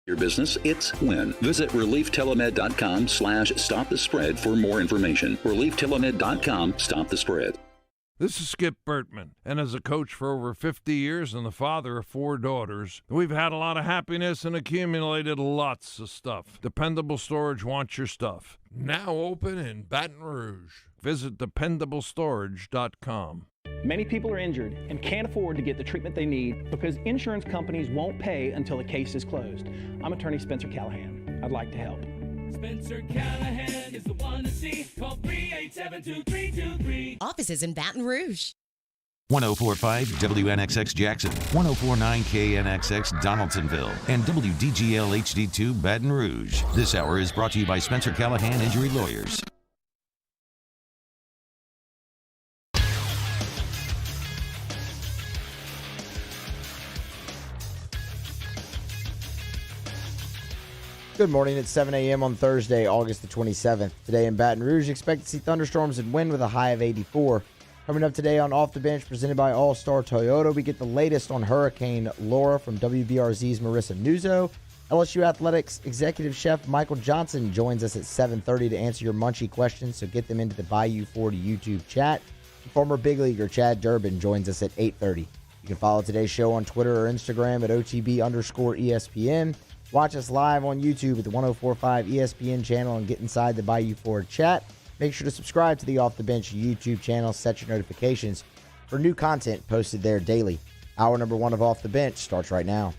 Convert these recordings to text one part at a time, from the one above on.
Your business, it's when. Visit ReliefTelemed.com/stop the spread for more information. ReliefTelemed.com, stop the spread. This is Skip Bertman, and as a coach for over 50 years and the father of 4 daughters, we've had a lot of happiness and accumulated lots of stuff. Dependable Storage wants your stuff. Now open in Baton Rouge. Visit DependableStorage.com. Many people are injured and can't afford to get the treatment they need because insurance companies won't pay until the case is closed. I'm attorney Spencer Callahan. I'd like to help. Spencer Callahan is the one to see. Call 387-2323. Offices in Baton Rouge. 104.5 WNXX Jackson, 104.9 KNXX Donaldsonville, and WDGL HD2 Baton Rouge. This hour is brought to you by Spencer Callahan Injury Lawyers. Good morning. It's 7 a.m. on Thursday, August the 27th. Today in Baton Rouge, expect to see thunderstorms and wind with a high of 84. Coming up today on Off the Bench, presented by All Star Toyota, we get the latest on Hurricane Laura from WBRZ's Marissa Nuzzo. LSU Athletics Executive Chef Michael Johnson joins us at 7:30 to answer your Munchie questions, so get them into the Bayou 40 YouTube chat. Former big leaguer Chad Durbin joins us at 8:30. You can follow today's show on Twitter or Instagram at OTB_ESPN. Watch us live on YouTube at the 104.5 ESPN channel and get inside the Bayou Ford chat. Make sure to subscribe to the Off the Bench YouTube channel. Set your notifications for new content posted there daily. Hour number 1 of Off the Bench starts right now.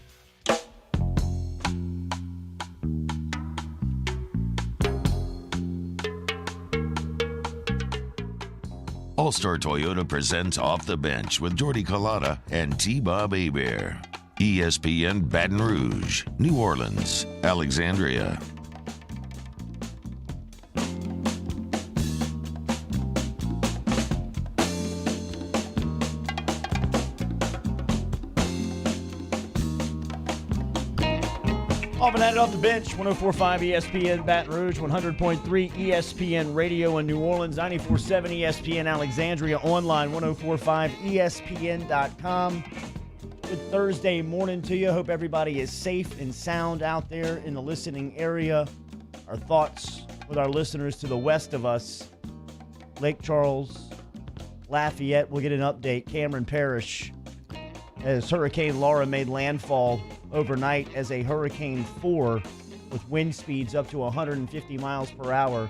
All-Star Toyota presents Off the Bench with Jordy Collada and T-Bob Hebert. ESPN Baton Rouge, New Orleans, Alexandria. Off and at it off the bench, 104.5 ESPN Baton Rouge, 100.3 ESPN Radio in New Orleans, 94.7 ESPN Alexandria, online, 104.5 ESPN.com. Good Thursday morning to you. Hope everybody is safe and sound out there in the listening area. Our thoughts with our listeners to the west of us, Lake Charles, Lafayette. We'll get an update. Cameron Parish, as Hurricane Laura made landfall overnight as a Hurricane 4 with wind speeds up to 150 miles per hour.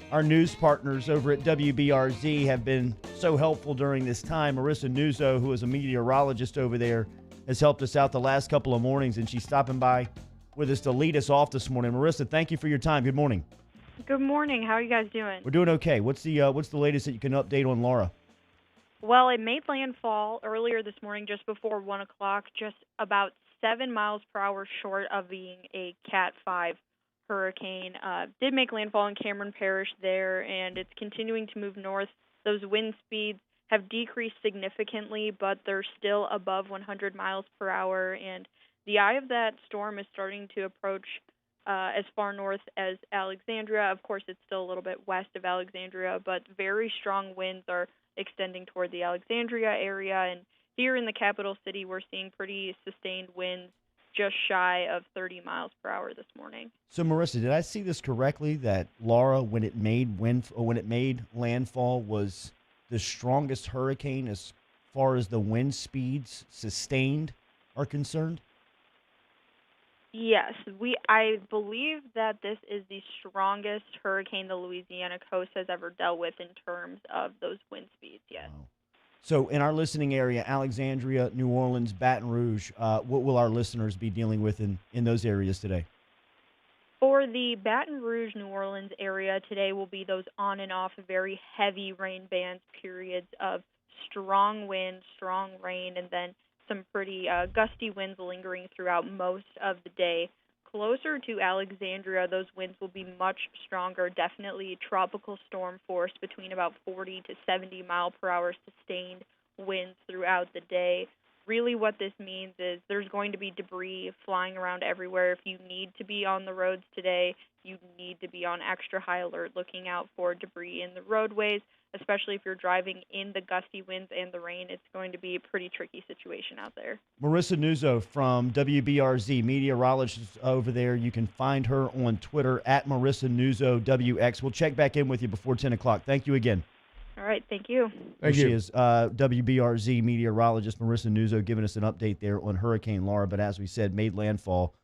Our news partners over at WBRZ have been so helpful during this time. Marissa Nuzzo, who is a meteorologist over there, has helped us out the last couple of mornings, and she's stopping by with us to lead us off this morning. Marissa, thank you for your time. Good morning. Good morning. How are you guys doing? We're doing okay. What's the latest that you can update on Laura? Well, it made landfall earlier this morning, just before 1 o'clock, just about 7 miles per hour short of being a Cat 5 hurricane. Did make landfall in Cameron Parish there, and it's continuing to move north. Those wind speeds have decreased significantly, but they're still above 100 miles per hour, and the eye of that storm is starting to approach as far north as Alexandria. Of course, it's still a little bit west of Alexandria, but very strong winds are extending toward the Alexandria area, and here in the capital city, we're seeing pretty sustained winds just shy of 30 miles per hour this morning. So, Marissa, did I see this correctly that Laura, when it made landfall, was the strongest hurricane as far as the wind speeds sustained are concerned? Yes, I believe that this is the strongest hurricane the Louisiana coast has ever dealt with in terms of those wind speeds, yes. Wow. So in our listening area, Alexandria, New Orleans, Baton Rouge, what will our listeners be dealing with in those areas today? For the Baton Rouge, New Orleans area, today will be those on and off very heavy rain bands, periods of strong wind, strong rain, and then some pretty gusty winds lingering throughout most of the day. Closer to Alexandria, those winds will be much stronger, definitely tropical storm force between about 40 to 70 mile per hour sustained winds throughout the day. really what this means is there's going to be debris flying around everywhere. If you need to be on the roads today, you need to be on extra high alert looking out for debris in the roadways, especially if you're driving in the gusty winds and the rain. It's going to be a pretty tricky situation out there. Marissa Nuzzo from WBRZ, meteorologist over there. You can find her on Twitter at Marissa Nuzzo WX. We'll check back in with you before 10 o'clock. Thank you again. All right, thank you. She is WBRZ meteorologist Marissa Nuzzo giving us an update there on Hurricane Laura. But as we said, made landfall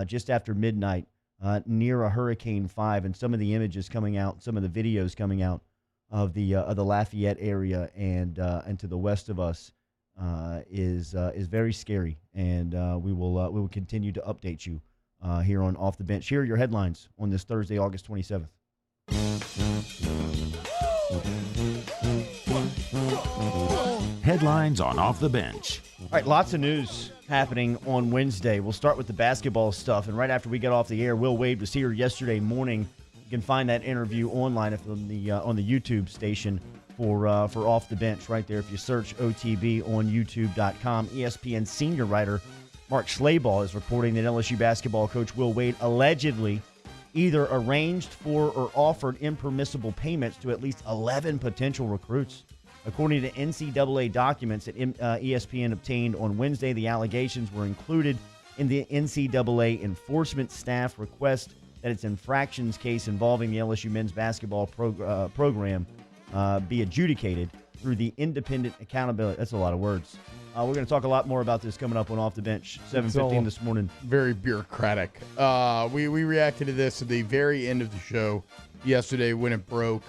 just after midnight near a Hurricane 5. And some of the images coming out, some of the videos coming out of the Lafayette area and to the west of us is very scary. And we will continue to update you here on Off the Bench. Here are your headlines on this Thursday, August 27th. Headlines on Off the Bench. All right, lots of news happening on Wednesday. We'll start with the basketball stuff. And right after we get off the air, Will Wade was here yesterday morning. You can find that interview online on the YouTube station for Off the Bench right there. If you search OTB on YouTube.com. ESPN senior writer Mark Schlabach is reporting that LSU basketball coach Will Wade allegedly either arranged for or offered impermissible payments to at least 11 potential recruits. According to NCAA documents that ESPN obtained on Wednesday, the allegations were included in the NCAA enforcement staff request that its infractions case involving the LSU men's basketball program be adjudicated through the independent accountability. That's a lot of words. We're going to talk a lot more about this coming up on Off the Bench, 7:15 this morning. Very bureaucratic. We reacted to this at the very end of the show yesterday when it broke.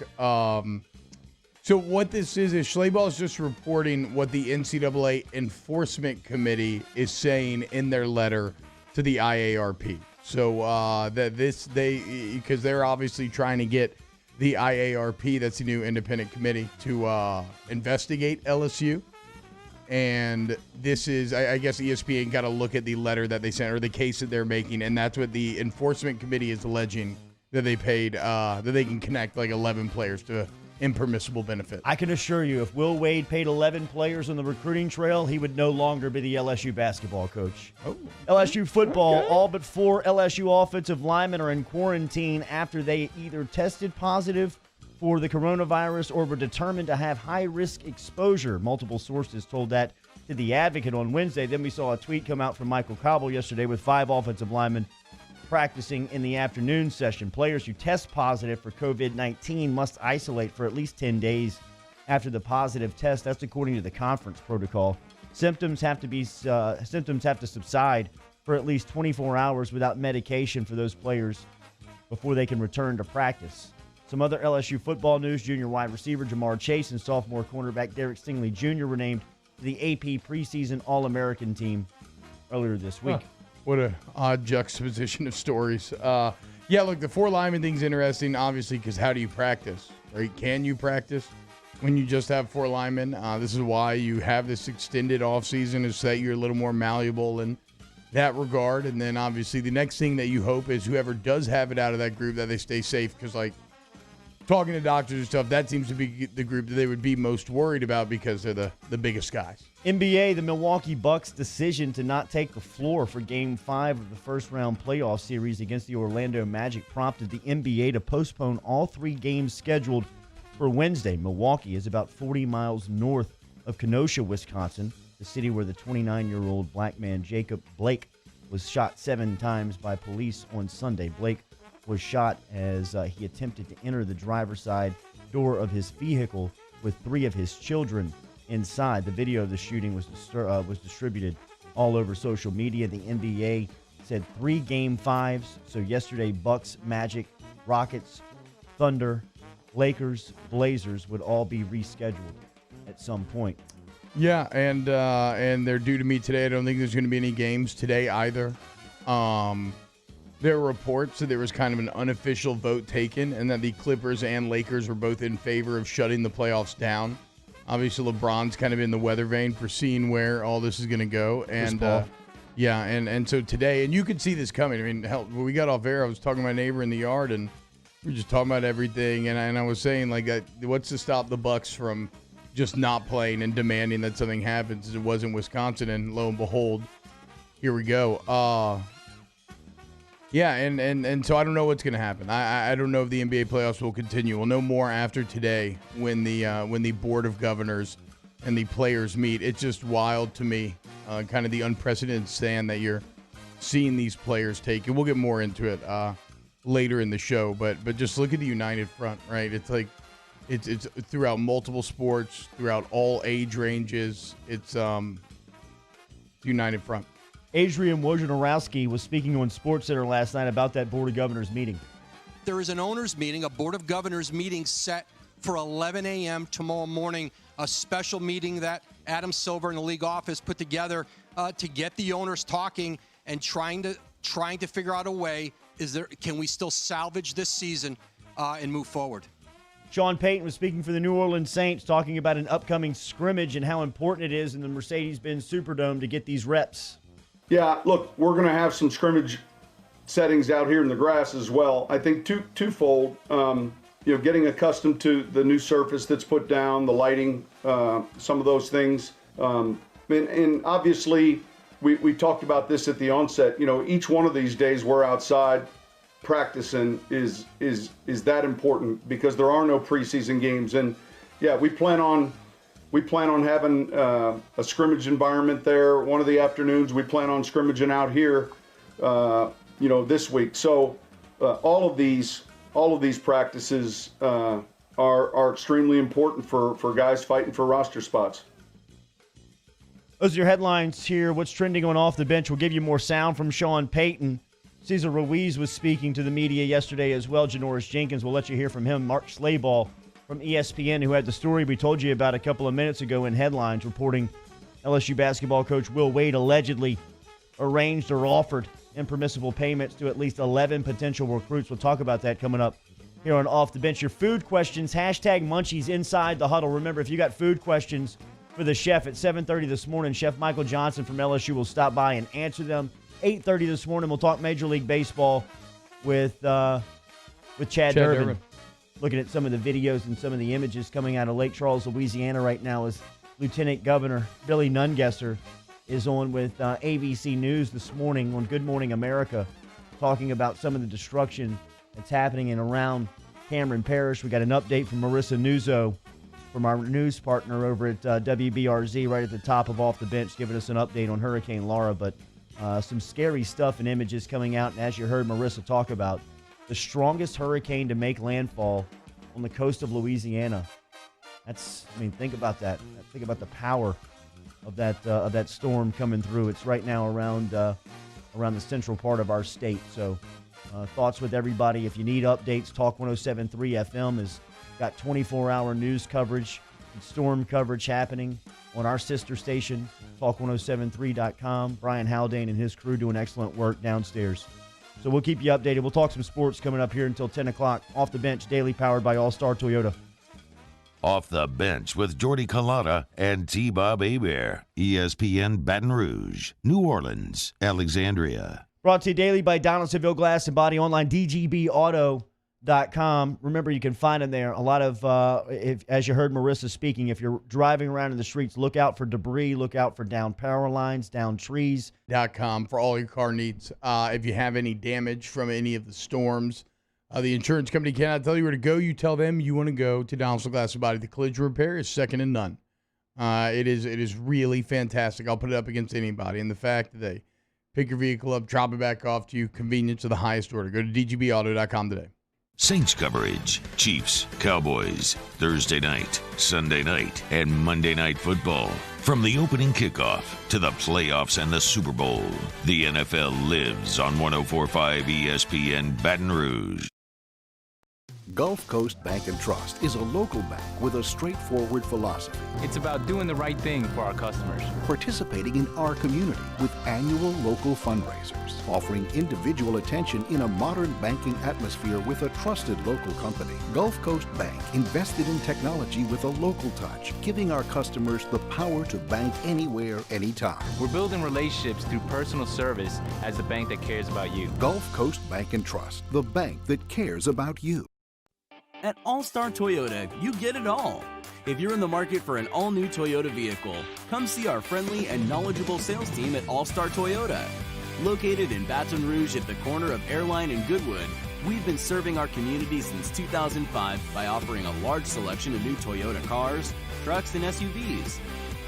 So what this is Schlabach is just reporting what the NCAA Enforcement Committee is saying in their letter to the IARP. So because they're obviously trying to get the IARP, that's the new independent committee, to investigate LSU. And this is, I guess ESPN got to look at the letter that they sent or the case that they're making, and that's what the Enforcement Committee is alleging, that they paid, that they can connect like 11 players to impermissible benefit. I can assure you, if Will Wade paid 11 players on the recruiting trail, he would no longer be the LSU basketball coach. Oh. LSU football, all but 4 LSU offensive linemen are in quarantine after they either tested positive for the coronavirus or were determined to have high-risk exposure. Multiple sources told that to The Advocate on Wednesday. Then we saw a tweet come out from Michael Cobble yesterday with 5 offensive linemen practicing in the afternoon session. Players who test positive for COVID-19 must isolate for at least 10 days after the positive test. That's according to the conference protocol. Symptoms have to subside for at least 24 hours without medication for those players before they can return to practice. Some other LSU football news: junior wide receiver Jamar Chase and sophomore cornerback Derek Stingley Jr. were named to the AP preseason All-American team earlier this week. What an odd juxtaposition of stories. Yeah, look, the 4 lineman thing's interesting, obviously, because how do you practice? Right? Can you practice when you just have 4 linemen? This is why you have this extended offseason, is so that you're a little more malleable in that regard. And then, obviously, the next thing that you hope is whoever does have it out of that group, that they stay safe, because, like, talking to doctors and stuff, that seems to be the group that they would be most worried about because they're the biggest guys. NBA, the Milwaukee Bucks' decision to not take the floor for Game 5 of the first-round playoff series against the Orlando Magic prompted the NBA to postpone all 3 games scheduled for Wednesday. Milwaukee is about 40 miles north of Kenosha, Wisconsin, the city where the 29-year-old black man Jacob Blake was shot 7 times by police on Sunday. Blake was shot as he attempted to enter the driver's side door of his vehicle with 3 of his children inside. The video of the shooting was distributed all over social media. The NBA said 3 Game 5s. So yesterday, Bucks, Magic, Rockets, Thunder, Lakers, Blazers would all be rescheduled at some point. Yeah, and they're due to meet today. I don't think there's going to be any games today either. There were reports that there was kind of an unofficial vote taken and that the Clippers and Lakers were both in favor of shutting the playoffs down. Obviously, LeBron's kind of in the weather vane for seeing where all this is going to go. And and so today, and you could see this coming. I mean, hell, when we got off air, I was talking to my neighbor in the yard, and we were just talking about everything. And I was saying, like, what's to stop the Bucks from just not playing and demanding that something happens. It was in Wisconsin, and lo and behold, here we go. Yeah, and so I don't know what's going to happen. I don't know if the NBA playoffs will continue. We'll know more after today when the Board of Governors and the players meet. It's just wild to me, kind of the unprecedented stand that you're seeing these players take. And we'll get more into it later in the show. But just look at the united front, right? It's like it's throughout multiple sports, throughout all age ranges. It's united front. Adrian Wojnarowski was speaking on SportsCenter last night about that Board of Governors meeting. There is an owners meeting, a Board of Governors meeting set for 11 a.m. tomorrow morning, a special meeting that Adam Silver and the league office put together to get the owners talking and trying to figure out a way, can we still salvage this season and move forward? Sean Payton was speaking for the New Orleans Saints, talking about an upcoming scrimmage and how important it is in the Mercedes-Benz Superdome to get these reps. Yeah, look, we're going to have some scrimmage settings out here in the grass as well. I think twofold. Getting accustomed to the new surface that's put down, the lighting, some of those things. And obviously, we talked about this at the onset. Each one of these days we're outside practicing is that important because there are no preseason games. And yeah, we plan on having a scrimmage environment there. One of the afternoons we plan on scrimmaging out here, this week. So all of these practices are extremely important for guys fighting for roster spots. Those are your headlines here. What's trending on Off the Bench? We'll give you more sound from Sean Payton. Cesar Ruiz was speaking to the media yesterday as well. Janoris Jenkins, we'll let you hear from him. Mark Slayball from ESPN, who had the story we told you about a couple of minutes ago in headlines, reporting LSU basketball coach Will Wade allegedly arranged or offered impermissible payments to at least 11 potential recruits. We'll talk about that coming up here on Off the Bench. Your food questions, hashtag Munchies Inside the Huddle. Remember, if you got food questions for the chef at 7:30 this morning, Chef Michael Johnson from LSU will stop by and answer them. 8:30 this morning, we'll talk Major League Baseball with Chad Durbin. Looking at some of the videos and some of the images coming out of Lake Charles, Louisiana right now as Lieutenant Governor Billy Nungesser is on with ABC News this morning on Good Morning America, talking about some of the destruction that's happening in around Cameron Parish. We got an update from Marissa Nuzzo from our news partner over at WBRZ right at the top of Off the Bench, giving us an update on Hurricane Laura. But some scary stuff and images coming out. And as you heard Marissa talk about, the strongest hurricane to make landfall on the coast of Louisiana. Think about that. Think about the power of that storm coming through. It's right now around the central part of our state. So thoughts with everybody. If you need updates, Talk 107.3 FM has got 24-hour news coverage and storm coverage happening on our sister station, Talk1073.com. Brian Haldane and his crew doing excellent work downstairs. So we'll keep you updated. We'll talk some sports coming up here until 10 o'clock. Off the Bench, daily powered by All Star Toyota. Off the Bench with Jordy Culotta and T-Bob Hebert. ESPN Baton Rouge, New Orleans, Alexandria. Brought to you daily by Donaldsonville Glass and Body Online, DGBauto.com. Remember, you can find them there. A lot of, as you heard Marissa speaking, if you're driving around in the streets, look out for debris, look out for down power lines, down trees. .com for all your car needs. If you have any damage from any of the storms, the insurance company cannot tell you where to go. You tell them you want to go to Donaldsonville Glass and Body. The collision repair is second to none. It is really fantastic. I'll put it up against anybody. And the fact that they pick your vehicle up, drop it back off to you, convenience of the highest order. Go to DGBauto.com today. Saints coverage, Chiefs, Cowboys, Thursday night, Sunday night, and Monday Night Football. From the opening kickoff to the playoffs and the Super Bowl, the NFL lives on 104.5 ESPN Baton Rouge. Gulf Coast Bank and Trust is a local bank with a straightforward philosophy. It's about doing the right thing for our customers. Participating in our community with annual local fundraisers. Offering individual attention in a modern banking atmosphere with a trusted local company. Gulf Coast Bank invested in technology with a local touch, giving our customers the power to bank anywhere, anytime. We're building relationships through personal service as the bank that cares about you. Gulf Coast Bank and Trust, the bank that cares about you. At All Star Toyota, you get it all. If you're in the market for an all-new Toyota vehicle, come see our friendly and knowledgeable sales team at All Star Toyota. Located in Baton Rouge at the corner of Airline and Goodwood, we've been serving our community since 2005 by offering a large selection of new Toyota cars, trucks, and SUVs.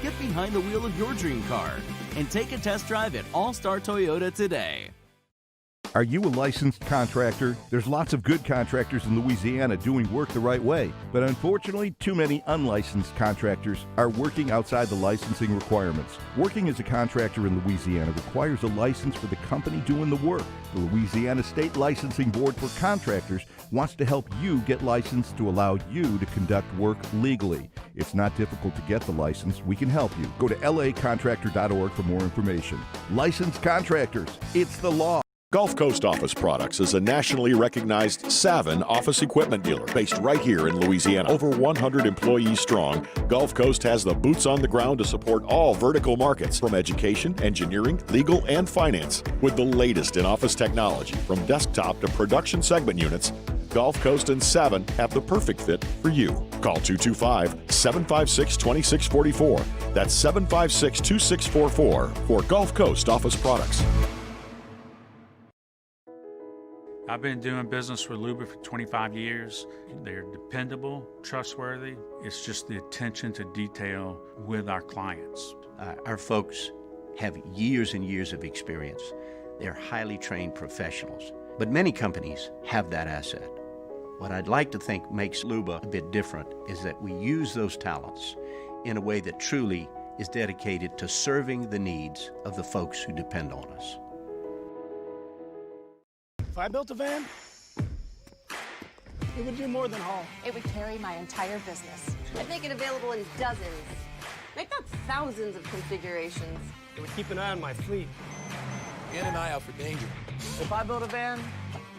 Get behind the wheel of your dream car and take a test drive at All Star Toyota today. Are you a licensed contractor? There's lots of good contractors in Louisiana doing work the right way, but unfortunately, too many unlicensed contractors are working outside the licensing requirements. Working as a contractor in Louisiana requires a license for the company doing the work. The Louisiana State Licensing Board for Contractors wants to help you get licensed to allow you to conduct work legally. It's not difficult to get the license. We can help you. Go to lacontractor.org for more information. Licensed contractors, it's the law. Gulf Coast Office Products is a nationally recognized Savin office equipment dealer based right here in Louisiana. Over 100 employees strong, Gulf Coast has the boots on the ground to support all vertical markets, from education, engineering, legal, and finance. With the latest in office technology, from desktop to production segment units, Gulf Coast and Savin have the perfect fit for you. Call 225-756-2644. That's 756-2644 for Gulf Coast Office Products. I've been doing business with Luba for 25 years. They're dependable, trustworthy. It's just the attention to detail with our clients. Our folks have years and years of experience. They're highly trained professionals. But many companies have that asset. What I'd like to think makes Luba a bit different is that we use those talents in a way that truly is dedicated to serving the needs of the folks who depend on us. If I built a van, it would do more than haul. It would carry my entire business. I'd make it available in dozens, make not thousands of configurations. It would keep an eye on my fleet. And an eye out for danger. If I built a van,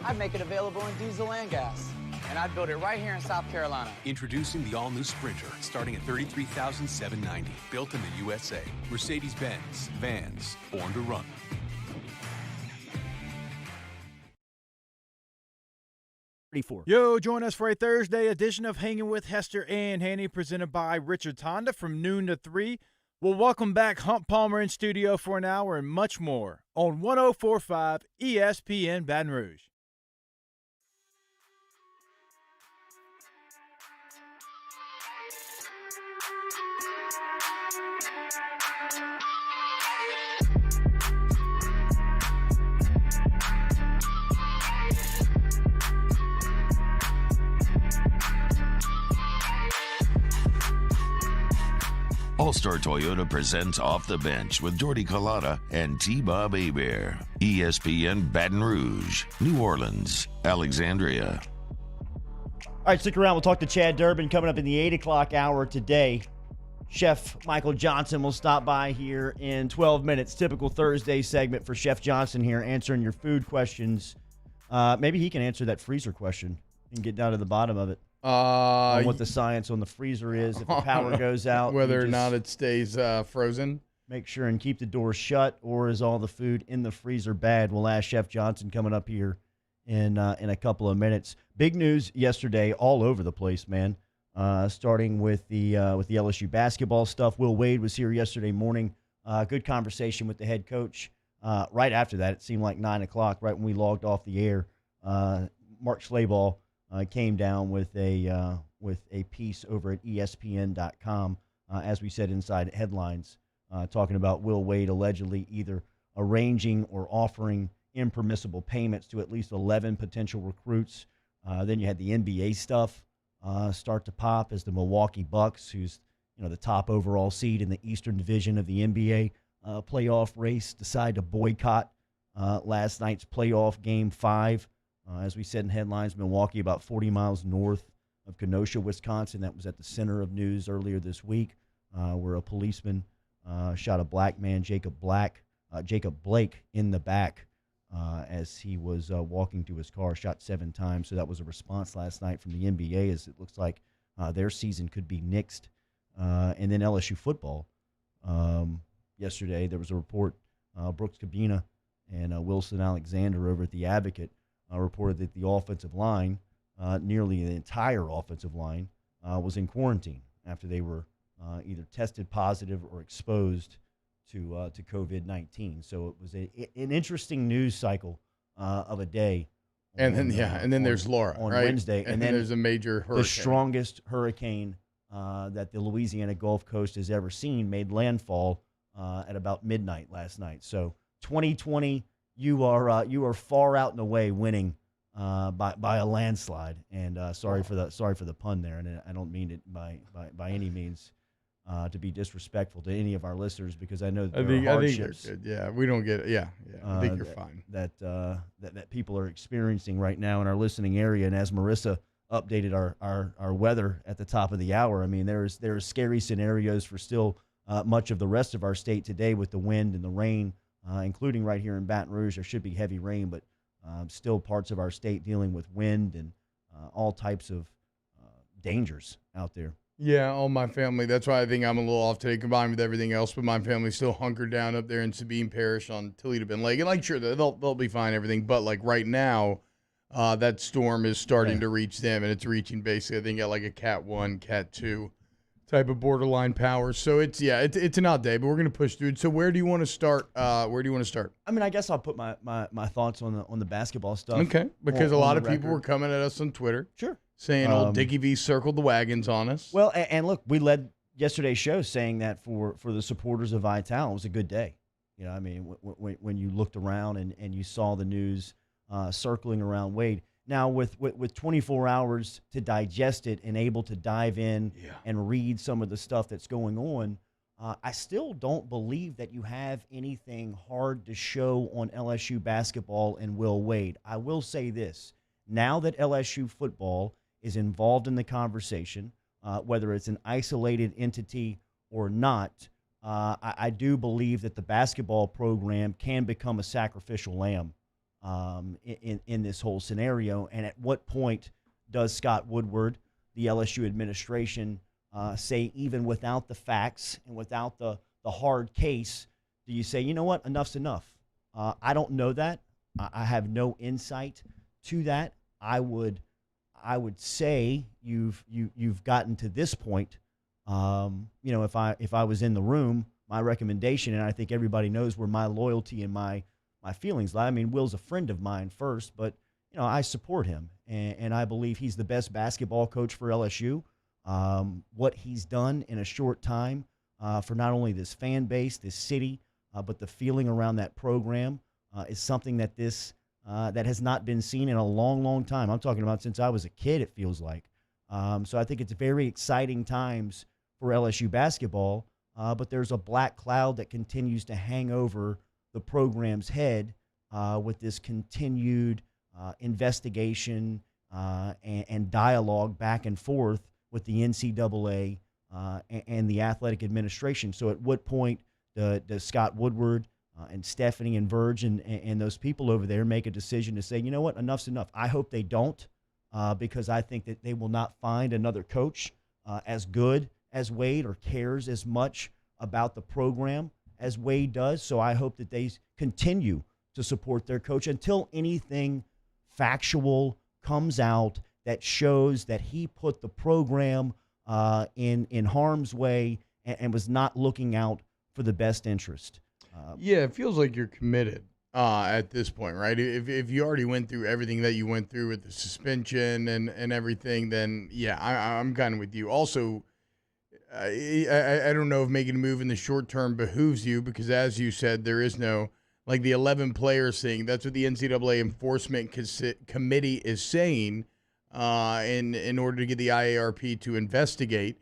I'd make it available in diesel and gas. And I'd build it right here in South Carolina. Introducing the all-new Sprinter, starting at $33,790. Built in the USA. Mercedes-Benz. Vans. Born to run. Yo, join us for a Thursday edition of Hanging with Hester and Hanny, presented by Richard Honda from noon to 3. We'll welcome back Hump Palmer in studio for an hour and much more on 104.5 ESPN Baton Rouge. All-Star Toyota presents Off the Bench with Jordy Collada and T-Bob Hebert. ESPN Baton Rouge, New Orleans, Alexandria. All right, stick around. We'll talk to Chad Durbin coming up in the 8 o'clock hour today. Chef Michael Johnson will stop by here in 12 minutes. Typical Thursday segment for Chef Johnson here, answering your food questions. Maybe he can answer that freezer question and get down to the bottom of it. On what the science on the freezer is, if the power goes out. Whether or not it stays frozen. Make sure and keep the door shut, or is all the food in the freezer bad? We'll ask Chef Johnson coming up here in a couple of minutes. Big news yesterday all over the place, man. Starting with the LSU basketball stuff. Will Wade was here yesterday morning. Good conversation with the head coach. Right after that, it seemed like 9 o'clock, right when we logged off the air. Mark Schlabach came down with a piece over at ESPN.com, as we said inside headlines, talking about Will Wade allegedly either arranging or offering impermissible payments to at least 11 potential recruits. Then you had the NBA stuff start to pop as the Milwaukee Bucks, who's the top overall seed in the Eastern Division of the NBA playoff race, decide to boycott last night's playoff Game 5. As we said in headlines, Milwaukee about 40 miles north of Kenosha, Wisconsin. That was at the center of news earlier this week, where a policeman shot a black man, Jacob Blake, in the back as he was walking to his car, shot 7 times. So that was a response last night from the NBA, as it looks like their season could be nixed. And then LSU football. Yesterday there was a report, Brooks Cabina and Wilson Alexander over at The Advocate reported that the offensive line, nearly the entire offensive line, was in quarantine after they were either tested positive or exposed to COVID-19. So it was an interesting news cycle of a day. And then there's Laura on right? Wednesday, and then there's a major hurricane. The strongest hurricane that the Louisiana Gulf Coast has ever seen made landfall at about midnight last night. So 2020, you are far out and away winning by a landslide. And sorry for the pun there, and I don't mean it by any means to be disrespectful to any of our listeners, because I know that there are hardships. I think they're good. Yeah, we don't get it. Yeah. I think you're fine. That people are experiencing right now in our listening area. And as Marissa updated our weather at the top of the hour, I mean, there are scary scenarios for still much of the rest of our state today with the wind and the rain, including right here in Baton Rouge. There should be heavy rain, but still parts of our state dealing with wind and all types of dangers out there. Yeah, all my family. That's why I think I'm a little off today combined with everything else. But my family's still hunkered down up there in Sabine Parish on Toledo Bend Lake. And, like, sure, they'll be fine, everything. But, like, right now, that storm is starting to reach them. And it's reaching basically, I think, at like a Cat 1, Cat 2 type of borderline power. So, it's an odd day. But we're going to push through it. So, where do you want to start? I mean, I guess I'll put my thoughts on the basketball stuff. Okay, because a lot of people were coming at us on Twitter. Sure. Saying old Dickie V circled the wagons on us. Well, and look, we led yesterday's show saying that for the supporters of Vital, it was a good day. You know, I mean, when you looked around and you saw the news circling around Wade. Now, with 24 hours to digest it and able to dive in and read some of the stuff that's going on, I still don't believe that you have anything hard to show on LSU basketball and Will Wade. I will say this. Now that LSU football is involved in the conversation, whether it's an isolated entity or not, I do believe that the basketball program can become a sacrificial lamb in this whole scenario. And at what point does Scott Woodward, the LSU administration, say, even without the facts and without the hard case, do you say, you know what, enough's enough? I don't know that. I have no insight to that. I would say you've gotten to this point. If I was in the room, my recommendation, and I think everybody knows where my loyalty and my feelings lie. I mean, Will's a friend of mine first, but I support him, and I believe he's the best basketball coach for LSU. What he's done in a short time for not only this fan base, this city, but the feeling around that program is something that that has not been seen in a long, long time. I'm talking about since I was a kid, it feels like. So I think it's very exciting times for LSU basketball, but there's a black cloud that continues to hang over the program's head with this continued investigation and dialogue back and forth with the NCAA and the athletic administration. So at what point does Scott Woodward and Stephanie and Verge and those people over there make a decision to say, you know what, enough's enough? I hope they don't, because I think that they will not find another coach as good as Wade or cares as much about the program as Wade does. So I hope that they continue to support their coach until anything factual comes out that shows that he put the program in harm's way and was not looking out for the best interest. Yeah, it feels like you're committed at this point, right? If you already went through everything that you went through with the suspension and everything, then yeah, I'm kind of with you. Also, I don't know if making a move in the short term behooves you, because as you said, there is no, like the 11 players thing. That's what the NCAA Enforcement Committee is saying in order to get the IARP to investigate.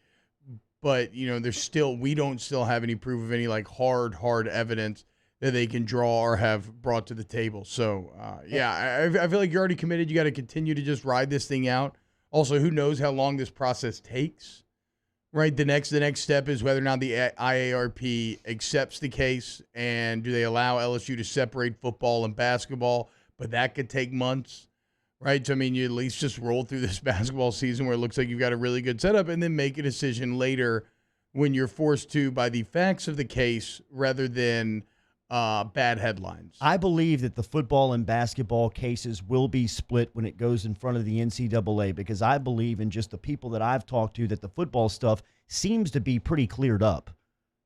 But, we don't still have any proof of any like hard evidence that they can draw or have brought to the table. So, I feel like you're already committed. You got to continue to just ride this thing out. Also, who knows how long this process takes, right? The next step is whether or not the IARP accepts the case, and do they allow LSU to separate football and basketball? But that could take months. Right, so I mean, you at least just roll through this basketball season where it looks like you've got a really good setup, and then make a decision later when you're forced to by the facts of the case rather than bad headlines. I believe that the football and basketball cases will be split when it goes in front of the NCAA, because I believe in just the people that I've talked to that the football stuff seems to be pretty cleared up.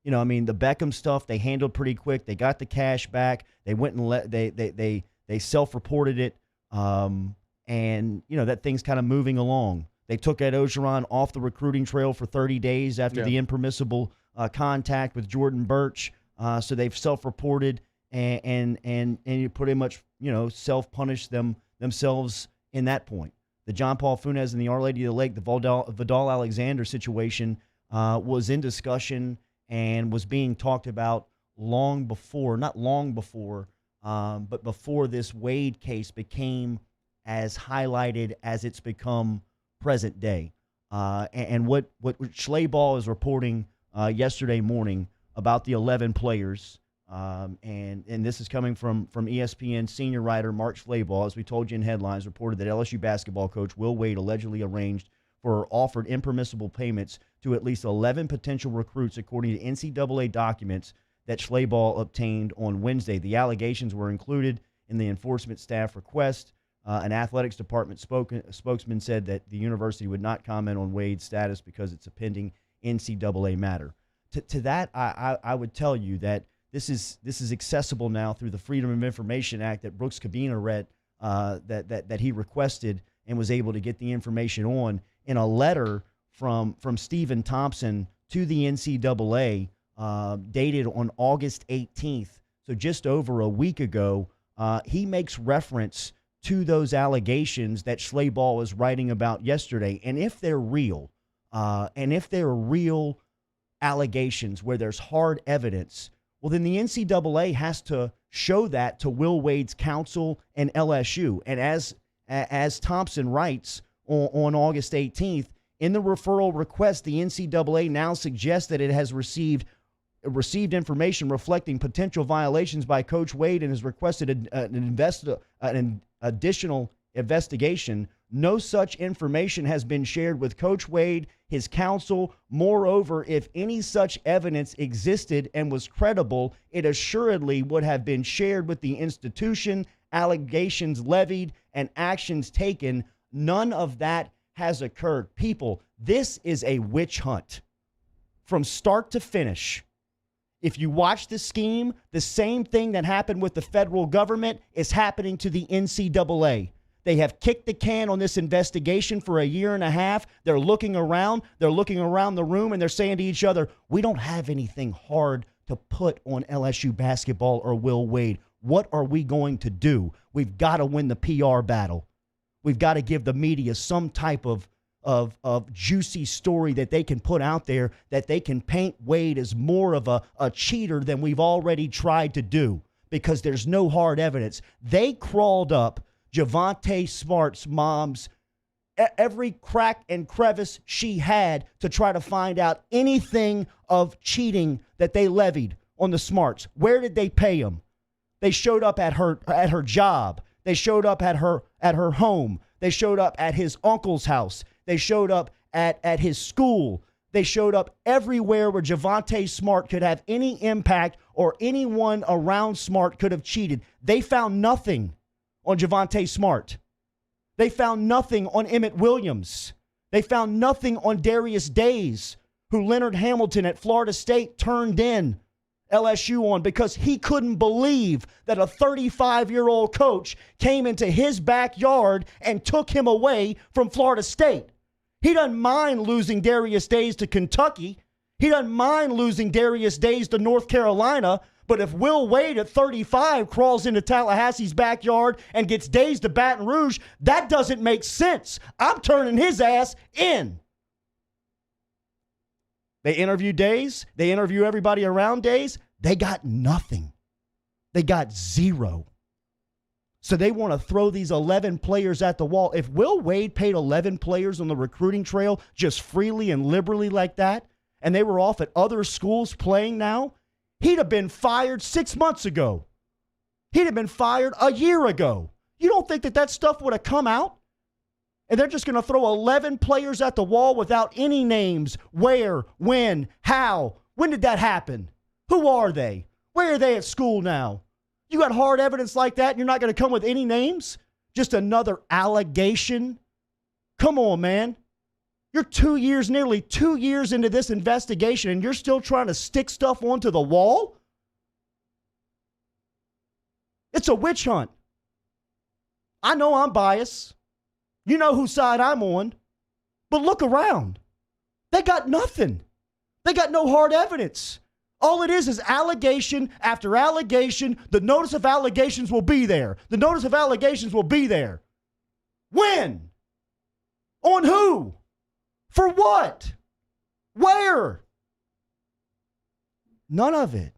You know, I mean, the Beckham stuff, they handled pretty quick. They got the cash back. They went and they self-reported it. And, you know, that thing's kind of moving along. They took Ed Ogeron off the recruiting trail for 30 days after the impermissible contact with Jordan Birch. So they've self-reported and you pretty much, you know, self-punished themselves in that point. The John Paul Funes and the Our Lady of the Lake, the Vidal Alexander situation was in discussion and was being talked about not long before, but before this Wade case became as highlighted as it's become present day. And what Schleybaugh is reporting yesterday morning about the 11 players, and this is coming from ESPN senior writer Mark Schleybaugh, as we told you in headlines, reported that LSU basketball coach Will Wade allegedly arranged for offered impermissible payments to at least 11 potential recruits, according to NCAA documents that Schleybaugh obtained on Wednesday. The allegations were included in the enforcement staff request. An athletics department spokesman said that the university would not comment on Wade's status because it's a pending NCAA matter. To that, I would tell you that this is accessible now through the Freedom of Information Act that Brooks Cabina read, that he requested and was able to get the information on in a letter from Stephen Thompson to the NCAA, dated on August 18th. So just over a week ago, he makes reference to those allegations that Schleybaugh was writing about yesterday. And if they're real, allegations where there's hard evidence, well, then the NCAA has to show that to Will Wade's counsel and LSU. And as Thompson writes on August 18th, in the referral request, the NCAA now suggests that it has received information reflecting potential violations by Coach Wade and has requested an additional investigation. No such information has been shared with Coach Wade, his counsel. Moreover, if any such evidence existed and was credible, it assuredly would have been shared with the institution, allegations levied, and actions taken. None of that has occurred. People, this is a witch hunt from start to finish. If you watch the scheme, the same thing that happened with the federal government is happening to the NCAA. They have kicked the can on this investigation for a year and a half. They're looking around the room, and they're saying to each other, we don't have anything hard to put on LSU basketball or Will Wade. What are we going to do? We've got to win the PR battle. We've got to give the media some type of juicy story that they can put out there, that they can paint Wade as more of a cheater than we've already tried to do, because there's no hard evidence. They crawled up Javonte Smart's mom's every crack and crevice she had to try to find out anything of cheating that they levied on the Smarts. Where did they pay them? They showed up at her job. They showed up at her home. They showed up at his uncle's house. They showed up at his school. They showed up everywhere where Javonte Smart could have any impact or anyone around Smart could have cheated. They found nothing on Javonte Smart. They found nothing on Emmett Williams. They found nothing on Darius Days, who Leonard Hamilton at Florida State turned in LSU on because he couldn't believe that a 35-year-old coach came into his backyard and took him away from Florida State. He doesn't mind losing Darius Days to Kentucky. He doesn't mind losing Darius Days to North Carolina. But if Will Wade at 35 crawls into Tallahassee's backyard and gets Days to Baton Rouge, that doesn't make sense. I'm turning his ass in. They interview Days. They interview everybody around Days. They got nothing. They got zero. So they want to throw these 11 players at the wall. If Will Wade paid 11 players on the recruiting trail just freely and liberally like that, and they were off at other schools playing now, he'd have been fired 6 months ago. He'd have been fired a year ago. You don't think that stuff would have come out? And they're just going to throw 11 players at the wall without any names. Where, when, how? When did that happen? Who are they? Where are they at school now? You got hard evidence like that and you're not going to come with any names? Just another allegation? Come on, man. You're nearly 2 years into this investigation and you're still trying to stick stuff onto the wall? It's a witch hunt. I know I'm biased. You know whose side I'm on. But look around. They got nothing. They got no hard evidence. All it is allegation after allegation. The notice of allegations will be there. The notice of allegations will be there. When? On who? For what? Where? None of it.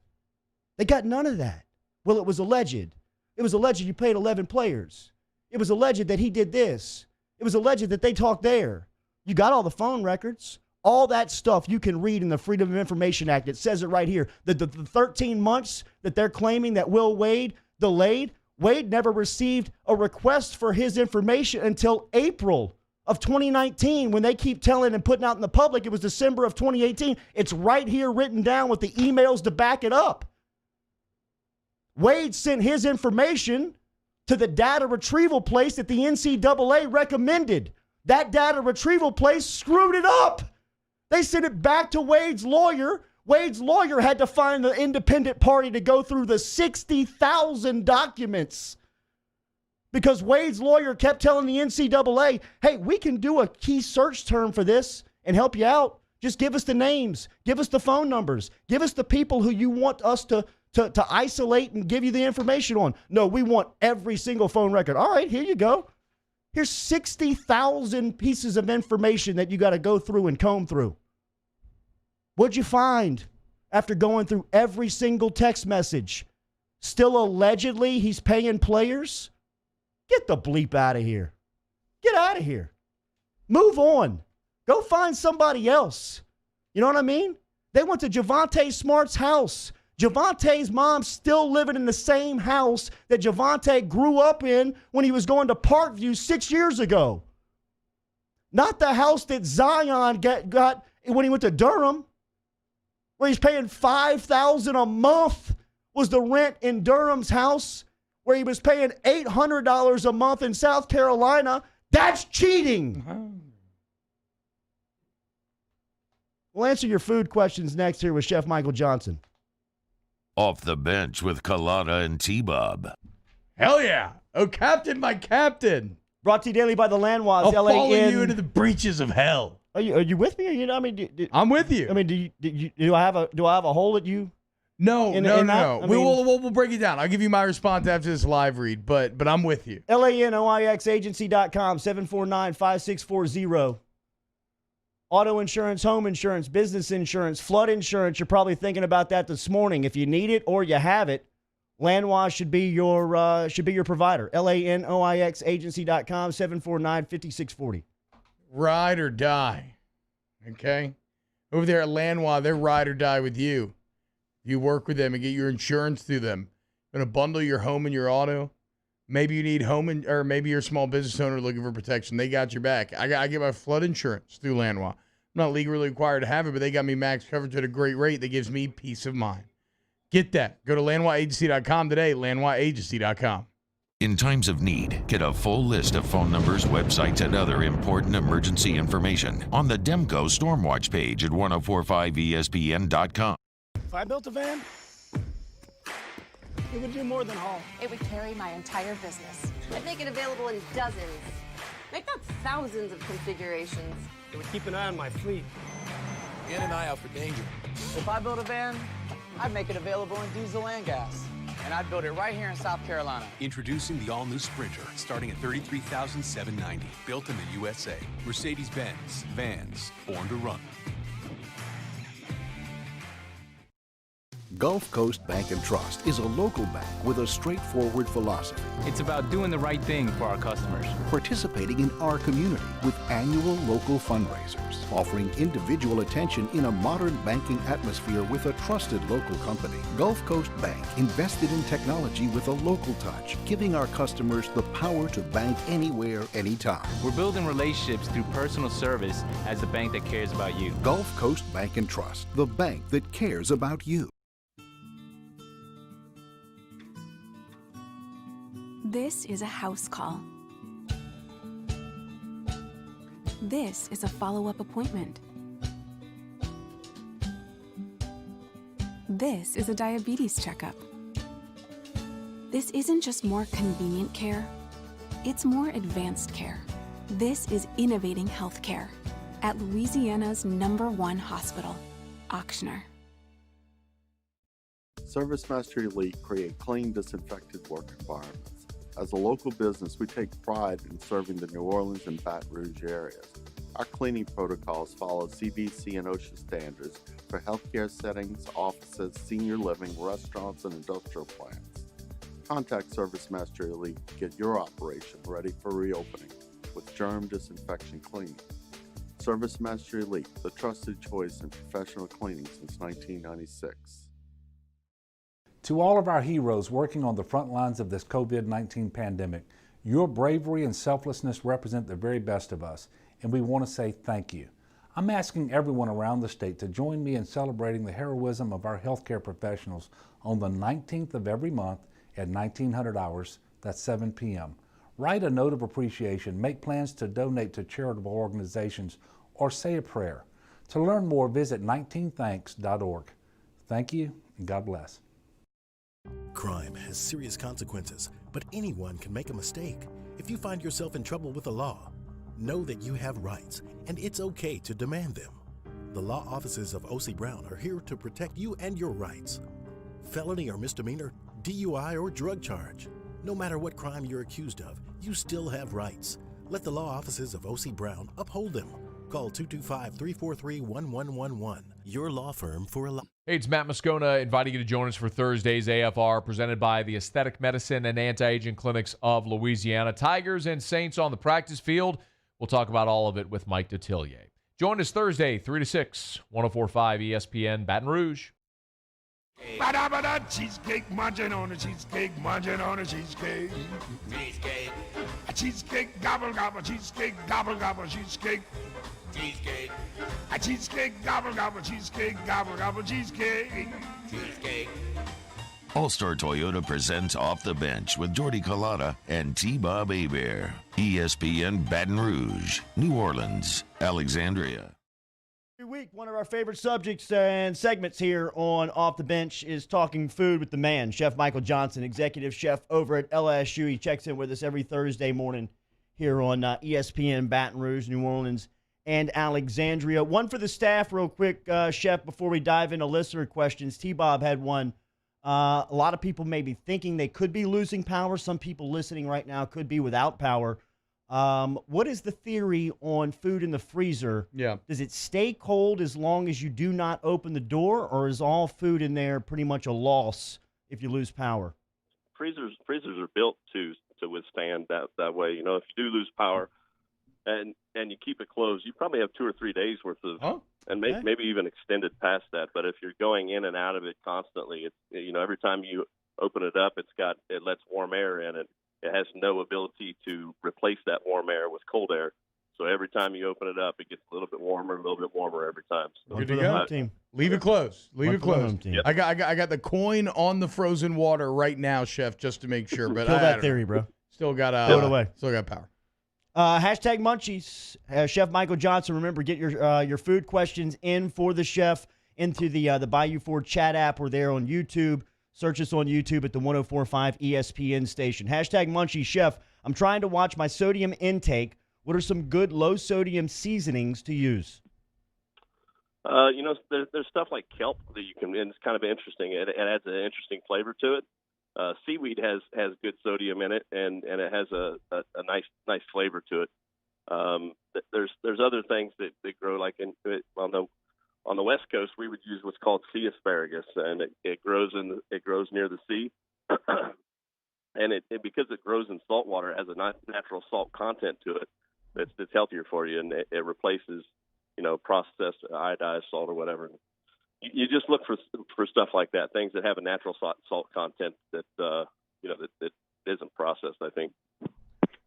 They got none of that. Well, it was alleged. It was alleged you paid 11 players. It was alleged that he did this. It was alleged that they talked there. You got all the phone records. All that stuff you can read in the Freedom of Information Act. It says it right here. The 13 months that they're claiming that Will Wade delayed, Wade never received a request for his information until April of 2019 when they keep telling and putting out in the public it was December of 2018. It's right here written down with the emails to back it up. Wade sent his information to the data retrieval place that the NCAA recommended. That data retrieval place screwed it up. They sent it back to Wade's lawyer. Wade's lawyer had to find the independent party to go through the 60,000 documents because Wade's lawyer kept telling the NCAA, hey, we can do a key search term for this and help you out. Just give us the names. Give us the phone numbers. Give us the people who you want us to isolate and give you the information on. No, we want every single phone record. All right, here you go. Here's 60,000 pieces of information that you got to go through and comb through. What'd you find after going through every single text message? Still allegedly he's paying players? Get the bleep out of here. Get out of here. Move on. Go find somebody else. You know what I mean? They went to Javonte Smart's house. Javonte's mom's still living in the same house that Javonte grew up in when he was going to Parkview 6 years ago. Not the house that Zion got when he went to Durham, where he's paying $5,000 a month was the rent in Durham's house, where he was paying $800 a month in South Carolina. That's cheating. We'll answer your food questions next here with Chef Michael Johnson. Off the bench with Kalana and T-Bob. Hell yeah. Oh, Captain, my captain. Brought to you daily by the Landwas. I'll follow you into the breaches of hell. Are you with me? Or, you know, I mean, I'm with you. I mean, do I have a hole at you? No. I mean, We'll break it down. I'll give you my response after this live read, but I'm with you. LANOIXagency.com, 749-5640. Auto insurance, home insurance, business insurance, flood insurance. You're probably thinking about that this morning. If you need it or you have it, Landwas should be your provider. LANOIXagency.com, 749-5640. Ride or die. Okay? Over there at Landwas, they're ride or die with you. You work with them and get your insurance through them. Going to bundle your home and your auto. Maybe you need or maybe you're a small business owner looking for protection. They got your back. I get my flood insurance through Landwas. I'm not legally required to have it, but they got me max coverage at a great rate that gives me peace of mind. Get that. Go to LandwasAgency.com today, LandwasAgency.com. In times of need, get a full list of phone numbers, websites, and other important emergency information on the Demco Stormwatch page at 1045ESPN.com. If I built a van, it would do more than haul. It would carry my entire business. I'd make it available in dozens. Make that thousands of configurations. It would keep an eye on my fleet. And an eye out for danger. If I built a van, I'd make it available in diesel and gas. And I'd build it right here in South Carolina. Introducing the all-new Sprinter, starting at $33,790. Built in the USA. Mercedes-Benz. Vans. Born to run. Gulf Coast Bank and Trust is a local bank with a straightforward philosophy. It's about doing the right thing for our customers. Participating in our community with annual local fundraisers. Offering individual attention in a modern banking atmosphere with a trusted local company. Gulf Coast Bank invested in technology with a local touch, giving our customers the power to bank anywhere, anytime. We're building relationships through personal service as the bank that cares about you. Gulf Coast Bank and Trust, the bank that cares about you. This is a house call. This is a follow-up appointment. This is a diabetes checkup. This isn't just more convenient care, it's more advanced care. This is innovating healthcare at Louisiana's #1 hospital, Ochsner. ServiceMaster Elite create clean, disinfected work environments. As a local business, we take pride in serving the New Orleans and Baton Rouge areas. Our cleaning protocols follow CDC and OSHA standards for healthcare settings, offices, senior living, restaurants, and industrial plants. Contact ServiceMaster Elite to get your operation ready for reopening with germ disinfection cleaning. ServiceMaster Elite, the trusted choice in professional cleaning since 1996. To all of our heroes working on the front lines of this COVID-19 pandemic, your bravery and selflessness represent the very best of us, and we want to say thank you. I'm asking everyone around the state to join me in celebrating the heroism of our healthcare professionals on the 19th of every month at 1900 hours, that's 7 p.m. Write a note of appreciation, make plans to donate to charitable organizations, or say a prayer. To learn more, visit 19thanks.org. Thank you, and God bless. Crime has serious consequences, but anyone can make a mistake. If you find yourself in trouble with the law, know that you have rights, and it's okay to demand them. The law offices of O.C. Brown are here to protect you and your rights. Felony or misdemeanor, DUI or drug charge. No matter what crime you're accused of, you still have rights. Let the law offices of O.C. Brown uphold them. Call 225-343-1111. Your law firm for a Hey, it's Matt Moscona inviting you to join us for Thursday's AFR, presented by the Aesthetic Medicine and Anti-Aging Clinics of Louisiana. Tigers and Saints on the practice field. We'll talk about all of it with Mike Detillier. Join us Thursday, 3 to 6, 104.5 ESPN, Baton Rouge. Ba-da-ba-da, cheesecake, munching on a cheesecake, munching on a cheesecake. Cheesecake. A cheesecake, gobble, gobble, cheesecake, gobble, gobble, cheesecake. Cheesecake. A cheesecake, gobble, gobble, cheesecake, gobble, gobble, cheesecake. Cheesecake. All-Star Toyota presents Off the Bench with Jordy Collada and T-Bob Hebert. ESPN Baton Rouge, New Orleans, Alexandria. Every week, one of our favorite subjects and segments here on Off the Bench is talking food with the man, Chef Michael Johnson, executive chef over at LSU. He checks in with us every Thursday morning here on ESPN Baton Rouge, New Orleans, and Alexandria. One for the staff real quick, Chef, before we dive into listener questions. T-Bob had one. A lot of people may be thinking they could be losing power. Some people listening right now could be without power. What is the theory on food in the freezer? Yeah. Does it stay cold as long as you do not open the door, or is all food in there pretty much a loss if you lose power? Freezers are built to withstand that way. You know, if you do lose power and you keep it closed, you probably have 2 or 3 days worth of, and maybe even extended past that. But if you're going in and out of it constantly, it's, you know, every time you open it up, it lets warm air in, and it has no ability to replace that warm air with cold air. So every time you open it up, it gets a little bit warmer every time. So, good to go. Leave it closed. Leave it closed. Yep. I got the coin on the frozen water right now, Chef, just to make sure. But Kill I that don't theory, know. bro. Still got Throw it away. Still got power. Hashtag Munchies. Chef Michael Johnson. Remember, get your food questions in for the chef into the Bayou Ford chat app. We're there on YouTube. Search us on YouTube at the 104.5 ESPN station. Hashtag Munchies. Chef, I'm trying to watch my sodium intake. What are some good low-sodium seasonings to use? You know, there's stuff like kelp that you can, and it's kind of interesting. It adds an interesting flavor to it. Seaweed has good sodium in it, and it has a nice flavor to it. There's other things that grow like on the West Coast. We would use what's called sea asparagus, and it grows near the sea, and it because it grows in salt water, it has a natural salt content to it that's healthier for you, and it replaces, you know, processed iodized salt or whatever. You just look for stuff like that, things that have a natural salt content that that isn't processed, I think.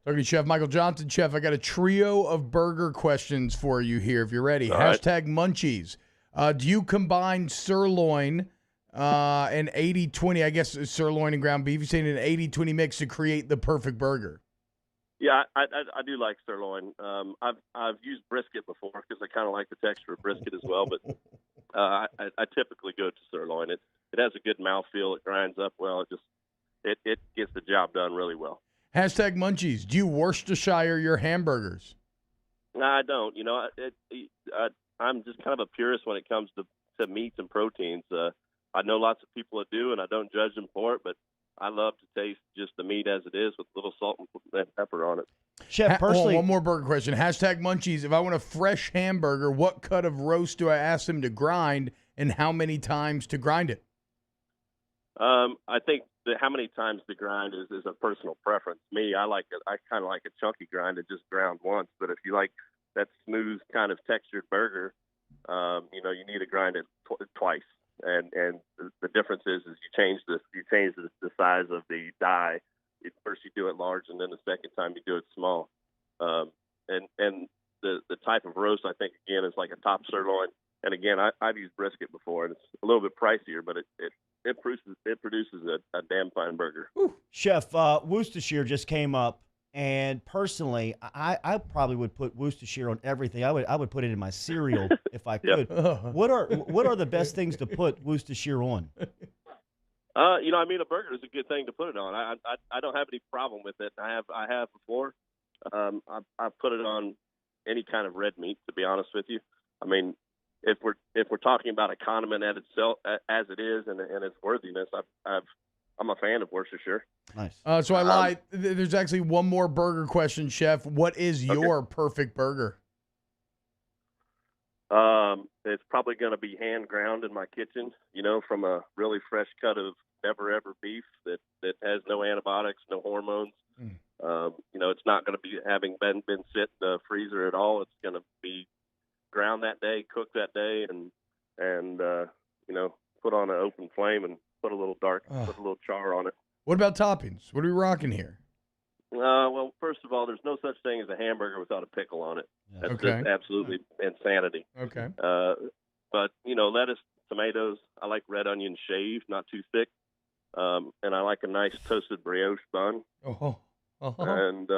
Okay, Chef Michael Johnson. Chef, I got a trio of burger questions for you here if you're ready. All right. Hashtag Munchies. Do you combine sirloin An 80-20, I guess, sirloin and ground beef. You're saying an 80-20 mix to create the perfect burger. Yeah, I do like sirloin. I've used brisket before because I kind of like the texture of brisket as well. But I typically go to sirloin. It has a good mouthfeel. It grinds up well. It gets the job done really well. Hashtag Munchies. Do you Worcestershire your hamburgers? No, I don't. You know, I'm just kind of a purist when it comes to meats and proteins. I know lots of people that do, and I don't judge them for it, but I love to taste just the meat as it is with a little salt and pepper on it. Chef, personally, one more burger question. Hashtag Munchies. If I want a fresh hamburger, what cut of roast do I ask them to grind, and how many times to grind it? I think that how many times to grind is a personal preference. Me, I kind of like a chunky grind and just ground once. But if you like that smooth kind of textured burger, you need to grind it twice. And the difference is you change the size of the die. First you do it large, and then the second time you do it small. And the type of roast, I think, again, is like a top sirloin. And again, I've used brisket before, and it's a little bit pricier, but it produces a damn fine burger. Chef, Worcestershire just came up, and personally, I probably would put Worcestershire on everything. I would put it in my cereal if I could. What are the best things to put Worcestershire on? A burger is a good thing to put it on. I don't have any problem with it. I have before. I've put it on any kind of red meat, to be honest with you. I mean, if we're talking about a condiment at itself as it is and its worthiness, I'm a fan of Worcestershire. Nice. So I lied. There's actually one more burger question, Chef. What is your perfect burger? It's probably going to be hand ground in my kitchen, from a really fresh cut of never ever beef that has no antibiotics, no hormones. It's not going to be having been sit in the freezer at all. It's going to be ground that day, cooked that day, and put on an open flame and put a little char on it. What about toppings? What are we rocking here? Well, first of all, there's no such thing as a hamburger without a pickle on it. That's just absolutely insanity. Okay. But lettuce, tomatoes. I like red onion shaved, not too thick. And I like a nice toasted brioche bun. And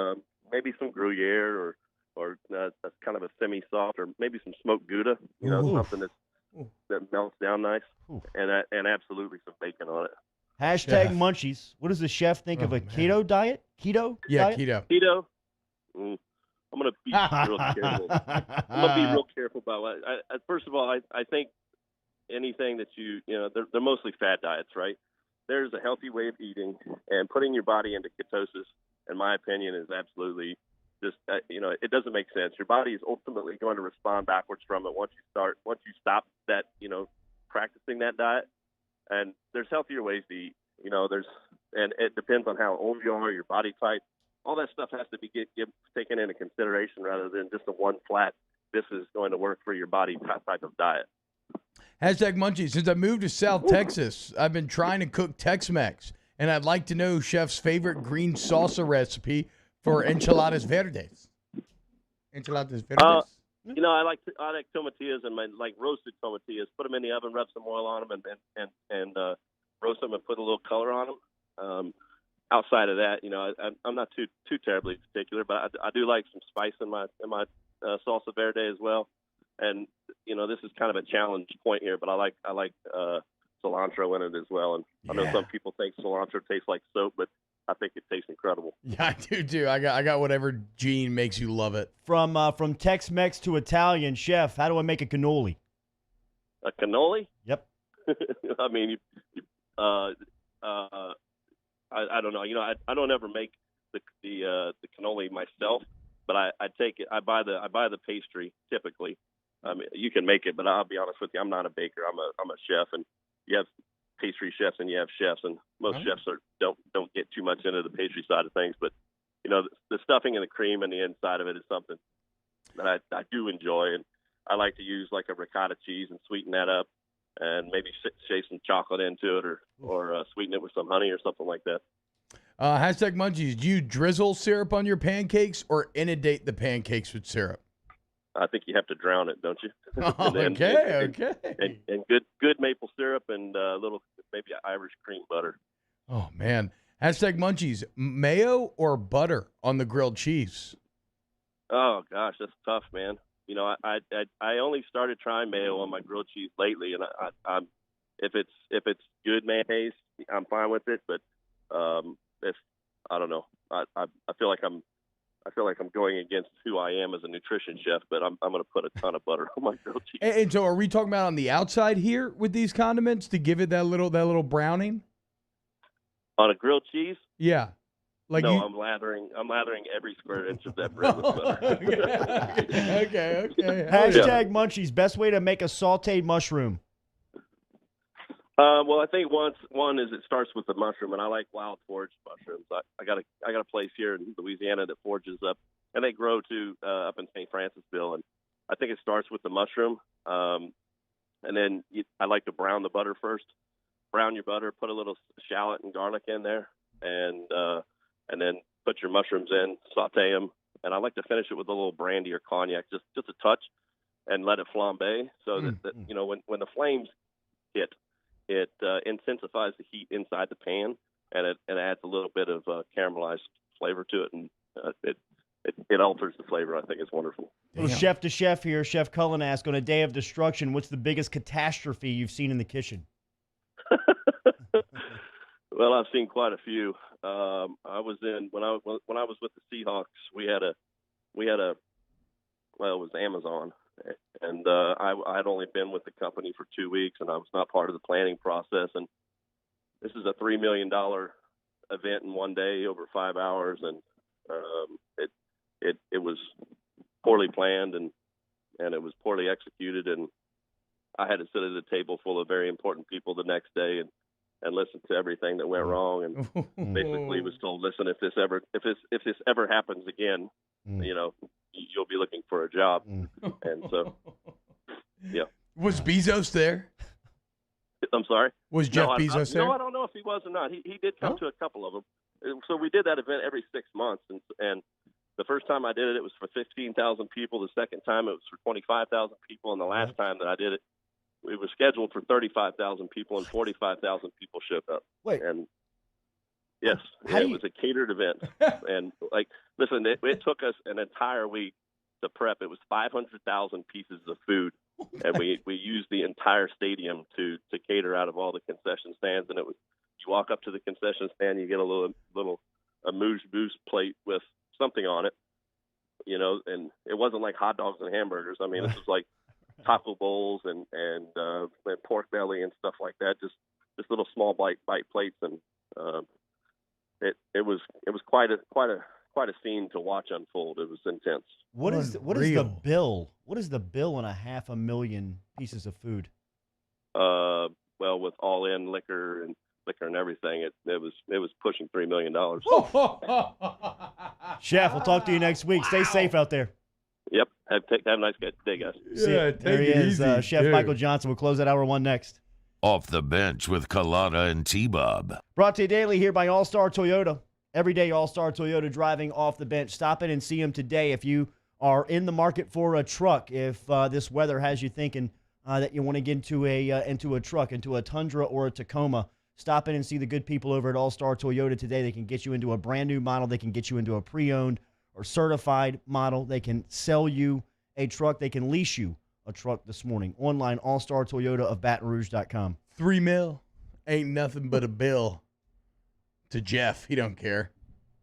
maybe some Gruyere or that's kind of a semi-soft, or maybe some smoked Gouda. Something that melts down nice, and absolutely some bacon on it. Hashtag Munchies. What does the chef think of a keto diet? Keto? Yeah, diet? Keto. I'm going to be real careful. I'm going to be real careful about what. First of all, I think anything that they're mostly fat diets, right? There's a healthy way of eating, and putting your body into ketosis, in my opinion, is absolutely just it doesn't make sense. Your body is ultimately going to respond backwards from it once you stop that practicing that diet. And there's healthier ways to eat. And it depends on how old you are, your body type. All that stuff has to be taken into consideration rather than just a one flat, this is going to work for your body type of diet. Hashtag Munchies. Since I moved to South Texas, I've been trying to cook Tex-Mex, and I'd like to know Chef's favorite green salsa recipe for enchiladas verdes. Enchiladas verdes. I like tomatillas and roasted tomatillas. Put them in the oven, rub some oil on them, and roast them and put a little color on them. Outside of that, I'm not too terribly particular, but I do like some spice in my salsa verde as well. And this is kind of a challenge point here, but I like cilantro in it as well. And I know some people think cilantro tastes like soap, but I think it tastes incredible. Yeah, I do too. I got whatever gene makes you love it. From Tex-Mex to Italian, Chef, how do I make a cannoli? A cannoli? Yep. I mean, I don't know. I don't ever make the cannoli myself, but I take it. I buy the pastry typically. I mean, you can make it, but I'll be honest with you, I'm not a baker. I'm a chef, and you have pastry chefs and you have chefs, and most chefs don't get too much into the pastry side of things. But the stuffing and the cream and the inside of it is something that I do enjoy, and I like to use like a ricotta cheese and sweeten that up, and maybe shave some chocolate into it, or sweeten it with some honey or something like that. Hashtag Munchies. Do you drizzle syrup on your pancakes or inundate the pancakes with syrup? I think you have to drown it, don't you? And good maple syrup and a little maybe Irish cream butter. Oh man! Hashtag Munchies, mayo or butter on the grilled cheese? Oh gosh, that's tough, man. You know, I only started trying mayo on my grilled cheese lately, and I'm if it's good mayonnaise, I'm fine with it. But if I don't know, I feel like I'm going against who I am as a nutrition chef. But I'm going to put a ton of butter on my grilled cheese. And so, are we talking about on the outside here with these condiments to give it that little browning? On a grilled cheese? Yeah. I'm lathering every square inch of that bread with butter. Okay. Hashtag Munchies, best way to make a sauteed mushroom. Well, I think one is it starts with the mushroom, and I like wild foraged mushrooms. I got a place here in Louisiana that forages up, and they grow too up in St. Francisville, and I think it starts with the mushroom, and then I like to brown the butter first. Brown your butter, put a little shallot and garlic in there, and then put your mushrooms in, saute them, and I like to finish it with a little brandy or cognac, just a touch, and let it flambe so that you know when the flames hit, it intensifies the heat inside the pan, and it adds a little bit of caramelized flavor to it, and it alters the flavor. I think it's wonderful. Well, chef to chef here, Chef Cullen asked, on a day of destruction, what's the biggest catastrophe you've seen in the kitchen? Well, I've seen quite a few. I was in when I was with the Seahawks. We had a it was Amazon, and I had only been with the company for 2 weeks, and I was not part of the planning process. And this is a $3 million event in one day over 5 hours, and it was poorly planned and it was poorly executed, and I had to sit at a table full of very important people the next day and listen to everything that went wrong, and basically was told, listen, if this ever happens again, you know, you'll be looking for a job. And so, yeah. Was Bezos there? I'm sorry? Was Jeff Bezos there? No, I don't know if he was or not. He did come to a couple of them. So we did that event every 6 months, and the first time I did it, it was for 15,000 people. The second time, it was for 25,000 people, and the last time that I did it, it was scheduled for 35,000 people, and 45,000 people showed up. Wait. And yes, it was a catered event. And listen, it took us an entire week to prep. It was 500,000 pieces of food, and we used the entire stadium to cater out of all the concession stands. And it was, you walk up to the concession stand, you get a little amuse-bouche plate with something on it, you know, and it wasn't like hot dogs and hamburgers. I mean, this was like taco bowls and pork belly and stuff like that. Just little small bite plates, and it was quite a scene to watch unfold. It was intense. What is the bill? What is the bill on 500,000 pieces of food? Well, with all in liquor and everything, it was pushing $3 million. Chef, we'll talk to you next week. Stay safe out there. Yep. Have a nice day, guys. Yeah, there he is, Chef Michael Johnson. We'll close at hour one next. Off the Bench with Kalana and T-Bob. Brought to you daily here by All-Star Toyota. Everyday All-Star Toyota driving off the bench. Stop in and see them today if you are in the market for a truck. If this weather has you thinking that you want to get into a truck, into a Tundra or a Tacoma, stop in and see the good people over at All-Star Toyota today. They can get you into a brand new model. They can get you into a pre-owned or certified model. They can sell you a truck. They can lease you a truck this morning. Online, All-Star Toyota of BatonRouge.com. $3 million ain't nothing but a bill to Jeff. He don't care,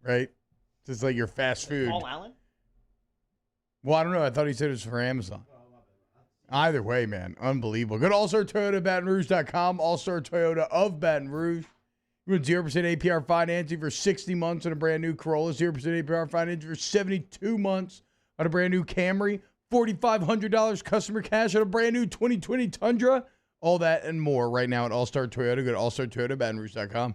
right? It's like your fast food. Paul Allen? Well, I don't know. I thought he said it was for Amazon. Either way, man, unbelievable. Go to All-Star Toyota, BatonRouge.com. All-Star Toyota of Baton Rouge. You want 0% APR financing for 60 months on a brand new Corolla, 0% APR financing for 72 months on a brand new Camry, $4,500 customer cash on a brand new 2020 Tundra. All that and more right now at All-Star Toyota. Go to All-Star Toyota, BatonRouge.com.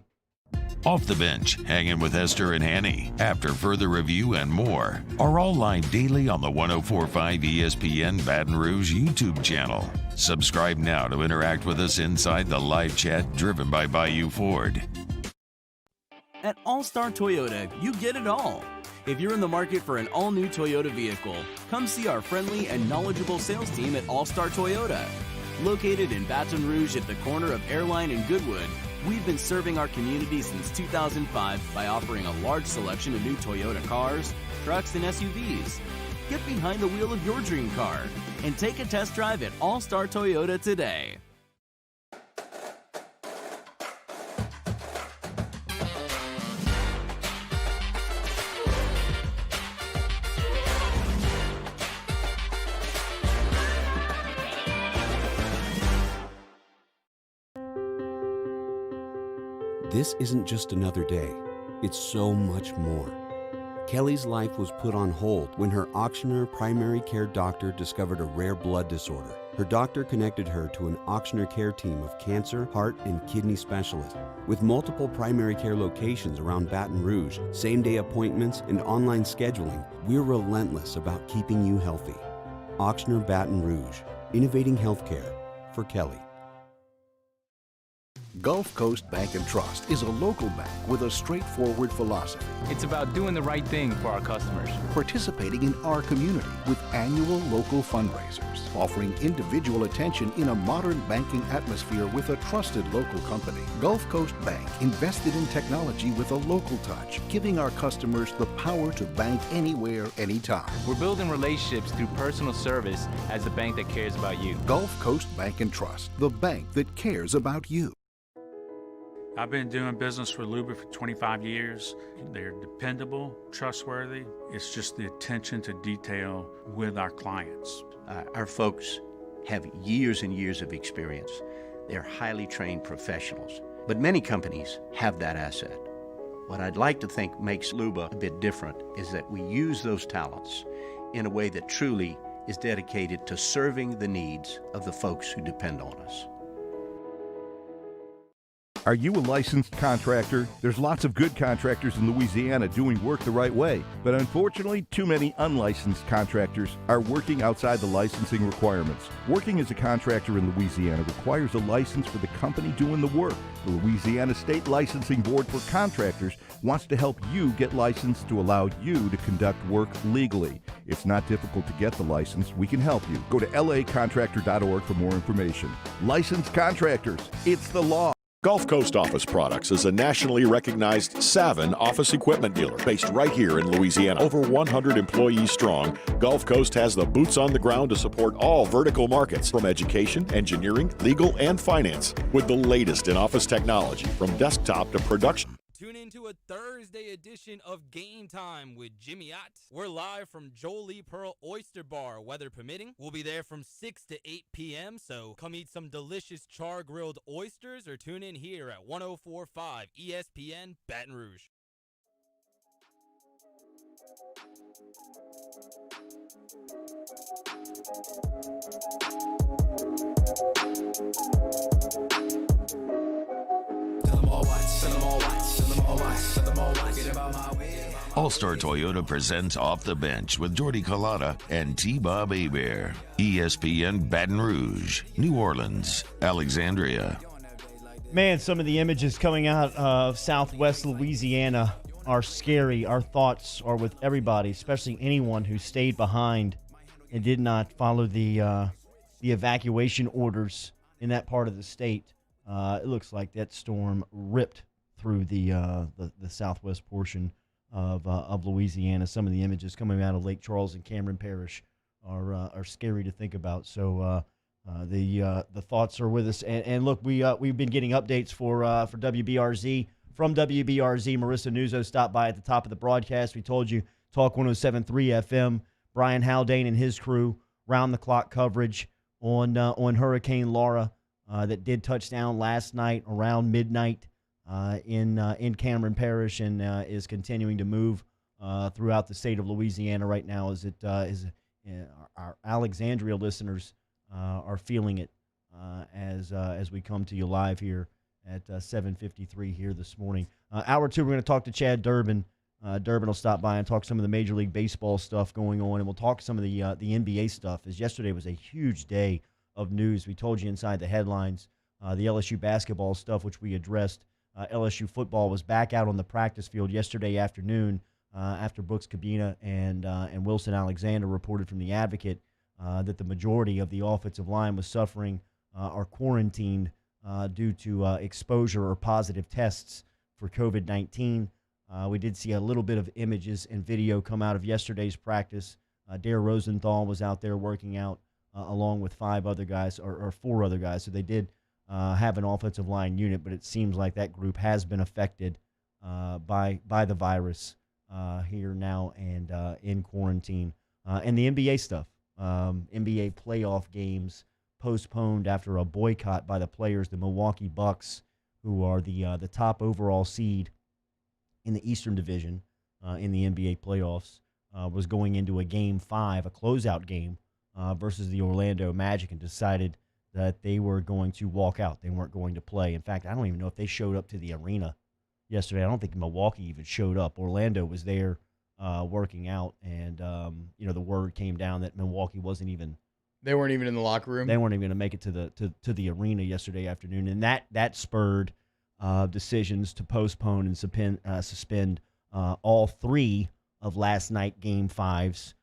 Off the Bench, hanging with Esther and Hanny, after further review and more, are all live daily on the 104.5 ESPN Baton Rouge YouTube channel. Subscribe now to interact with us inside the live chat driven by Bayou Ford. At All-Star Toyota, you get it all. If you're in the market for an all-new Toyota vehicle, come see our friendly and knowledgeable sales team at All Star Toyota. Located in Baton Rouge at the corner of Airline and Goodwood, we've been serving our community since 2005 by offering a large selection of new Toyota cars, trucks, and SUVs. Get behind the wheel of your dream car and take a test drive at All Star Toyota today. This isn't just another day, it's so much more. Kelly's life was put on hold when her auctioneer primary care doctor discovered a rare blood disorder. Her doctor connected her to an auctioneer care team of cancer, heart, and kidney specialists. With multiple primary care locations around Baton Rouge, same-day appointments, and online scheduling, we're relentless about keeping you healthy. Auctioneer Baton Rouge, innovating healthcare for Kelly. Gulf Coast Bank and Trust is a local bank with a straightforward philosophy. It's about doing the right thing for our customers. Participating in our community with annual local fundraisers, offering individual attention in a modern banking atmosphere with a trusted local company. Gulf Coast Bank invested in technology with a local touch, giving our customers the power to bank anywhere, anytime. We're building relationships through personal service as the bank that cares about you. Gulf Coast Bank and Trust, the bank that cares about you. I've been doing business with Luba for 25 years. They're dependable, trustworthy. It's just the attention to detail with our clients. Our folks have years and years of experience. They're highly trained professionals. But many companies have that asset. What I'd like to think makes Luba a bit different is that we use those talents in a way that truly is dedicated to serving the needs of the folks who depend on us. Are you a licensed contractor? There's lots of good contractors in Louisiana doing work the right way, but unfortunately, too many unlicensed contractors are working outside the licensing requirements. Working as a contractor in Louisiana requires a license for the company doing the work. The Louisiana State Licensing Board for Contractors wants to help you get licensed to allow you to conduct work legally. It's not difficult to get the license. We can help you. Go to lacontractor.org for more information. Licensed contractors, it's the law. Gulf Coast Office Products is a nationally recognized Savin office equipment dealer based right here in Louisiana. Over 100 employees strong, Gulf Coast has the boots on the ground to support all vertical markets from education, engineering, legal, and finance with the latest in office technology from desktop to production. Tune into a Thursday edition of Game Time with Jimmy Ott. We're live from Jolie Pearl Oyster Bar, weather permitting. We'll be there from 6 to 8 p.m., so come eat some delicious char-grilled oysters or tune in here at 104.5 ESPN Baton Rouge. All-Star Toyota presents Off the Bench with Jordy Collada and T-Bob Hebert. ESPN Baton Rouge, New Orleans, Alexandria. Man, some of the images coming out of Southwest Louisiana are scary. Our thoughts are with everybody, especially anyone who stayed behind and did not follow the evacuation orders in that part of the state. It looks like that storm ripped through the southwest portion of Louisiana. Some of the images coming out of Lake Charles and Cameron Parish are scary to think about. So the thoughts are with us. And look, we've been getting updates for WBRZ from WBRZ. Marissa Nuzzo stopped by at the top of the broadcast. We told you Talk 107.3 FM. Brian Haldane and his crew round the clock coverage on Hurricane Laura that did touch down last night around midnight. In Cameron Parish and is continuing to move throughout the state of Louisiana right now as our Alexandria listeners are feeling it as we come to you live here at 7:53 here this morning. Hour 2, we're going to talk to Chad Durbin. Durbin will stop by and talk some of the Major League Baseball stuff going on, and we'll talk some of the NBA stuff, as yesterday was a huge day of news. We told you inside the headlines, the LSU basketball stuff, which we addressed. LSU football was back out on the practice field yesterday afternoon after Brooks Cabina and Wilson Alexander reported from The Advocate that the majority of the offensive line was suffering or quarantined due to exposure or positive tests for COVID-19. We did see a little bit of images and video come out of yesterday's practice. Dare Rosenthal was out there working out along with 5 other guys or 4 other guys. So they did have an offensive line unit, but it seems like that group has been affected by the virus here now and in quarantine. And the NBA stuff, NBA playoff games postponed after a boycott by the players. The Milwaukee Bucks, who are the top overall seed in the Eastern Division in the NBA playoffs, was going into a Game 5, a closeout game, versus the Orlando Magic, and decided that they were going to walk out. They weren't going to play. In fact, I don't even know if they showed up to the arena yesterday. I don't think Milwaukee even showed up. Orlando was there working out, and the word came down that Milwaukee wasn't even. They weren't even in the locker room. They weren't even going to make it to the arena yesterday afternoon, and that spurred decisions to postpone and suspend all 3 of last night Game 5s.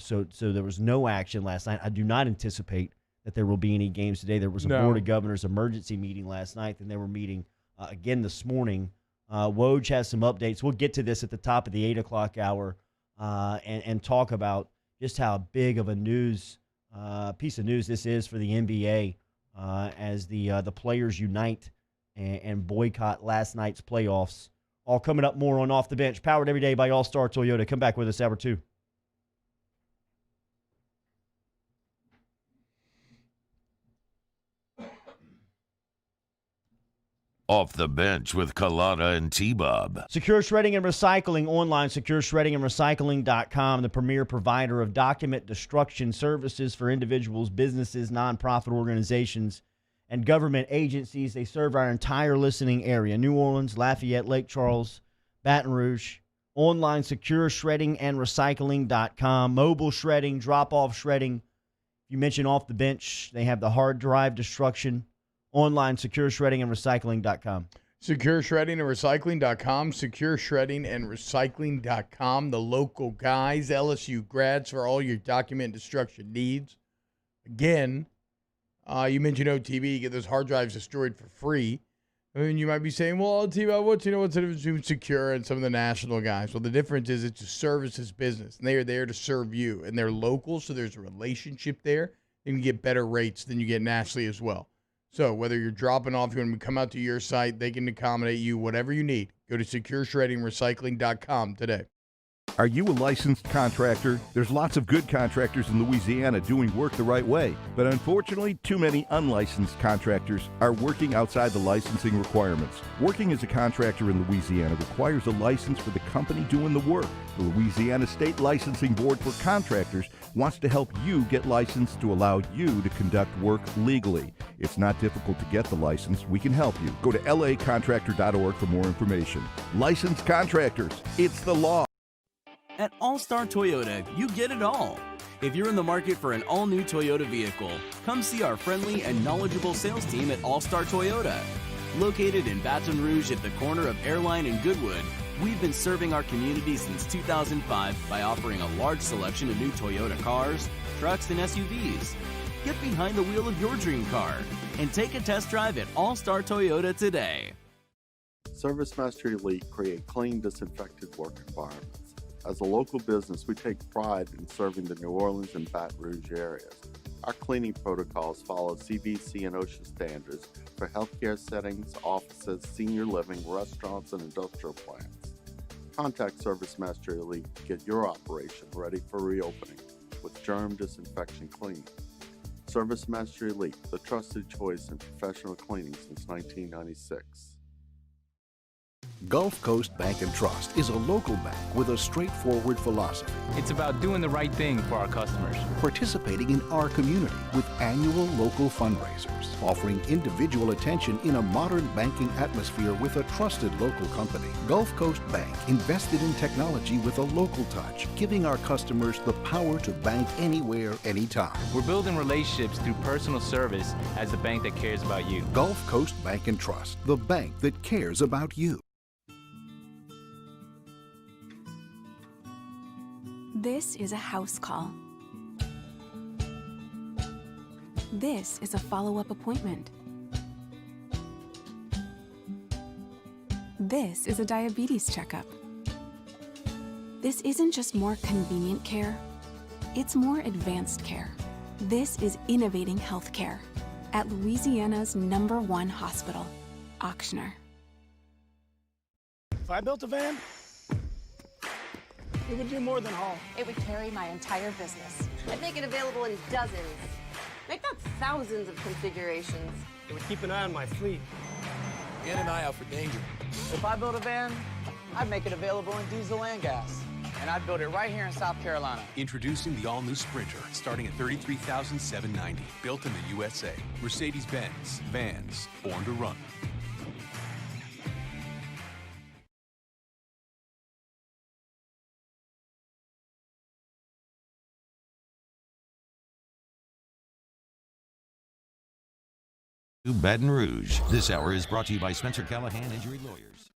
So there was no action last night. I do not anticipate that there will be any games today. There was a Board of Governors emergency meeting last night, and they were meeting again this morning. Woj has some updates. We'll get to this at the top of the 8 o'clock hour and talk about just how big of a piece of news this is for the NBA as the players unite and boycott last night's playoffs. All coming up, more on Off the Bench, powered every day by All-Star Toyota. Come back with us, hour 2. Off the Bench with Kalata and T-Bob. Secure Shredding and Recycling online, secureshreddingandrecycling.com, the premier provider of document destruction services for individuals, businesses, nonprofit organizations, and government agencies. They serve our entire listening area: New Orleans, Lafayette, Lake Charles, Baton Rouge. Online, secureshreddingandrecycling.com. Mobile shredding, drop-off shredding. If you mention Off the Bench, they have the hard drive destruction. Online, secureshreddingandrecycling.com. Secureshreddingandrecycling.com, secureshreddingandrecycling.com. The local guys, LSU grads, for all your document destruction needs. Again, you mentioned OTB, you get those hard drives destroyed for free. And you might be saying, well, OTB, what's the difference between Secure and some of the national guys? Well, the difference is it's a services business, and they are there to serve you. And they're local, so there's a relationship there. You can get better rates than you get nationally as well. So whether you're dropping off, you want to come out to your site, they can accommodate you, whatever you need. Go to secureshreddingrecycling.com today. Are you a licensed contractor? There's lots of good contractors in Louisiana doing work the right way, but unfortunately, too many unlicensed contractors are working outside the licensing requirements. Working as a contractor in Louisiana requires a license for the company doing the work. The Louisiana State Licensing Board for Contractors wants to help you get licensed to allow you to conduct work legally. It's not difficult to get the license. We can help you. Go to lacontractor.org for more information. Licensed contractors, it's the law. At All-Star Toyota, you get it all. If you're in the market for an all-new Toyota vehicle, come see our friendly and knowledgeable sales team at All-Star Toyota. Located in Baton Rouge at the corner of Airline and Goodwood, we've been serving our community since 2005 by offering a large selection of new Toyota cars, trucks, and SUVs. Get behind the wheel of your dream car and take a test drive at All-Star Toyota today. Service Mastery Elite create clean, disinfected work environments. As a local business, we take pride in serving the New Orleans and Baton Rouge areas. Our cleaning protocols follow CDC and OSHA standards for healthcare settings, offices, senior living, restaurants, and industrial plants. Contact Service Mastery Elite to get your operation ready for reopening with germ disinfection cleaning. Service Mastery Elite, the trusted choice in professional cleaning since 1996. Gulf Coast Bank and Trust is a local bank with a straightforward philosophy. It's about doing the right thing for our customers. Participating in our community with annual local fundraisers. Offering individual attention in a modern banking atmosphere with a trusted local company. Gulf Coast Bank invested in technology with a local touch, giving our customers the power to bank anywhere, anytime. We're building relationships through personal service as the bank that cares about you. Gulf Coast Bank and Trust, the bank that cares about you. This is a house call. This is a follow-up appointment. This is a diabetes checkup. This isn't just more convenient care, it's more advanced care. This is innovating healthcare at Louisiana's #1 hospital, Ochsner. If I built a van, it would do more than haul. It would carry my entire business. I'd make it available in dozens, if not thousands of configurations. It would keep an eye on my fleet. Get an eye out for danger. If I built a van, I'd make it available in diesel and gas. And I'd build it right here in South Carolina. Introducing the all-new Sprinter, starting at $33,790. Built in the USA. Mercedes-Benz. Vans. Born to run. Baton Rouge. This hour is brought to you by Spencer Callahan Injury Lawyers.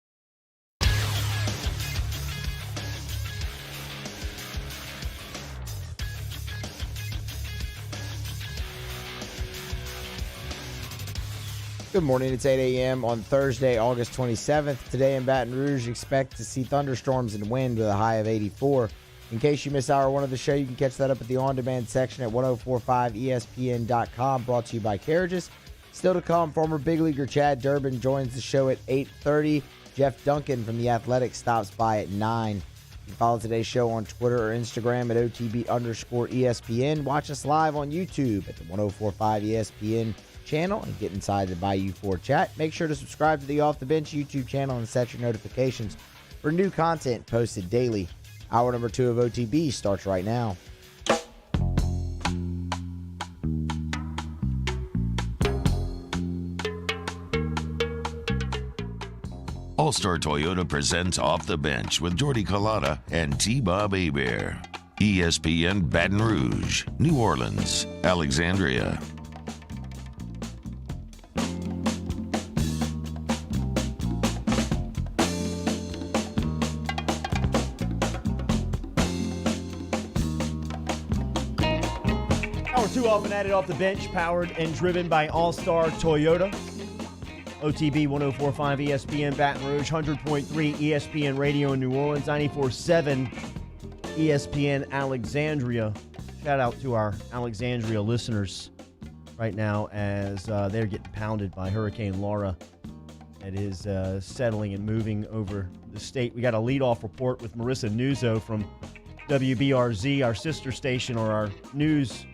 Good morning. It's 8 a.m. on Thursday, August 27th. Today in Baton Rouge, expect to see thunderstorms and wind with a high of 84. In case you miss hour one of the show, you can catch that up at the on-demand section at 1045ESPN.com, brought to you by Carriages. Still to come, former big leaguer Chad Durbin joins the show at 8:30. Jeff Duncan from The Athletic stops by at 9. You can follow today's show on Twitter or Instagram at OTB_ESPN. Watch us live on YouTube at the 1045 ESPN channel and get inside the Bayou 4 chat. Make sure to subscribe to the Off the Bench YouTube channel and set your notifications for new content posted daily. Hour number 2 of OTB starts right now. All-Star Toyota presents Off the Bench with Jordy Collada and T-Bob Hebert. ESPN Baton Rouge, New Orleans, Alexandria. Hour 2 off and added off the bench, powered and driven by All-Star Toyota. OTB 104.5 ESPN Baton Rouge, 100.3 ESPN Radio in New Orleans, 94.7 ESPN Alexandria. Shout out to our Alexandria listeners right now as they're getting pounded by Hurricane Laura. It is settling and moving over the state. We got a leadoff report with Marissa Nuzzo from WBRZ, our sister station, or our news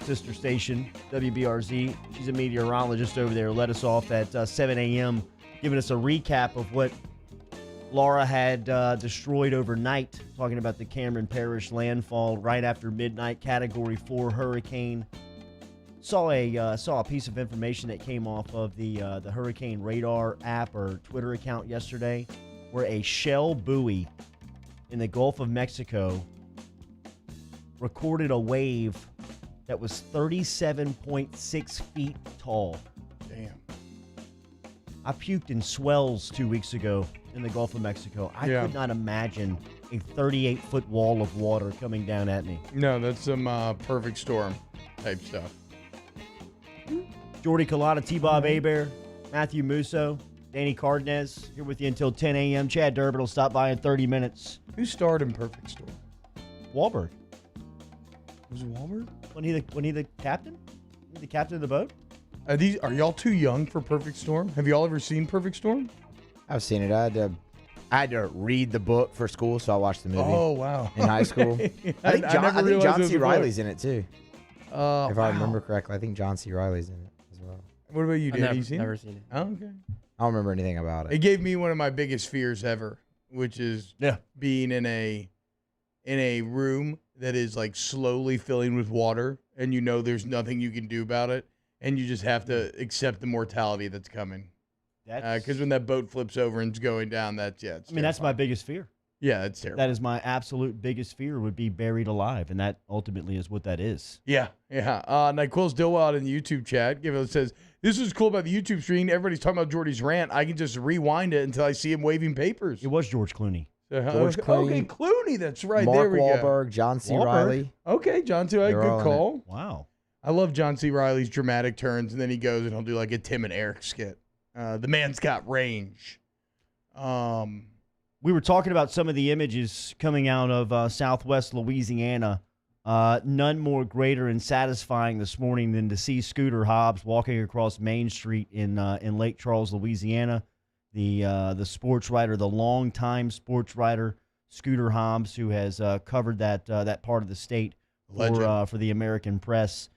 sister station, WBRZ. She's a meteorologist over there. Let us off at 7 a.m., giving us a recap of what Laura had destroyed overnight, talking about the Cameron Parish landfall right after midnight, Category 4 hurricane. Saw a piece of information that came off of the Hurricane Radar app or Twitter account yesterday, where a shell buoy in the Gulf of Mexico recorded a wave that was 37.6 feet tall. Damn. I puked in swells 2 weeks ago in the Gulf of Mexico. I Yeah. could not imagine a 38-foot wall of water coming down at me. No, that's some perfect storm type stuff. Jordy Collada, T-Bob Hebert, Matthew Musso, Danny Cardenas, here with you until 10 a.m. Chad Durbin will stop by in 30 minutes. Who starred in Perfect Storm? Wahlberg. Was it Wahlberg? Wasn't he the captain? Wasn't he the captain of the boat? Are y'all too young for Perfect Storm? Have y'all ever seen Perfect Storm? I've seen it. I had to read the book for school, so I watched the movie. Oh, wow. In high school. I think John C. Reilly's in it, too. If I remember correctly, I think John C. Reilly's in it as well. What about you, Dan? I've never seen it. Oh, okay. I don't remember anything about it. It gave me one of my biggest fears ever, which is being in a room that is like slowly filling with water, and you know there's nothing you can do about it, and you just have to accept the mortality that's coming. Because when that boat flips over and it's going down, that's that's my biggest fear. Yeah, it's terrible. That is my absolute biggest fear, would be buried alive, and that ultimately is what that is. Yeah. Nyquil Stillwild in the YouTube chat says, "This is cool about the YouTube stream. Everybody's talking about Jordy's rant. I can just rewind it until I see him waving papers." It was George Clooney. George Clooney. Okay, Clooney. That's right. Mark there we Wahlberg, go. John C. Wahlberg. Reilly. Okay, John C. Reilly. They're all Good in it. call. Wow. I love John C. Reilly's dramatic turns, and then he goes and he'll do like a Tim and Eric skit. The man's got range. We were talking about some of the images coming out of Southwest Louisiana. None more greater and satisfying this morning than to see Scooter Hobbs walking across Main Street in Lake Charles, Louisiana. The sports writer, the longtime sports writer, Scooter Hobbs, who has covered that part of the state for the American press,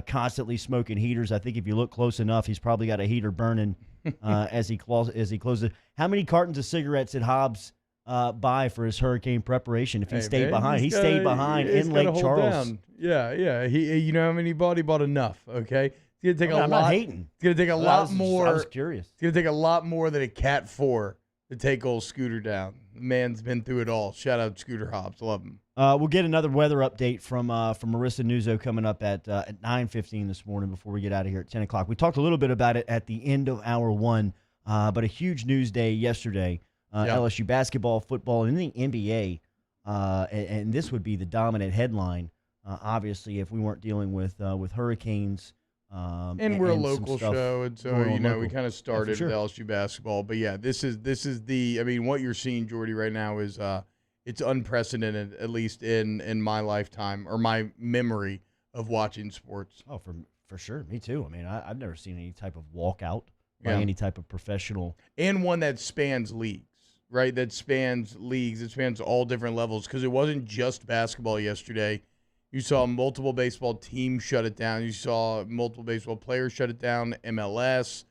constantly smoking heaters. I think if you look close enough, he's probably got a heater burning as he closes. How many cartons of cigarettes did Hobbs buy for his hurricane preparation? If he stayed behind, he stayed behind in Lake Charles. Down. Yeah. He, you know how many he bought? He bought enough. Okay. It's gonna take a lot. I'm not hating. It's gonna take a lot more. I was curious. It's gonna take a lot more than a Cat 4 to take old Scooter down. The man's been through it all. Shout out Scooter Hobbs. Love him. We'll get another weather update from Marissa Nuzzo coming up at 9:15 this morning before we get out of here at 10 o'clock. We talked a little bit about it at the end of hour one, but a huge news day yesterday. LSU basketball, football, and the NBA, and this would be the dominant headline, obviously, if we weren't dealing with hurricanes. And we're a local show, and so we kind of started with LSU basketball. But yeah, this is the. I mean, what you're seeing, Jordy, right now is it's unprecedented, at least in my lifetime or my memory of watching sports. Oh, for sure, me too. I mean, I've never seen any type of walkout by any type of professional, and one that spans leagues. Right, that spans leagues. It spans all different levels because it wasn't just basketball yesterday. You saw multiple baseball teams shut it down. You saw multiple baseball players shut it down. MLS,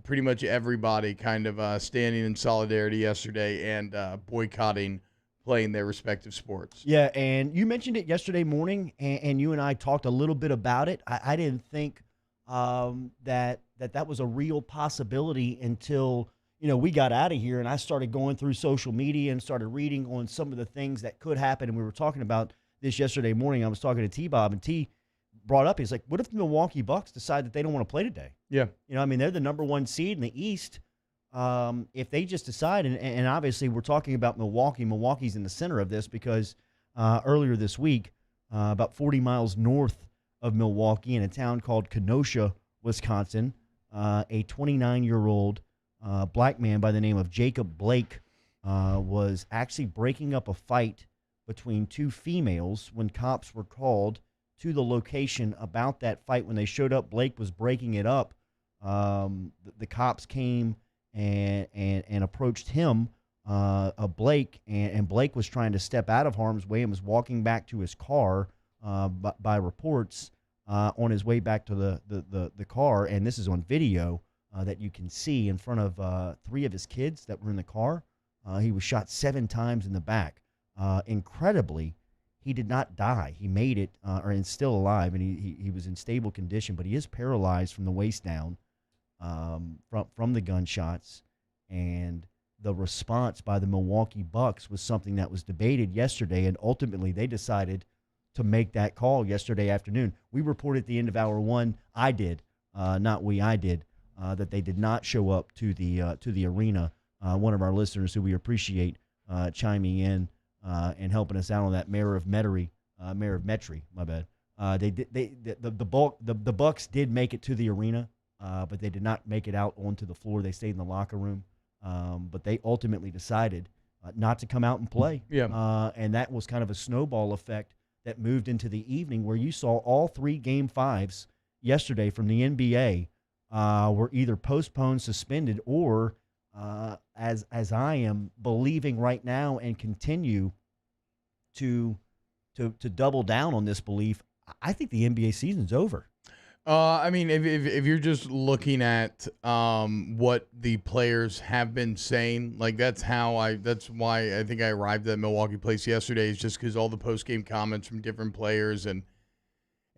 pretty much everybody kind of standing in solidarity yesterday and boycotting playing their respective sports. Yeah, and you mentioned it yesterday morning, and you and I talked a little bit about it. I didn't think that was a real possibility until we got out of here, and I started going through social media and started reading on some of the things that could happen, and we were talking about this yesterday morning. I was talking to T-Bob, and T brought up, he's like, what if the Milwaukee Bucks decide that they don't want to play today? Yeah. I mean, they're the number one seed in the East. If they just decide, and obviously we're talking about Milwaukee. Milwaukee's in the center of this because earlier this week, about 40 miles north of Milwaukee in a town called Kenosha, Wisconsin, a 29-year-old black man by the name of Jacob Blake was actually breaking up a fight between two females when cops were called to the location about that fight. When they showed up, Blake was breaking it up. The cops came and approached him, Blake, and Blake was trying to step out of harm's way and was walking back to his car by reports on his way back to the car. And this is on video that you can see in front of three of his kids that were in the car. He was shot 7 times in the back. Incredibly, he did not die. He made it, or is still alive, and he was in stable condition, but he is paralyzed from the waist down from the gunshots. And the response by the Milwaukee Bucks was something that was debated yesterday, and ultimately they decided to make that call yesterday afternoon. We reported at the end of hour one, I did, not we, I did, that they did not show up to the arena. One of our listeners who we appreciate chiming in and helping us out on that, Mayor of Metairie, my bad. The Bucks did make it to the arena, but they did not make it out onto the floor. They stayed in the locker room, but they ultimately decided not to come out and play. Yeah. And that was kind of a snowball effect that moved into the evening, where you saw all 3 Game 5s yesterday from the NBA were either postponed, suspended, or as I am believing right now and continue to double down on this belief, I think the NBA season's over. I mean, if you're just looking at what the players have been saying, like that's why I think I arrived at Milwaukee Place yesterday, is just because all the post game comments from different players and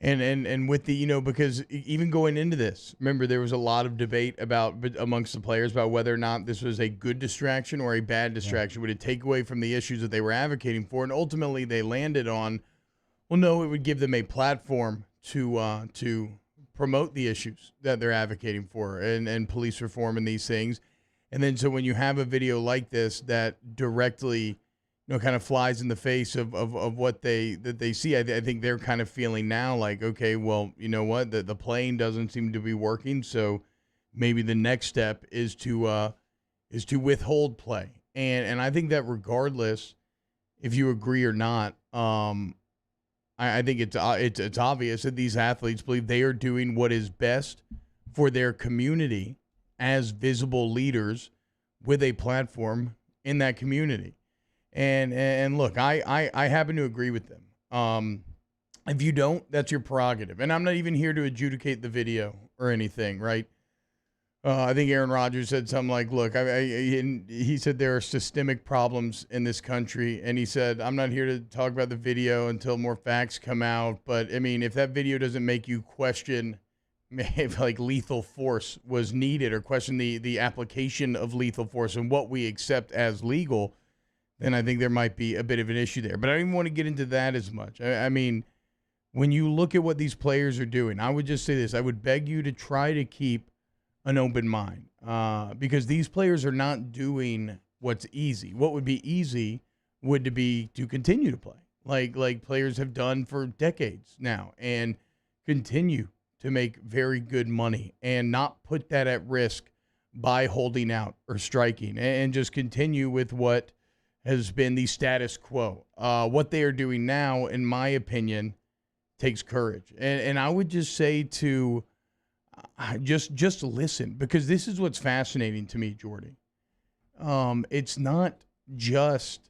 with the, because even going into this, remember there was a lot of debate amongst the players about whether or not this was a good distraction or a bad distraction. Would it take away from the issues that they were advocating for? And ultimately they landed on, well, no, it would give them a platform to promote the issues that they're advocating for and police reform and these things. And then so when you have a video like this that directly, kind of flies in the face of what they see, I think they're kind of feeling now like, okay, well, you know what, the playing doesn't seem to be working, so maybe the next step is to withhold play. And I think that regardless, if you agree or not, I think it's obvious that these athletes believe they are doing what is best for their community as visible leaders with a platform in that community. And look, I happen to agree with them. If you don't, that's your prerogative. And I'm not even here to adjudicate the video or anything, right? I think Aaron Rodgers said something like, look, he said there are systemic problems in this country. And he said, I'm not here to talk about the video until more facts come out. But, I mean, if that video doesn't make you question if, like, lethal force was needed or question the application of lethal force and what we accept as legal, then I think there might be a bit of an issue there. But I don't even want to get into that as much. I mean, when you look at what these players are doing, I would just say this. I would beg you to try to keep an open mind because these players are not doing what's easy. What would be easy would be to continue to play like players have done for decades now and continue to make very good money and not put that at risk by holding out or striking and just continue with what has been the status quo. What they are doing now, in my opinion, takes courage. And I would just say to just listen, because this is what's fascinating to me, Jordy. It's not just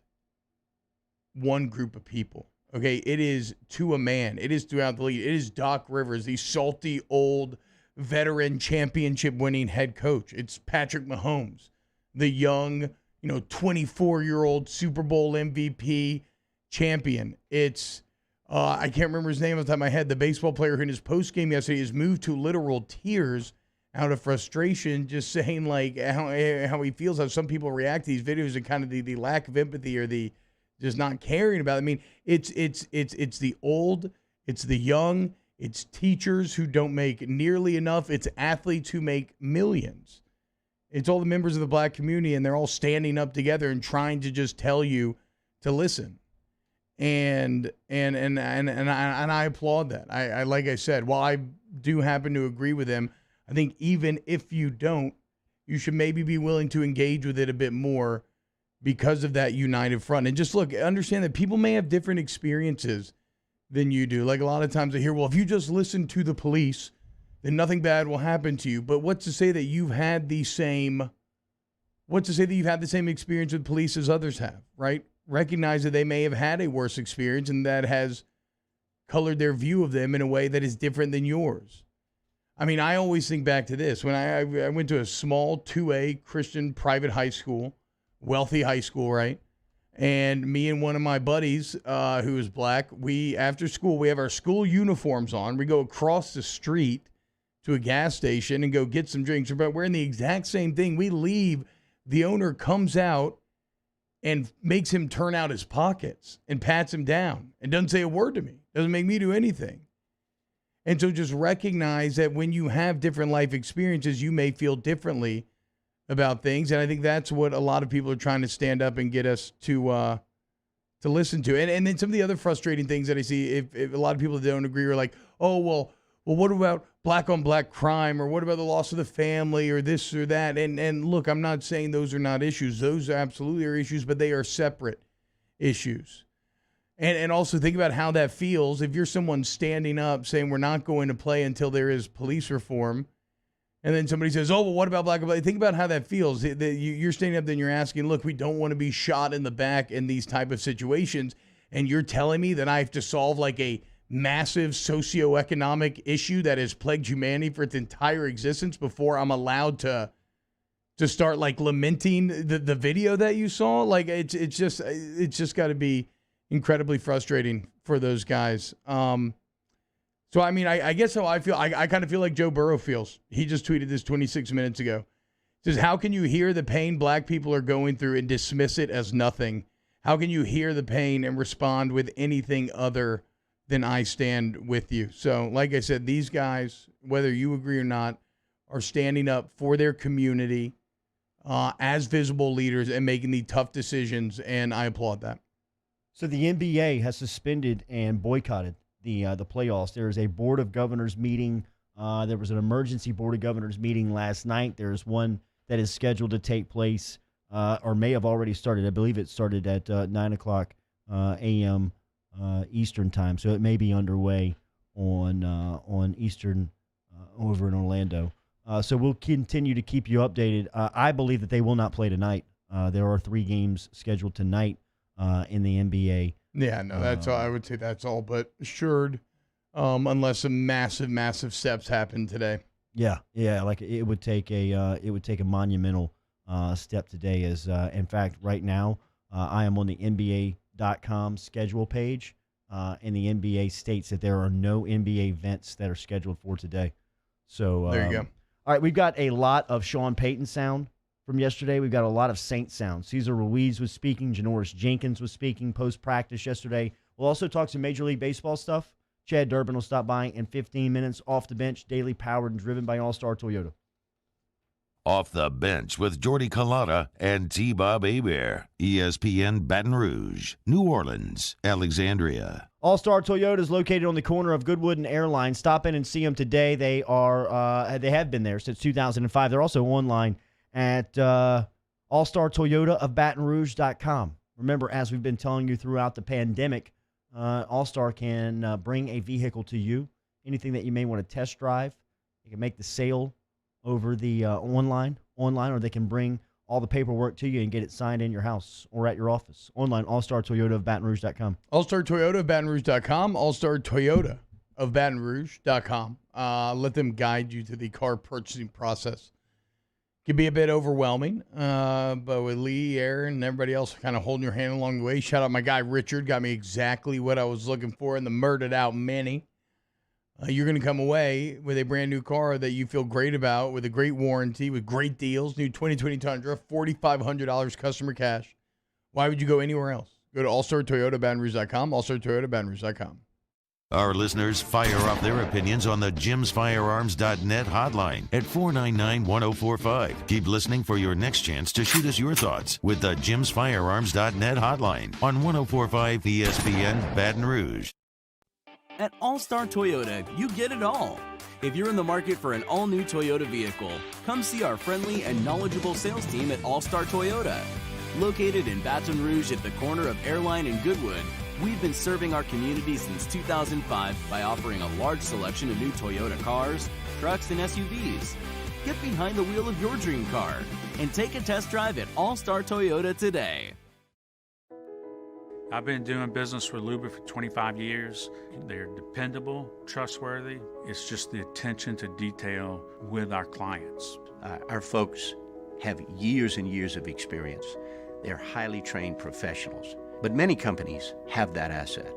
one group of people. Okay, it is to a man. It is throughout the league. It is Doc Rivers, the salty old veteran championship-winning head coach. It's Patrick Mahomes, the young, 24-year-old Super Bowl MVP champion. It's I can't remember his name off the top of my head. The baseball player who in his postgame yesterday is moved to literal tears out of frustration, just saying like how he feels, how some people react to these videos and kind of the lack of empathy or the just not caring about it. I mean, it's the old, it's the young, it's teachers who don't make nearly enough, it's athletes who make millions. It's all the members of the black community, and they're all standing up together and trying to just tell you to listen. And I applaud that. I like I said, while I do happen to agree with him, I think even if you don't, you should maybe be willing to engage with it a bit more because of that united front. And just look, understand that people may have different experiences than you do. Like a lot of times I hear, well, if you just listen to the police, then nothing bad will happen to you. But what's to say that you've had the same experience with police as others have, right? Recognize that they may have had a worse experience and that has colored their view of them in a way that is different than yours. I mean, I always think back to this. When I went to a small 2A Christian private high school, wealthy high school, right? And me and one of my buddies who is black, after school, we have our school uniforms on. We go across the street to a gas station and go get some drinks. But we're in the exact same thing. We leave. The owner comes out and makes him turn out his pockets and pats him down and doesn't say a word to me. Doesn't make me do anything. And so just recognize that when you have different life experiences, you may feel differently about things. And I think that's what a lot of people are trying to stand up and get us to listen to. And then some of the other frustrating things that I see, if a lot of people don't agree are like, oh, well, what about black on black crime, or what about the loss of the family, or this or that? And look, I'm not saying those are not issues. Those absolutely are issues, but they are separate issues. And also think about how that feels if you're someone standing up saying we're not going to play until there is police reform, and then somebody says, oh, well, what about black and black? Think about how that feels. You're standing up, then you're asking, look, we don't want to be shot in the back in these type of situations, and you're telling me that I have to solve like a massive socioeconomic issue that has plagued humanity for its entire existence before I'm allowed to start like lamenting the video that you saw. Like it's just got to be incredibly frustrating for those guys. So I mean, I guess how I feel, I kind of feel like Joe Burrow feels. He just tweeted this 26 minutes ago. He says, how can you hear the pain black people are going through and dismiss it as nothing? How can you hear the pain and respond with anything other than I stand with you? So like I said, these guys, whether you agree or not, are standing up for their community. as visible leaders and making the tough decisions, and I applaud that. So the NBA has suspended and boycotted the playoffs. There is a Board of Governors meeting. There was an emergency Board of Governors meeting last night. There's one that is scheduled to take place or may have already started. I believe it started at 9 o'clock a.m. Eastern time, so it may be underway on Eastern over in Orlando. So we'll continue to keep you updated. I believe that they will not play tonight. There are 3 games scheduled tonight in the NBA. Yeah, no, that's all. I would say that's all but assured, unless some massive steps happen today. Yeah, like it would take a monumental step today. As in fact, right now I am on the NBA.com schedule page, and the NBA states that there are no NBA events that are scheduled for today. So there you go. All right, we've got a lot of Sean Payton sound from yesterday. We've got a lot of Saints sound. Cesar Ruiz was speaking. Janoris Jenkins was speaking post-practice yesterday. We'll also talk some Major League Baseball stuff. Chad Durbin will stop by in 15 minutes. Off the bench, daily powered and driven by All-Star Toyota. Off the Bench with Jordy Culotta and T-Bob Hebert. ESPN Baton Rouge, New Orleans, Alexandria. All-Star Toyota is located on the corner of Goodwood and Airline. Stop in and see them today. They have been there since 2005. They're also online at allstartoyotaofbatonrouge.com. Remember, as we've been telling you throughout the pandemic, All-Star can bring a vehicle to you. Anything that you may want to test drive, you can make the sale over the online, or they can bring all the paperwork to you and get it signed in your house or at your office. Online, allstartoyotaofbatonrouge.com. Allstartoyotaofbatonrouge.com, allstartoyotaofbatonrouge.com. Let them guide you to the car purchasing process. Can be a bit overwhelming, but with Lee, Aaron, and everybody else kind of holding your hand along the way. Shout out my guy Richard, got me exactly what I was looking for in the Murdered Out Mini. You're going to come away with a brand new car that you feel great about, with a great warranty, with great deals. New 2020 Tundra, $4,500 customer cash. Why would you go anywhere else? Go to allstartoyotaofbatonrouge.com, allstartoyotaofbatonrouge.com. Our listeners fire off their opinions on the jimsfirearms.net hotline at 499-1045. Keep listening for your next chance to shoot us your thoughts with the jimsfirearms.net hotline on 1045 ESPN Baton Rouge. At All-Star Toyota, you get it all. If you're in the market for an all-new Toyota vehicle, come see our friendly and knowledgeable sales team at All-Star Toyota. Located in Baton Rouge at the corner of Airline and Goodwood, we've been serving our community since 2005 by offering a large selection of new Toyota cars, trucks, and SUVs. Get behind the wheel of your dream car and take a test drive at All-Star Toyota today. I've been doing business with Luba for 25 years. They're dependable, trustworthy. It's just the attention to detail with our clients. Our folks have years and years of experience. They're highly trained professionals, but many companies have that asset.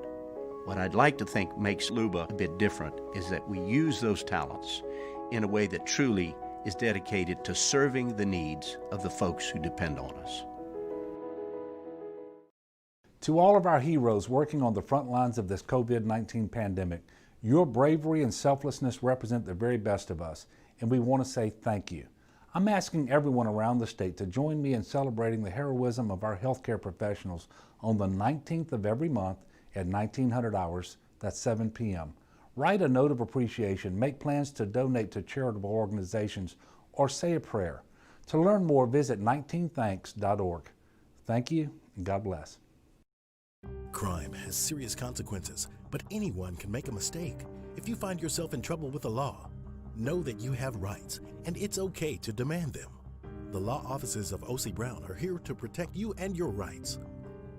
What I'd like to think makes Luba a bit different is that we use those talents in a way that truly is dedicated to serving the needs of the folks who depend on us. To all of our heroes working on the front lines of this COVID-19 pandemic, your bravery and selflessness represent the very best of us, and we want to say thank you. I'm asking everyone around the state to join me in celebrating the heroism of our healthcare professionals on the 19th of every month at 1900 hours, that's 7 p.m. Write a note of appreciation, make plans to donate to charitable organizations, or say a prayer. To learn more, visit 19thanks.org. Thank you, and God bless. Crime has serious consequences, but anyone can make a mistake. If you find yourself in trouble with the law, know that you have rights, and it's okay to demand them. The law offices of O.C. Brown are here to protect you and your rights.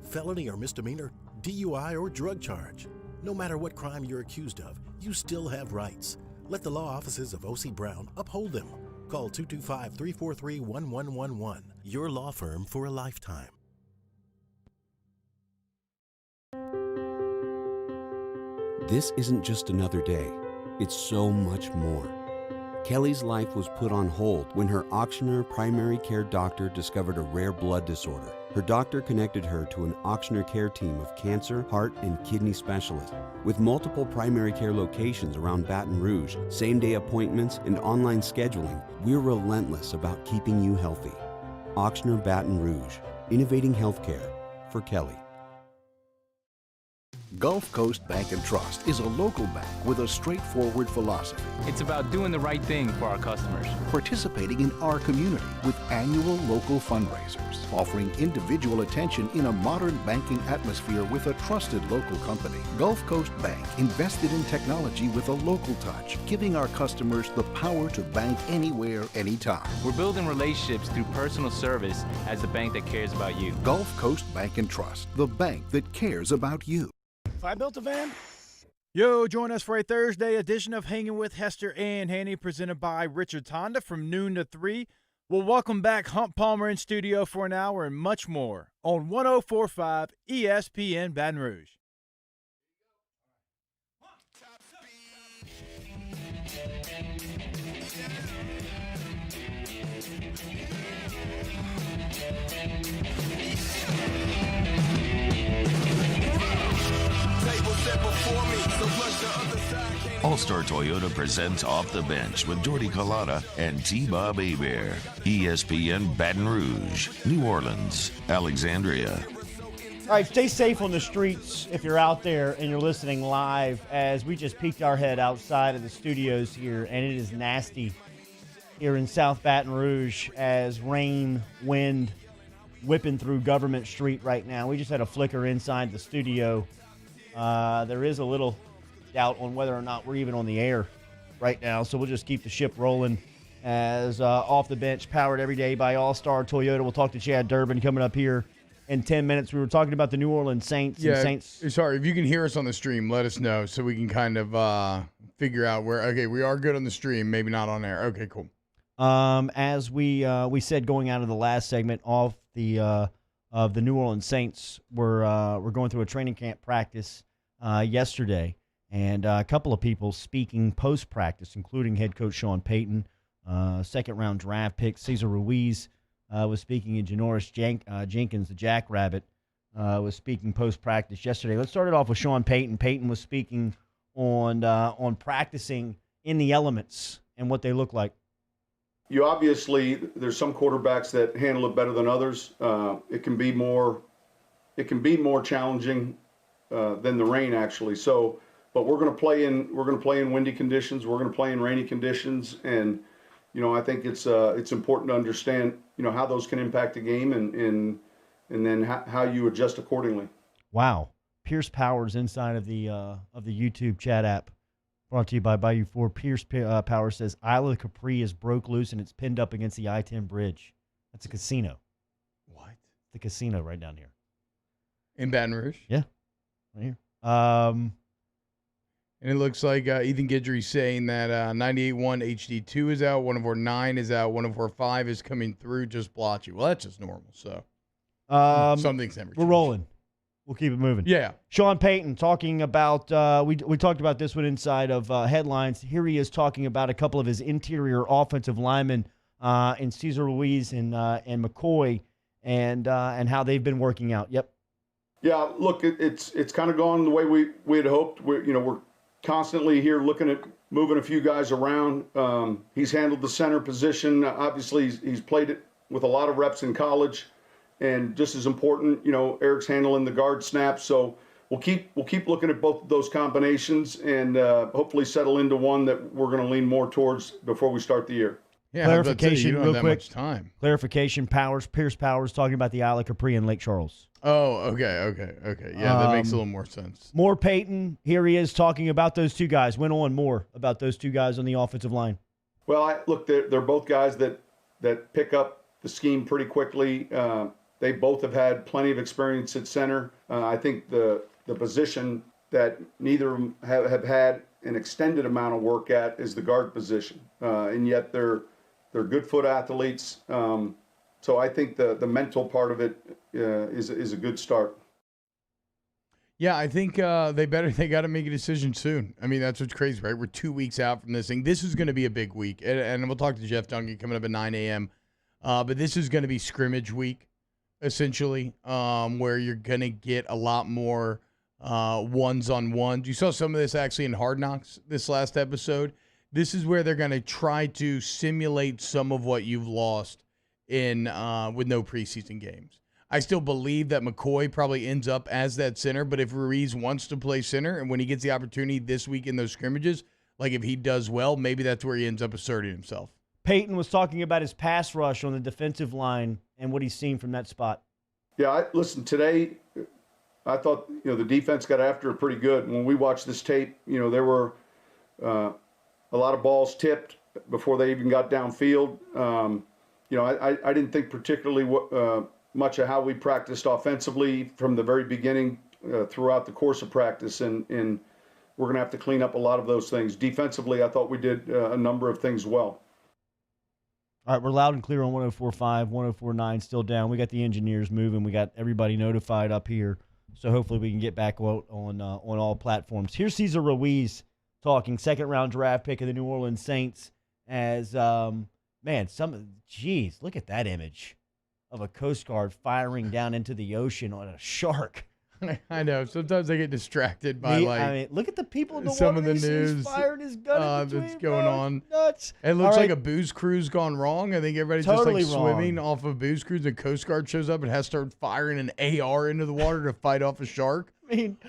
Felony or misdemeanor, DUI or drug charge. No matter what crime you're accused of, you still have rights. Let the law offices of O.C. Brown uphold them. Call 225-343-1111. Your law firm for a lifetime. This isn't just another day. It's so much more. Kelly's life was put on hold when her Auctioner primary care doctor discovered a rare blood disorder. Her doctor connected her to an Auctioner care team of cancer, heart, and kidney specialists. With multiple primary care locations around Baton Rouge, same-day appointments, and online scheduling, we're relentless about keeping you healthy. Ochsner Baton Rouge, innovating healthcare for Kelly. Gulf Coast Bank and Trust is a local bank with a straightforward philosophy. It's about doing the right thing for our customers. Participating in our community with annual local fundraisers, offering individual attention in a modern banking atmosphere with a trusted local company. Gulf Coast Bank invested in technology with a local touch, giving our customers the power to bank anywhere, anytime. We're building relationships through personal service as the bank that cares about you. Gulf Coast Bank and Trust, the bank that cares about you. If I built a van, Yo, join us for a Thursday edition of Hanging with Hester and Hanny, presented by Richard Tonda from noon to 3. We'll welcome back Hump Palmer in studio for an hour and much more on 104.5 ESPN Baton Rouge. All-Star Toyota presents Off the Bench with Jordy Collada and T-Bob Hebert. ESPN Baton Rouge, New Orleans, Alexandria. All right, stay safe on the streets if you're out there and you're listening live, as we just peeked our head outside of the studios here, and it is nasty here in South Baton Rouge as rain, wind, whipping through Government Street right now. We just had a flicker inside the studio. There is a little doubt on whether or not we're even on the air right now, so we'll just keep the ship rolling as Off the Bench, powered every day by All-Star Toyota. We'll talk to Chad Durbin coming up here in 10 minutes. We were talking about the New Orleans Saints. Yeah, and Saints. Sorry, if you can hear us on the stream, let us know so we can kind of figure out where. Okay, we are good on the stream, maybe not on air. Okay, cool. As we said going out of the last segment of the New Orleans Saints, we're going through a training camp practice yesterday. And a couple of people speaking post-practice, including head coach Sean Payton, second-round draft pick Cesar Ruiz was speaking, and Janoris Jenkins, the Jackrabbit, was speaking post-practice yesterday. Let's start it off with Sean Payton. Payton was speaking on practicing in the elements and what they look like. You obviously, there's some quarterbacks that handle it better than others. It can be more challenging than the rain, actually. So. But we're going to play in windy conditions. We're going to play in rainy conditions, and I think it's important to understand how those can impact the game, and then how you adjust accordingly. Wow, Pierce Powers inside of the YouTube chat app, brought to you by Bayou 4. Pierce Powers says Isla Capri is broke loose and it's pinned up against the I-10 bridge. That's a casino. What? The casino right down here in Baton Rouge. Yeah, right here. And it looks like Ethan Guidry saying that 98.1 HD2 is out, 104.9 is out, 104.5 is coming through, just blotchy. Well, that's just normal, so something's never changed. We're rolling. We'll keep it moving. Yeah. Sean Payton talking about, we talked about this one inside of headlines. Here he is talking about a couple of his interior offensive linemen in Cesar Ruiz and McCoy and how they've been working out. Yep. Yeah, look, it's kind of gone the way we had hoped. We're constantly here looking at moving a few guys around. He's handled the center position. Obviously, he's played it with a lot of reps in college, and just as important, Eric's handling the guard snaps. So we'll keep looking at both of those combinations and hopefully settle into one that we're going to lean more towards before we start the year. Yeah, clarification, real quick. Much time. Clarification. Pierce Powers talking about the Isla Capri in Lake Charles. Oh, okay. Yeah, that makes a little more sense. More Payton. Here he is talking about those two guys. Went on more about those two guys on the offensive line. Well, look, they're both guys that pick up the scheme pretty quickly. They both have had plenty of experience at center. I think the position that neither of them have had an extended amount of work at is the guard position, and yet they're good foot athletes. So I think the mental part of it is a good start. Yeah, I think they got to make a decision soon. I mean, that's what's crazy, right? We're 2 weeks out from this thing. This is going to be a big week, and we'll talk to Jeff Duncan coming up at 9 a.m. But this is going to be scrimmage week, essentially, where you're going to get a lot more ones-on-ones. You saw some of this actually in Hard Knocks this last episode. This is where they're going to try to simulate some of what you've lost in with no preseason games. I still believe that McCoy probably ends up as that center, but if Ruiz wants to play center and when he gets the opportunity this week in those scrimmages, like if he does well, maybe that's where he ends up asserting himself. Peyton was talking about his pass rush on the defensive line and what he's seen from that spot. Yeah, listen, today I thought, the defense got after it pretty good. When we watched this tape, there were a lot of balls tipped before they even got downfield. I didn't think particularly much of how we practiced offensively from the very beginning throughout the course of practice, and we're going to have to clean up a lot of those things. Defensively, I thought we did a number of things well. All right, we're loud and clear on 104.5, 104.9 still down. We got the engineers moving. We got everybody notified up here, so hopefully we can get back on all platforms. Here's Cesar Ruiz talking, second-round draft pick of the New Orleans Saints as, look at that image of a Coast Guard firing down into the ocean on a shark. I know. Sometimes I get distracted by look at the people in the some water. of the news firing his gun that's going on. Nuts. It looks like a booze cruise gone wrong. I think everybody's Totally just like wrong. swimming off of booze cruise. The Coast Guard shows up and has to start firing an AR into the water to fight off a shark.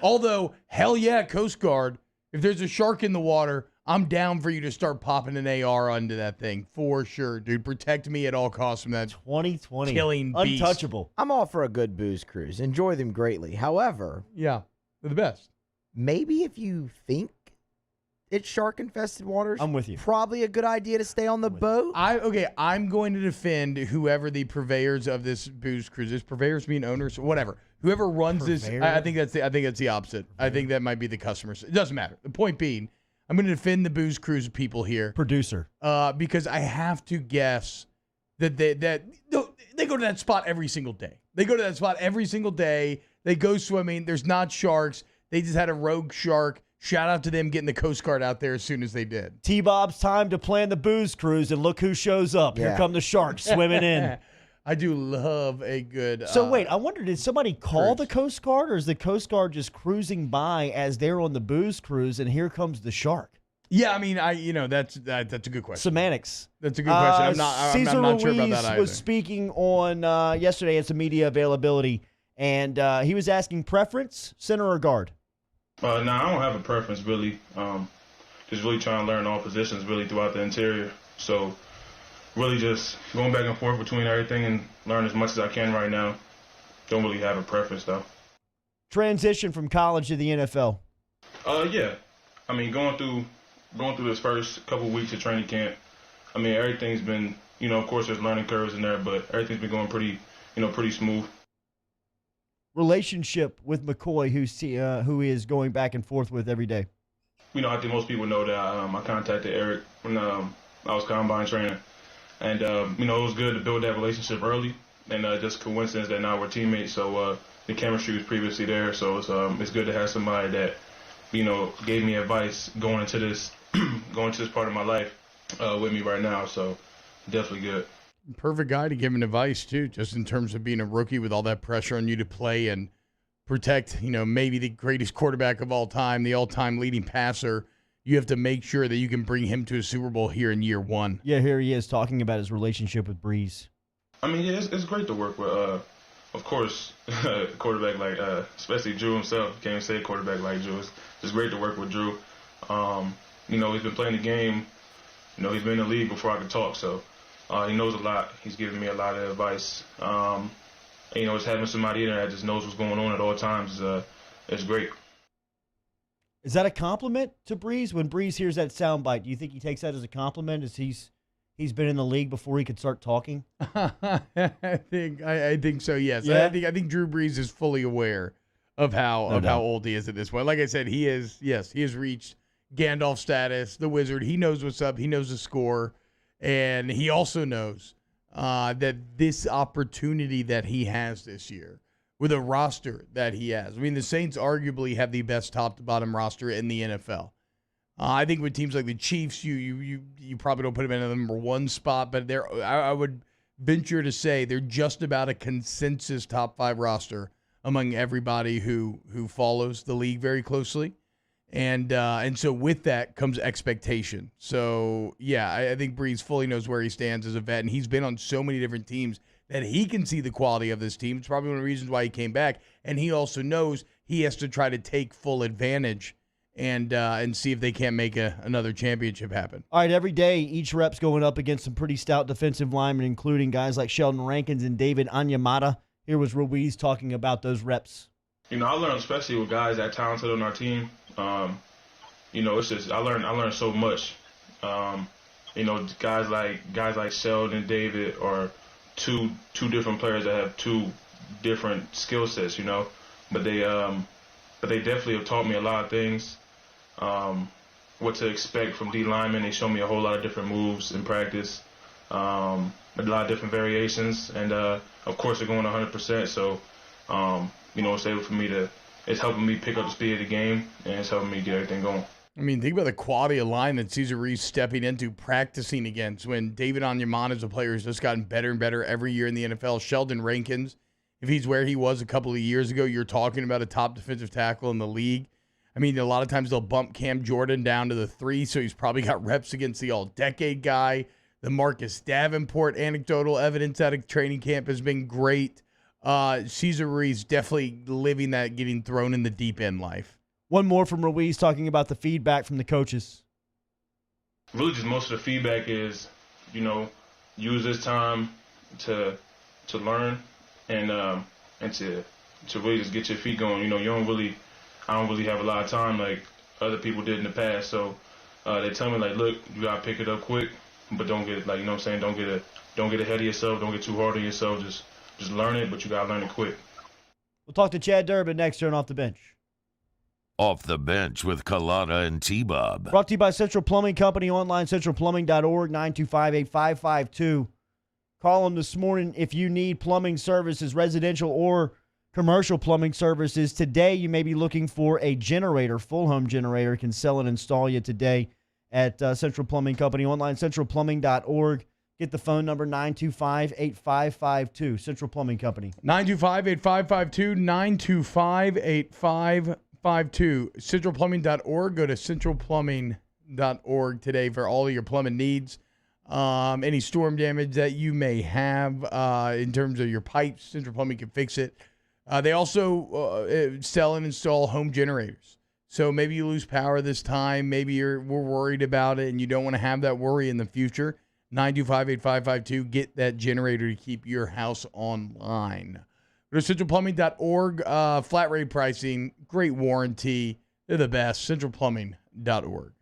Although, hell yeah, Coast Guard. If there's a shark in the water, I'm down for you to start popping an AR onto that thing for sure, dude. Protect me at all costs from that 2020 killing beast. Untouchable. I'm all for a good booze cruise. Enjoy them greatly. However, yeah, they're the best. Maybe if you think it's shark-infested waters, I'm with you. Probably a good idea to stay on the boat. I'm going to defend whoever the purveyors of this booze cruise is. Purveyors mean owners, whatever. Whoever runs this, I think that's the opposite. I think that might be the customers. It doesn't matter. The point being, I'm going to defend the booze cruise people here. Producer. Because I have to guess that they go to that spot every single day. They go to that spot every single day. They go swimming. There's not sharks. They just had a rogue shark. Shout out to them getting the Coast Guard out there as soon as they did. T-Bob's time to plan the booze cruise, and look who shows up. Here come the sharks swimming in. I do love a good... So wait, I wonder, did somebody call the Coast Guard, or is the Coast Guard just cruising by as they're on the booze cruise, and here comes the shark? Yeah, I mean, that's a good question. Semantics. That's a good question. I'm not sure about that either. Was speaking on yesterday at some media availability, and he was asking preference, center or guard? No, I don't have a preference really. Just really trying to learn all positions really throughout the interior. So really just going back and forth between everything and learn as much as I can right now. Don't really have a preference though. Transition from college to the NFL. Yeah. I mean, going through this first couple weeks of training camp, I mean, everything's been, of course there's learning curves in there, but everything's been going pretty smooth. Relationship with McCoy, who is going back and forth with every day. I think most people know that I contacted Eric when I was combine training. And, it was good to build that relationship early. And just coincidence that now we're teammates. So the chemistry was previously there. So it's good to have somebody that, gave me advice going into this part of my life with me right now. So definitely good. Perfect guy to give him advice, too, just in terms of being a rookie with all that pressure on you to play and protect, maybe the greatest quarterback of all time, the all-time leading passer. You have to make sure that you can bring him to a Super Bowl here in year one. Yeah, here he is talking about his relationship with Breeze. I mean, yeah, it's great to work with, of course, a quarterback like, especially Drew himself. Can't even say a quarterback like Drew. It's great to work with Drew. He's been playing the game. He's been in the league before I could talk, so he knows a lot. He's given me a lot of advice. Just having somebody in there that just knows what's going on at all times is great. Is that a compliment to Breeze? When Breeze hears that soundbite, do you think he takes that as a compliment as he's been in the league before he could start talking? I think so, yes. Yeah? I think Drew Brees is fully aware of how old he is at this point. Like I said, he has reached Gandalf status, the wizard. He knows what's up. He knows the score. And he also knows that this opportunity that he has this year with a roster that he has. I mean, the Saints arguably have the best top-to-bottom roster in the NFL. I think with teams like the Chiefs, you probably don't put them in the number one spot, but I would venture to say they're just about a consensus top 5 roster among everybody who follows the league very closely. And so with that comes expectation. So, yeah, I think Breeze fully knows where he stands as a vet, and he's been on so many different teams that he can see the quality of this team. It's probably one of the reasons why he came back, and he also knows he has to try to take full advantage and see if they can't make another championship happen. All right, every day, each rep's going up against some pretty stout defensive linemen, including guys like Sheldon Rankins and David Onyemata. Here was Ruiz talking about those reps. You know, I learned, especially with guys that talented on our team. You know, it's just I learned so much. You know, guys like Sheldon and David are two different players that have two different skill sets. You know, but they definitely have taught me a lot of things. What to expect from D linemen. They show me a whole lot of different moves in practice, a lot of different variations, and of course they're going 100%. So you know, it's helping me pick up the speed of the game, and it's helping me get everything going. I mean, think about the quality of line that Cesar Ruiz stepping into, practicing against, when David Onyemata is a player who's just gotten better and better every year in the NFL. Sheldon Rankins, if he's where he was a couple of years ago, you're talking about a top defensive tackle in the league. I mean, a lot of times they'll bump Cam Jordan down to the 3, so he's probably got reps against the all-decade guy. The Marcus Davenport anecdotal evidence out of training camp has been great. Cesar Ruiz definitely living that getting thrown in the deep end life. One more from Ruiz talking about the feedback from the coaches. Really, just most of the feedback is, you know, use this time to learn and to really just get your feet going. You know, I don't really have a lot of time like other people did in the past. So they tell me like, look, you gotta pick it up quick, but don't get like, you know what I'm saying, don't get ahead of yourself, don't get too hard on yourself. Just learn it, but you gotta learn it quick. We'll talk to Chad Durbin next turn Off the Bench. Off the Bench with Kalata and T-Bob. Brought to you by Central Plumbing Company, online centralplumbing.org, 925-8552. Call them this morning if you need plumbing services, residential or commercial plumbing services. Today, you may be looking for a generator, full home generator. Can sell and install you today at Central Plumbing Company, online centralplumbing.org. Get the phone number 925-8552, Central Plumbing Company. 925-8552, 925-8552, centralplumbing.org. Go to centralplumbing.org today for all of your plumbing needs. Any storm damage that you may have in terms of your pipes, Central Plumbing can fix it. They also sell and install home generators. So maybe you lose power this time. Maybe we're worried about it and you don't want to have that worry in the future. 925-8552. Get that generator to keep your house online. Go to centralplumbing.org. Flat rate pricing, great warranty. They're the best. Centralplumbing.org.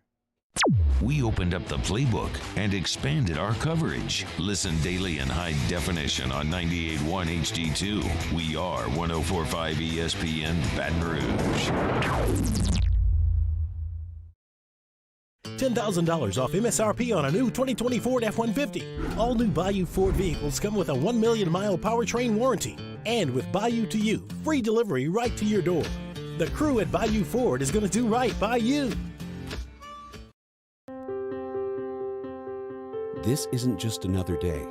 We opened up the playbook and expanded our coverage. Listen daily in high definition on 98.1 HD2. We are 104.5 ESPN Baton Rouge. $10,000 off MSRP on a new 2020 Ford F-150. All new Bayou Ford vehicles come with a 1 million mile powertrain warranty. And with Bayou to You, free delivery right to your door. The crew at Bayou Ford is going to do right by you. This isn't just another day.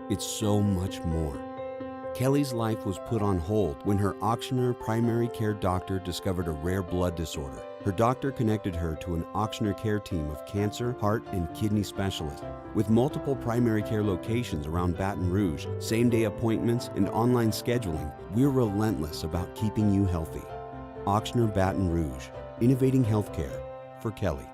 It's so much more. Kelly's life was put on hold when her auctioneer primary care doctor discovered a rare blood disorder. Her doctor connected her to an auctioneer care team of cancer, heart, and kidney specialists. With multiple primary care locations around Baton Rouge, same-day appointments, and online scheduling, we're relentless about keeping you healthy. Auctioneer Baton Rouge, innovating healthcare for Kelly.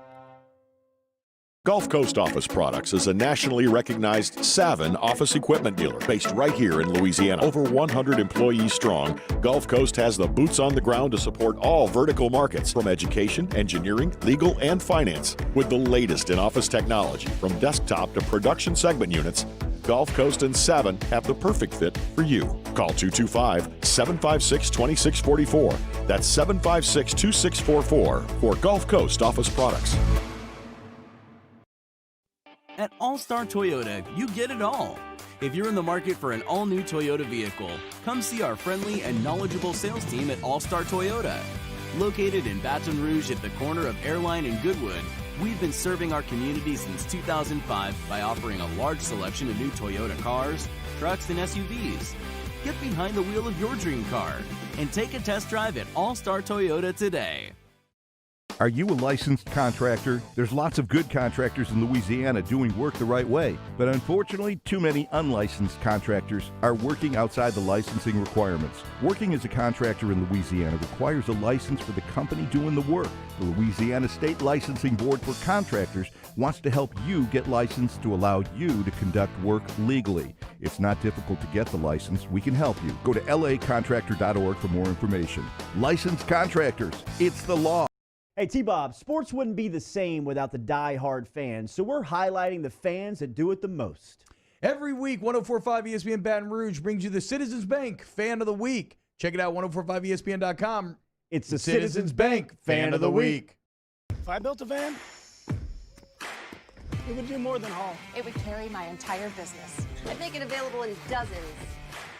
Gulf Coast Office Products is a nationally recognized Savin office equipment dealer based right here in Louisiana. Over 100 employees strong, Gulf Coast has the boots on the ground to support all vertical markets from education, engineering, legal, and finance. With the latest in office technology from desktop to production segment units, Gulf Coast and Savin have the perfect fit for you. Call 225-756-2644. That's 756-2644 for Gulf Coast Office Products. At All-Star Toyota, you get it all. If you're in the market for an all-new Toyota vehicle, come see our friendly and knowledgeable sales team at All-Star Toyota. Located in Baton Rouge at the corner of Airline and Goodwood, we've been serving our community since 2005 by offering a large selection of new Toyota cars, trucks, and SUVs. Get behind the wheel of your dream car and take a test drive at All-Star Toyota today. Are you a licensed contractor? There's lots of good contractors in Louisiana doing work the right way, but unfortunately, too many unlicensed contractors are working outside the licensing requirements. Working as a contractor in Louisiana requires a license for the company doing the work. The Louisiana State Licensing Board for Contractors wants to help you get licensed to allow you to conduct work legally. It's not difficult to get the license. We can help you. Go to lacontractor.org for more information. Licensed contractors, it's the law. Hey, T-Bob, sports wouldn't be the same without the die-hard fans, so we're highlighting the fans that do it the most. Every week, 104.5 ESPN Baton Rouge brings you the Citizens Bank Fan of the Week. Check it out, 1045ESPN.com. It's the Citizens Bank Fan of the Week. If I built a van, it would do more than haul. It would carry my entire business. I'd make it available in dozens,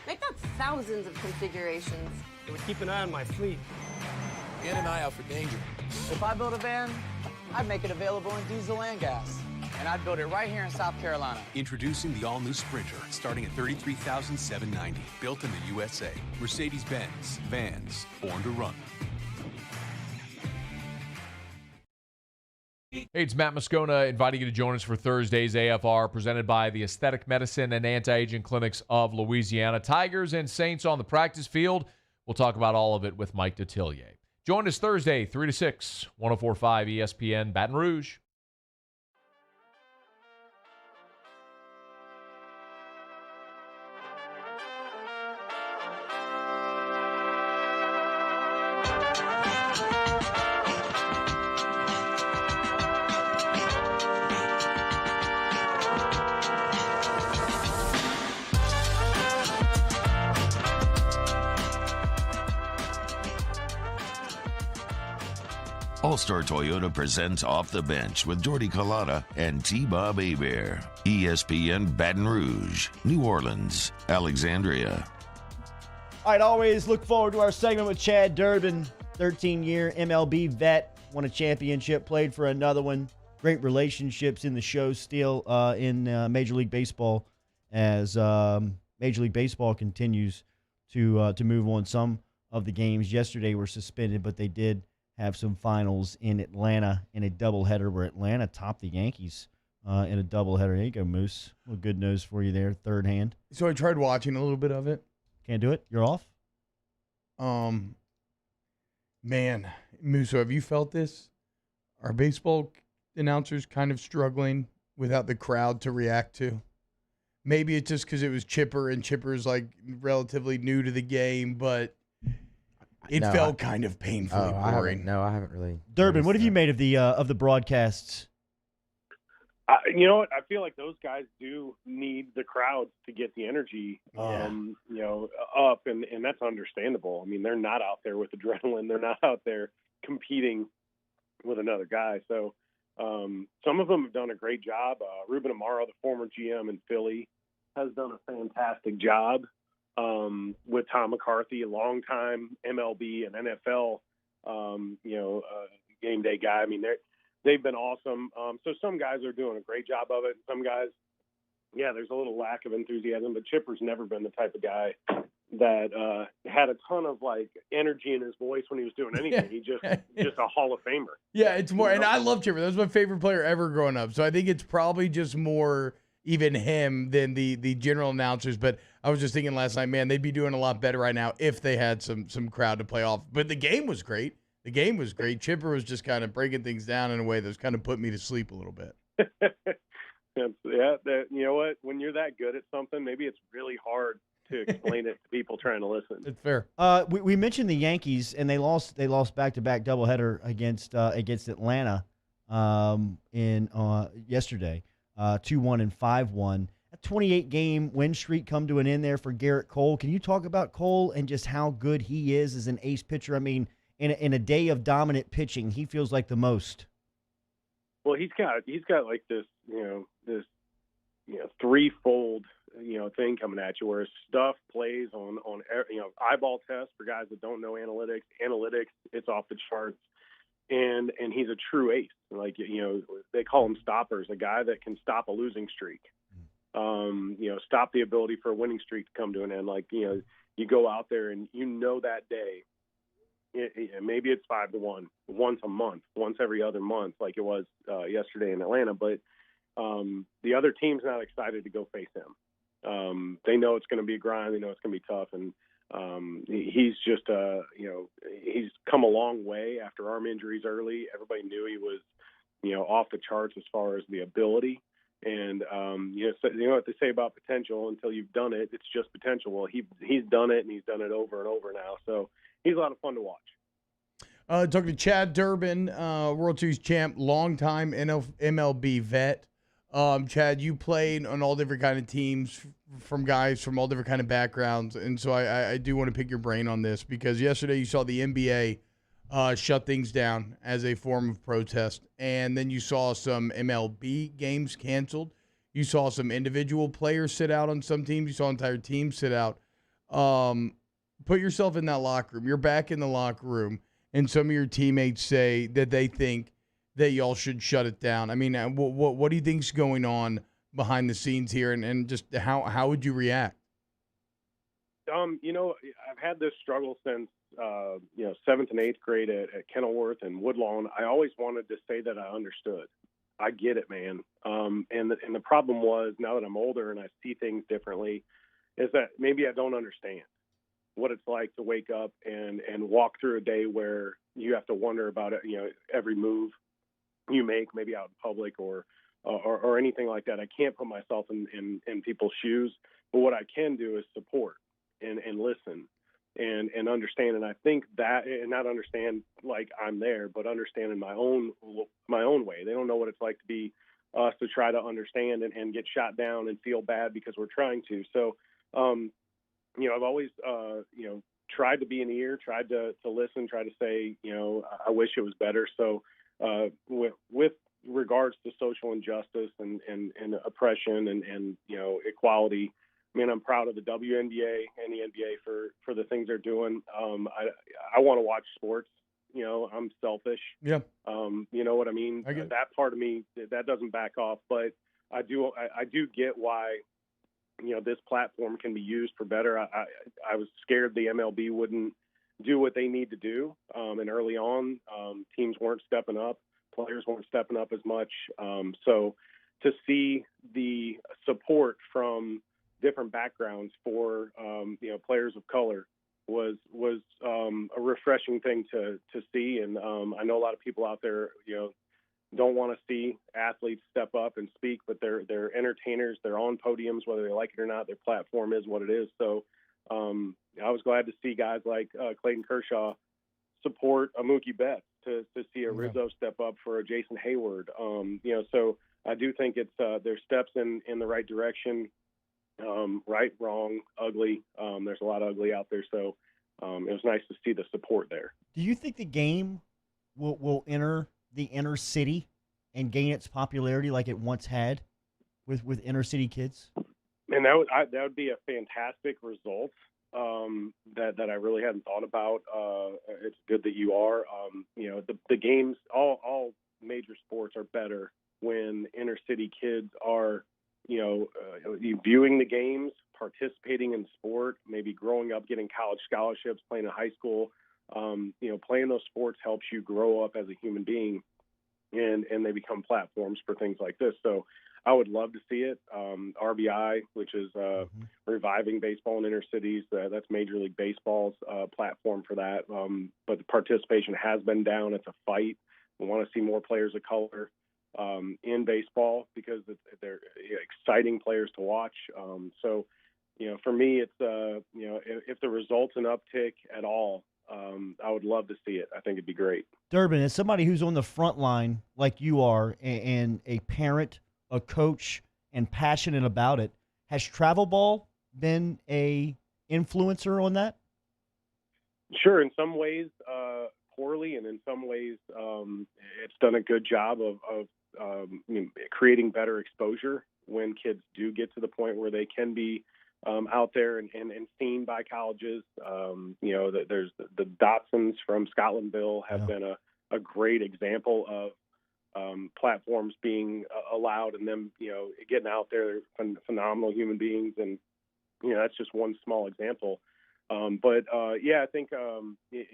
if not thousands of configurations. It would keep an eye on my fleet. Get an eye out for danger. If I built a van, I'd make it available in diesel and gas. And I'd build it right here in South Carolina. Introducing the all-new Sprinter, starting at $33,790. Built in the USA. Mercedes-Benz. Vans. Born to run. Hey, it's Matt Moscona inviting you to join us for Thursday's AFR, presented by the Aesthetic Medicine and Anti-Aging Clinics of Louisiana. Tigers and Saints on the practice field. We'll talk about all of it with Mike Detillier. Join us Thursday, 3 to 6, 104.5 ESPN Baton Rouge. All-Star Toyota presents Off the Bench with Jordy Collada and T-Bob Hebert. ESPN Baton Rouge, New Orleans, Alexandria. All right, always look forward to our segment with Chad Durbin, 13-year MLB vet, won a championship, played for another one. Great relationships in the show still in Major League Baseball as Major League Baseball continues to move on. Some of the games yesterday were suspended, but they did have some finals in Atlanta in a doubleheader where Atlanta topped the Yankees in a doubleheader. There you go, Moose. A little good news for you there, third hand. So I tried watching a little bit of it. Can't do it? You're off? Man, Musso, have you felt this? Are baseball announcers kind of struggling without the crowd to react to? Maybe it's just because it was Chipper, and Chipper's like relatively new to the game, but it felt kind of painfully boring. I haven't really. Durbin, what have you made of the broadcasts? You know what? I feel like those guys do need the crowds to get the energy, up, and that's understandable. I mean, they're not out there with adrenaline. They're not out there competing with another guy. So some of them have done a great job. Ruben Amaro, the former GM in Philly, has done a fantastic job with Tom McCarthy, a longtime MLB and NFL, game day guy. I mean, they've been awesome. So some guys are doing a great job of it. Some guys, there's a little lack of enthusiasm, but Chipper's never been the type of guy that had a ton of like energy in his voice when he was doing anything. He just a Hall of Famer. Yeah, it's more, and I love Chipper. That was my favorite player ever growing up. So I think it's probably just more even him than the general announcers. But I was just thinking last night, man, they'd be doing a lot better right now if they had some crowd to play off. But the game was great. The game was great. Chipper was just kind of breaking things down in a way that was kind of put me to sleep a little bit. You know what? When you're that good at something, maybe it's really hard to explain it to people trying to listen. It's fair. We mentioned the Yankees, and they lost back-to-back doubleheader against Atlanta yesterday, 2-1 and 5-1. A 28-game win streak come to an end there for Garrett Cole. Can you talk about Cole and just how good he is as an ace pitcher? I mean, in a day of dominant pitching, he feels like the most. Well, he's got like this threefold thing coming at you, where his stuff plays on eyeball tests for guys that don't know analytics. It's off the charts, and he's a true ace. Like they call him stoppers, a guy that can stop a losing streak. Stop the ability for a winning streak to come to an end. Like you go out there and that day maybe it's 5-1 once a month, once every other month, like it was yesterday in Atlanta. But the other team's not excited to go face him. They know it's going to be a grind. They know it's going to be tough. And he's just, he's come a long way after arm injuries early. Everybody knew he was, off the charts as far as the ability. And, you know what they say about potential, until you've done it, it's just potential. Well, he's done it, and he's done it over and over now. So he's a lot of fun to watch. Talking to Chad Durbin, World Series champ, longtime MLB vet. Chad, you played on all different kind of teams from guys from all different kind of backgrounds, and so I do want to pick your brain on this, because yesterday you saw the NBA shut things down as a form of protest, and then you saw some MLB games canceled. You saw some individual players sit out on some teams. You saw entire teams sit out. Put yourself in that locker room. You're back in the locker room, and some of your teammates say that they think that y'all should shut it down. I mean, what do you think's going on behind the scenes here, and just how would you react? I've had this struggle since 7th and 8th grade at Kenilworth and Woodlawn. I always wanted to say that I understood. I get it, man. And the problem was, now that I'm older and I see things differently, is that maybe I don't understand what it's like to wake up and walk through a day where you have to wonder about it, every move you make, maybe out in public or anything like that. I can't put myself in people's shoes, but what I can do is support and listen and understand. And I think that, and not understand like I'm there, but understand in my own way. They don't know what it's like to be us, to try to understand and get shot down and feel bad because we're trying to. So, I've always, tried to be an ear, tried to listen, try to say, I wish it was better. So, with regards to social injustice and oppression and equality, I mean, I'm proud of the WNBA and the NBA for the things they're doing. I want to watch sports. I'm selfish. Yeah. You know what I mean? That part of me, that doesn't back off, but I do get why, this platform can be used for better. I was scared the MLB wouldn't do what they need to do. And early on, teams weren't stepping up. Players weren't stepping up as much. So to see the support from different backgrounds for, players of color was a refreshing thing to see. And I know a lot of people out there, don't want to see athletes step up and speak, but they're entertainers. They're on podiums, whether they like it or not. Their platform is what it is. So I was glad to see guys like Clayton Kershaw support a Mookie Betts, to see a Rizzo step up for a Jason Hayward. So I do think it's there's steps in the right direction. Right, wrong, ugly. There's a lot of ugly out there. So it was nice to see the support there. Do you think the game will enter the inner city and gain its popularity like it once had with inner city kids? And that would be a fantastic result that I really hadn't thought about. It's good that you are. The games, all major sports are better when inner city kids are, viewing the games, participating in sport, maybe growing up, getting college scholarships, playing in high school. Playing those sports helps you grow up as a human being, and they become platforms for things like this. So I would love to see it. RBI, which is reviving baseball in inner cities, that's Major League Baseball's platform for that. But the participation has been down. It's a fight. We want to see more players of color in baseball because they're exciting players to watch. So, for me, it's, if the result's an uptick at all, I would love to see it. I think it'd be great. Durbin, as somebody who's on the front line like you are, and a parent, a coach, and passionate about it, has travel ball been a influencer on that? Sure. In some ways, poorly, and in some ways, it's done a good job of creating better exposure when kids do get to the point where they can be out there and seen by colleges. There's the Dotsons from Scotlandville have been a great example of platforms being allowed, and them, getting out there. They're phenomenal human beings. And, that's just one small example. Yeah, I think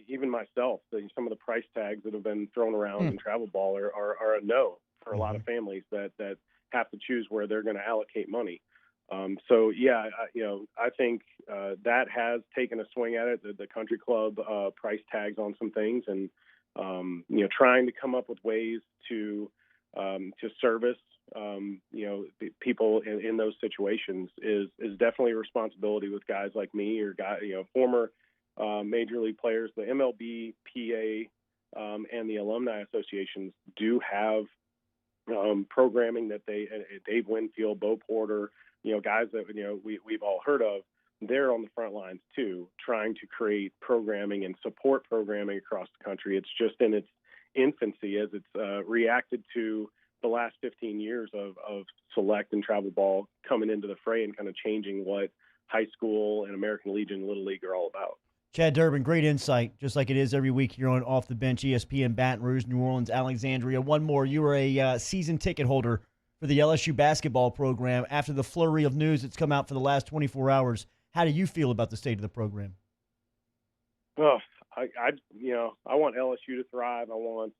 even myself, some of the price tags that have been thrown around in travel ball are a no for a lot of families that have to choose where they're going to allocate money. I think that has taken a swing at it. The country club price tags on some things, and trying to come up with ways to service people in those situations is definitely a responsibility with guys like me or former major league players. The MLB, PA, and the alumni associations do have programming that Dave Winfield, Bo Porter, guys that we've all heard of. They're on the front lines too, trying to create programming and support programming across the country. It's just in its infancy as it's reacted to the last 15 years of select and travel ball coming into the fray and kind of changing what high school and American Legion Little League are all about. Chad Durbin, great insight, just like it is every week here on Off the Bench, ESPN Baton Rouge, New Orleans, Alexandria. One more, you were a season ticket holder for the LSU basketball program. After the flurry of news that's come out for the last 24 hours, how do you feel about the state of the program? Oh, I want LSU to thrive. I want,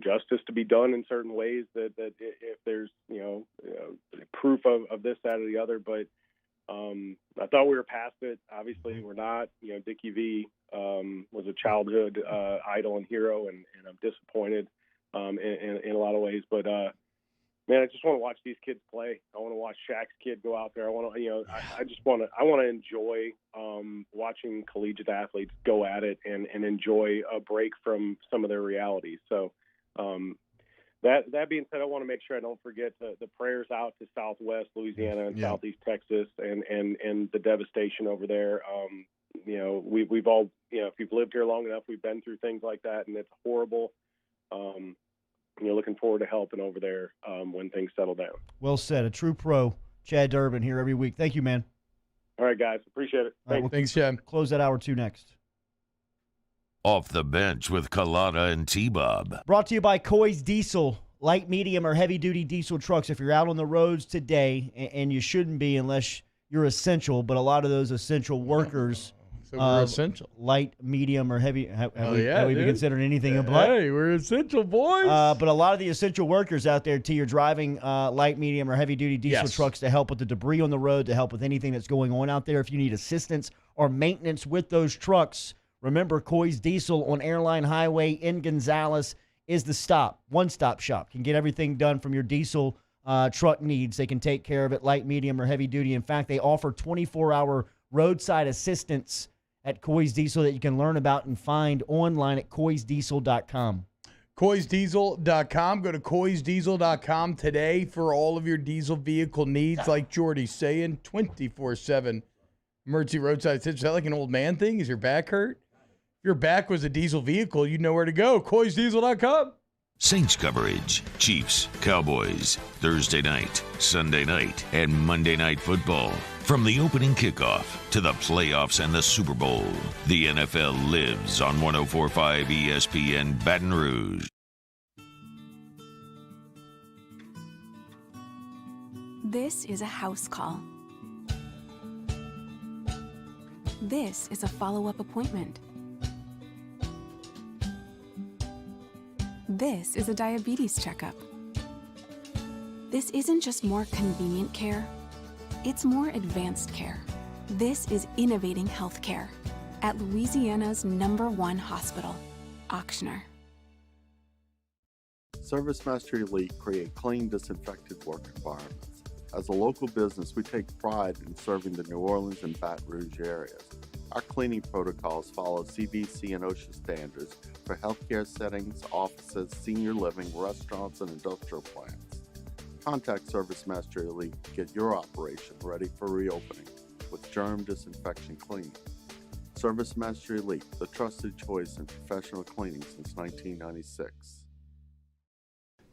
justice to be done in certain ways that if there's, proof of this, that, or the other. But I thought we were past it. Obviously, we're not. Dickie V was a childhood idol and hero, and I'm disappointed in a lot of ways. But man, I just want to watch these kids play. I want to watch Shaq's kid go out there. I want to, I want to enjoy watching collegiate athletes go at it and enjoy a break from some of their realities. So that being said, I want to make sure I don't forget the prayers out to Southwest Louisiana and Southeast Texas and the devastation over there. We've all, if you've lived here long enough, we've been through things like that, and it's horrible. Looking forward to helping over there when things settle down. Well said. A true pro, Chad Durbin, here every week. Thank you, man. All right, guys. Appreciate it. Thanks, Chad. Close that hour 2 next. Off the Bench with Kalata and T-Bob. Brought to you by Coy's Diesel. Light, medium, or heavy-duty diesel trucks. If you're out on the roads today, and you shouldn't be unless you're essential, but a lot of those essential workers... So we're essential. Light, medium, or heavy. Have we been considered anything but? Hey, we're essential, boys. But a lot of the essential workers out there, T, are driving light, medium, or heavy-duty diesel trucks to help with the debris on the road, to help with anything that's going on out there. If you need assistance or maintenance with those trucks, remember Coy's Diesel on Airline Highway in Gonzales is the one-stop shop. Can get everything done from your diesel truck needs. They can take care of it, light, medium, or heavy-duty. In fact, they offer 24-hour roadside assistance at Coy's Diesel that you can learn about and find online at coysdiesel.com. coysdiesel.com. Go to coysdiesel.com today for all of your diesel vehicle needs. Like Jordy's saying, 24/7 emergency roadside assistance. Is that like an old man thing? Is your back hurt? If your back was a diesel vehicle, you'd know where to go. coysdiesel.com. Saints coverage, Chiefs, Cowboys, Thursday night, Sunday night, and Monday Night Football. From the opening kickoff to the playoffs and the Super Bowl, the NFL lives on 104.5 ESPN Baton Rouge. This is a house call. This is a follow-up appointment. This is a diabetes checkup. This isn't just more convenient care, it's more advanced care. This is innovating healthcare at Louisiana's #1 hospital, Ochsner. ServiceMaster Elite create clean, disinfected work environments. As a local business, we take pride in serving the New Orleans and Baton Rouge areas. Our cleaning protocols follow CDC and OSHA standards for healthcare settings, offices, senior living, restaurants, and industrial plants. Contact ServiceMaster Elite to get your operation ready for reopening with germ disinfection cleaning. ServiceMaster Elite, the trusted choice in professional cleaning since 1996.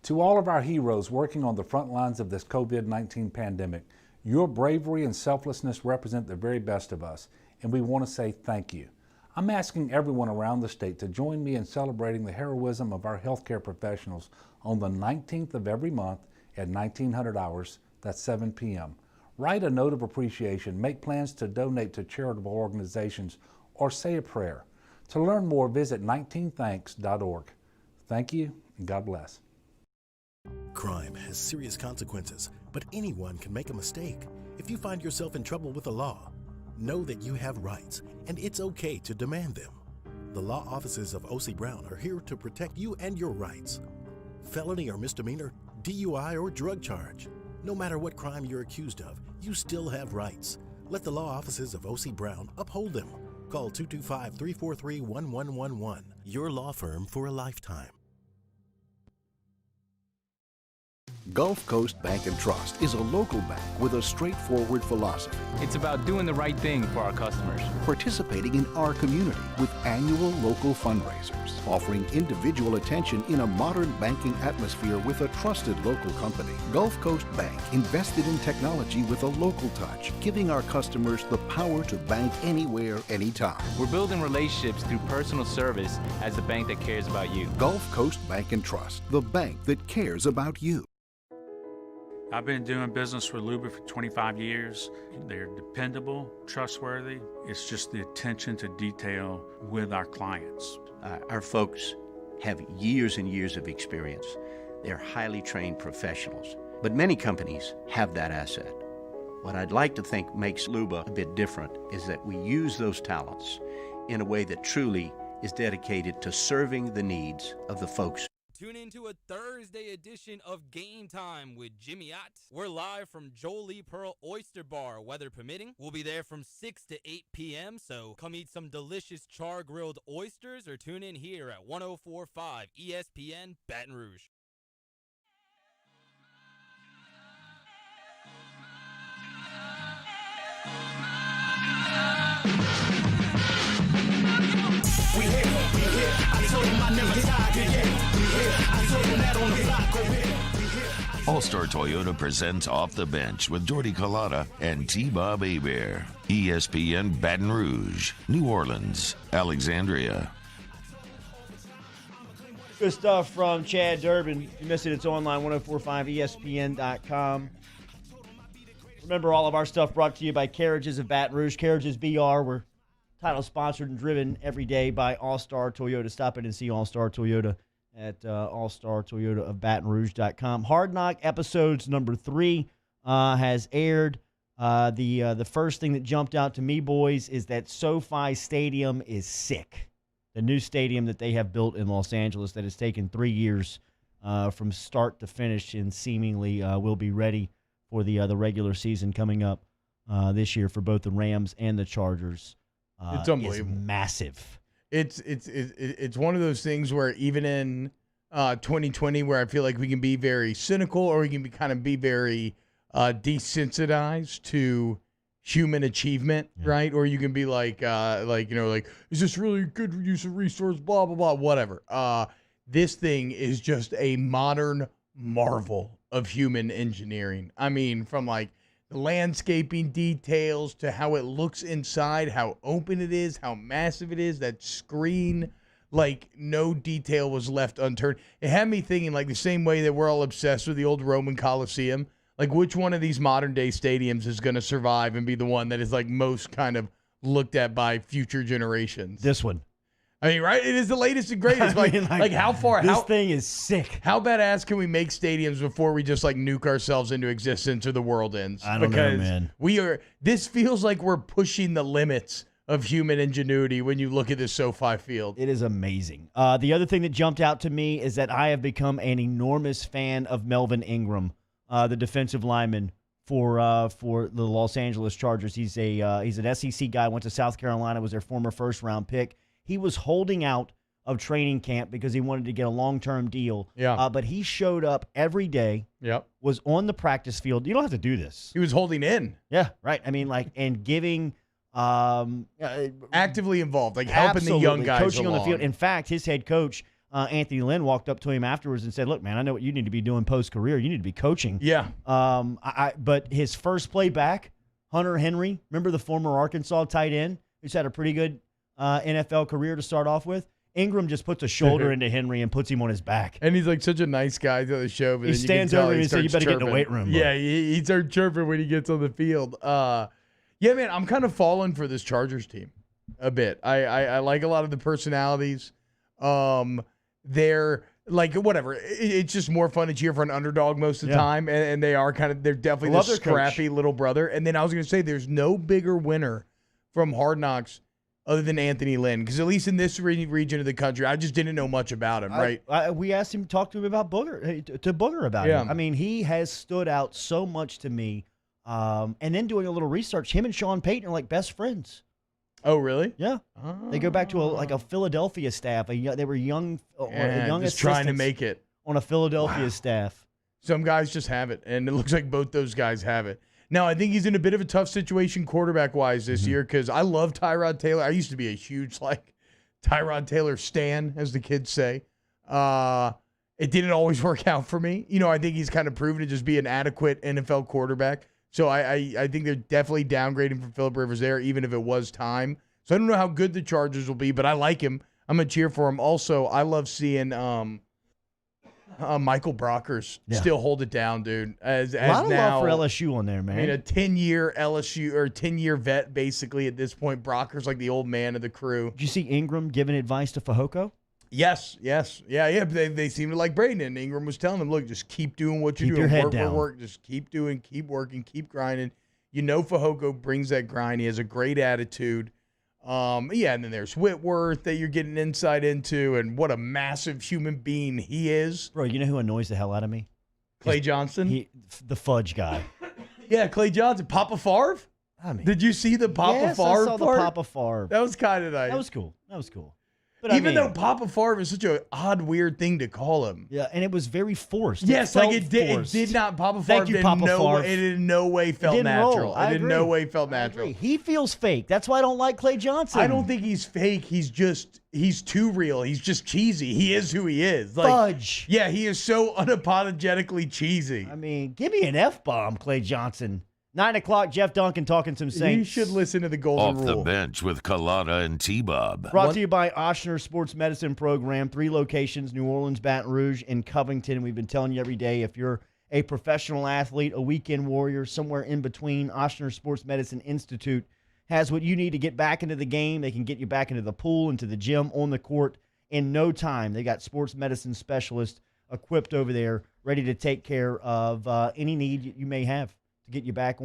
To all of our heroes working on the front lines of this COVID-19 pandemic, your bravery and selflessness represent the very best of us, and we want to say thank you. I'm asking everyone around the state to join me in celebrating the heroism of our healthcare professionals on the 19th of every month at 1900 hours, that's 7 p.m. Write a note of appreciation, make plans to donate to charitable organizations, or say a prayer. To learn more, visit 19thanks.org. Thank you, and God bless. Crime has serious consequences, but anyone can make a mistake. If you find yourself in trouble with the law, know that you have rights, and it's okay to demand them. The law offices of O.C. Brown are here to protect you and your rights. Felony or misdemeanor, DUI or drug charge. No matter what crime you're accused of, you still have rights. Let the law offices of O.C. Brown uphold them. Call 225-343-1111. Your law firm for a lifetime. Gulf Coast Bank and Trust is a local bank with a straightforward philosophy. It's about doing the right thing for our customers. Participating in our community with annual local fundraisers. Offering individual attention in a modern banking atmosphere with a trusted local company. Gulf Coast Bank invested in technology with a local touch, giving our customers the power to bank anywhere, anytime. We're building relationships through personal service as the bank that cares about you. Gulf Coast Bank and Trust, the bank that cares about you. I've been doing business with Luba for 25 years. They're dependable, trustworthy. It's just the attention to detail with our clients. Our folks have years and years of experience. They're highly trained professionals, but many companies have that asset. What I'd like to think makes Luba a bit different is that we use those talents in a way that truly is dedicated to serving the needs of the folks. Tune in to a Thursday edition of Game Time with Jimmy Ott. We're live from Jolie Pearl Oyster Bar, weather permitting. We'll be there from 6 to 8 p.m., so come eat some delicious char-grilled oysters or tune in here at 104.5 ESPN Baton Rouge. We hit, I told him I never tired yet. We hit, I told him that on the block, go hit. All-Star Toyota presents Off the Bench with Jordy Collada and T-Bob Hebert. ESPN Baton Rouge, New Orleans, Alexandria. Good stuff from Chad Durbin. If you missed it, it's online, 1045ESPN.com. Remember, all of our stuff brought to you by Carriages of Baton Rouge. Carriages BR, we're title sponsored and driven every day by All-Star Toyota. Stop in and see All-Star Toyota at allstartoyota of BatonRouge.com. Hard Knock episodes number 3 has aired. The first thing that jumped out to me, boys, is that SoFi Stadium is sick. The new stadium that they have built in Los Angeles that has taken 3 years from start to finish and seemingly will be ready for the regular season coming up this year for both the Rams and the Chargers. It's unbelievable. Is massive. It's one of those things where even in 2020, where I feel like we can be very cynical or we can be very desensitized to human achievement, right? Or you can be like is this really good use of resource? Blah blah blah, whatever. This thing is just a modern marvel of human engineering. I mean, from like landscaping details to how it looks inside, how open it is, how massive it is, that screen, like no detail was left unturned. It had me thinking like the same way that we're all obsessed with the old Roman Coliseum, like which one of these modern day stadiums is going to survive and be the one that is like most kind of looked at by future generations? This one. I mean, right? It is the latest and greatest. Like how far? This thing is sick. How badass can we make stadiums before we just like nuke ourselves into existence or the world ends? I don't know, man. This feels like we're pushing the limits of human ingenuity when you look at this SoFi field. It is amazing. The other thing that jumped out to me is that I have become an enormous fan of Melvin Ingram, the defensive lineman for the Los Angeles Chargers. He's an SEC guy, went to South Carolina, was their former first-round pick. He was holding out of training camp because he wanted to get a long-term deal. Yeah. But he showed up every day. Yep. Was on the practice field. You don't have to do this. He was holding in. Yeah, right. I mean, and giving actively involved, like helping the young guys coaching along. on the field. In fact, his head coach Anthony Lynn walked up to him afterwards and said, "Look, man, I know what you need to be doing post-career. You need to be coaching." Yeah. But his first play back, Hunter Henry, remember the former Arkansas tight end who's had a pretty good NFL career to start off with? Ingram just puts a shoulder into Henry and puts him on his back. And he's like such a nice guy to the show. But He then stands you can tell over he and says, "You starts better get in the chirping." weight room, bud. Yeah, he starts chirping when he gets on the field. Yeah, man, I'm kind of falling for this Chargers team a bit. I like a lot of the personalities. They're like whatever. It's just more fun to cheer for an underdog most of the time, and they're definitely the scrappy little brother. And then I was gonna say, there's no bigger winner from Hard Knocks other than Anthony Lynn, because at least in this region of the country, I just didn't know much about him, right? We asked him to talk to him about Booger, to Booger about him. I mean, he has stood out so much to me. And then doing a little research, him and Sean Payton are like best friends. Oh, really? Yeah. They go back to a Philadelphia staff. They were young just trying to make it on a Philadelphia staff. Some guys just have it, and it looks like both those guys have it. Now, I think he's in a bit of a tough situation quarterback-wise this year, because I love Tyrod Taylor. I used to be a huge, Tyrod Taylor stan, as the kids say. It didn't always work out for me. I think he's kind of proven to just be an adequate NFL quarterback. So I think they're definitely downgrading from Phillip Rivers there, even if it was time. So I don't know how good the Chargers will be, but I like him. I'm going to cheer for him. Also, I love seeing Michael Brockers still hold it down, dude. A lot of love for LSU on there, man. I mean, a 10-year LSU or 10-year vet, basically, at this point. Brockers like the old man of the crew. Did you see Ingram giving advice to Fehoko? Yes. Yeah. They seem to like Braden. And Ingram was telling them, look, just keep doing what you're doing. Your head down. Work. Just keep doing, keep working, keep grinding. Fehoko brings that grind. He has a great attitude. And then there's Whitworth that you're getting insight into, and what a massive human being he is. Bro, you know who annoys the hell out of me? Clay Johnson? The fudge guy. Yeah, Clay Johnson. Papa Favre? I mean, did you see the Papa Favre I saw part? the Papa Favre. That was kind of nice. That was cool. But even though Papa Favre is such an odd, weird thing to call him. Yeah, and it was very forced. Yes, it did not. Papa Favre did in no way felt natural. It in no way felt natural. He feels fake. That's why I don't like Clay Johnson. I don't think he's fake. He's too real. He's just cheesy. He is who he is. Fudge. Yeah, he is so unapologetically cheesy. I mean, give me an F-bomb, Clay Johnson. 9 o'clock, Jeff Duncan talking some Saints. You should listen to the Golden Rule. Off the bench with Kalata and T-Bob. Brought to you by Ochsner Sports Medicine Program. 3 locations, New Orleans, Baton Rouge, and Covington. We've been telling you every day, if you're a professional athlete, a weekend warrior, somewhere in between, Ochsner Sports Medicine Institute has what you need to get back into the game. They can get you back into the pool, into the gym, on the court in no time. They got sports medicine specialists equipped over there, ready to take care of any need you may have to get you back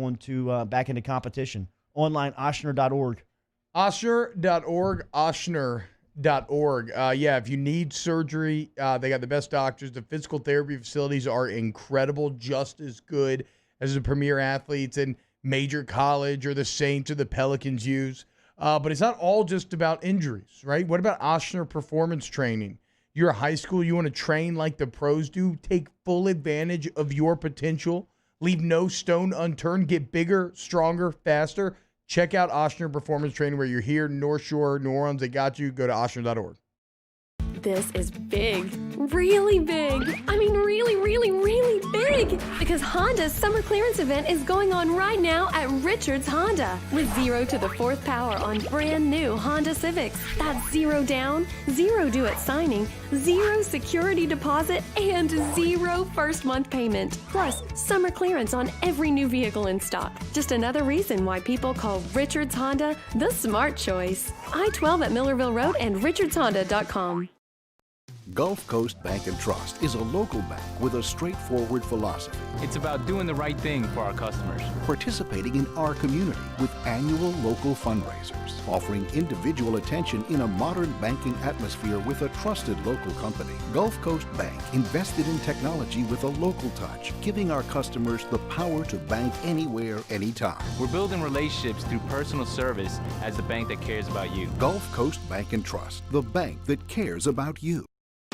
back into competition. Online, Ochsner.org. Ochsner.org, Ochsner.org. If you need surgery, they got the best doctors. The physical therapy facilities are incredible, just as good as the premier athletes in major college or the Saints or the Pelicans use. But it's not all just about injuries, right? What about Ochsner Performance Training? You're a high school, you want to train like the pros do, take full advantage of your potential. Leave no stone unturned. Get bigger, stronger, faster. Check out Ochsner Performance Training where you're here, North Shore, New Orleans. They got you. Go to Ochsner.org. This is big. Really big. I mean, really, really, really big. Because Honda's summer clearance event is going on right now at Richards Honda. With 0 to the 4th power on brand new Honda Civics. That's 0 down, 0 due at signing, 0 security deposit, and 0 first month payment. Plus, summer clearance on every new vehicle in stock. Just another reason why people call Richards Honda the smart choice. I-12 at Millerville Road and richardshonda.com. Gulf Coast Bank and Trust is a local bank with a straightforward philosophy. It's about doing the right thing for our customers. Participating in our community with annual local fundraisers, offering individual attention in a modern banking atmosphere with a trusted local company. Gulf Coast Bank invested in technology with a local touch, giving our customers the power to bank anywhere, anytime. We're building relationships through personal service as the bank that cares about you. Gulf Coast Bank and Trust, the bank that cares about you.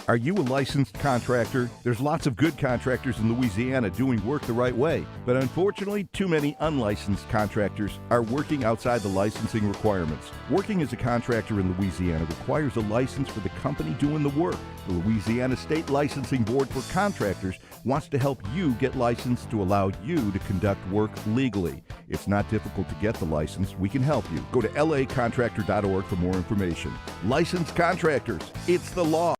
Are you a licensed contractor? There's lots of good contractors in Louisiana doing work the right way, but unfortunately, too many unlicensed contractors are working outside the licensing requirements. Working as a contractor in Louisiana requires a license for the company doing the work. The Louisiana State Licensing Board for Contractors wants to help you get licensed to allow you to conduct work legally. It's not difficult to get the license. We can help you. Go to lacontractor.org for more information. Licensed contractors, it's the law.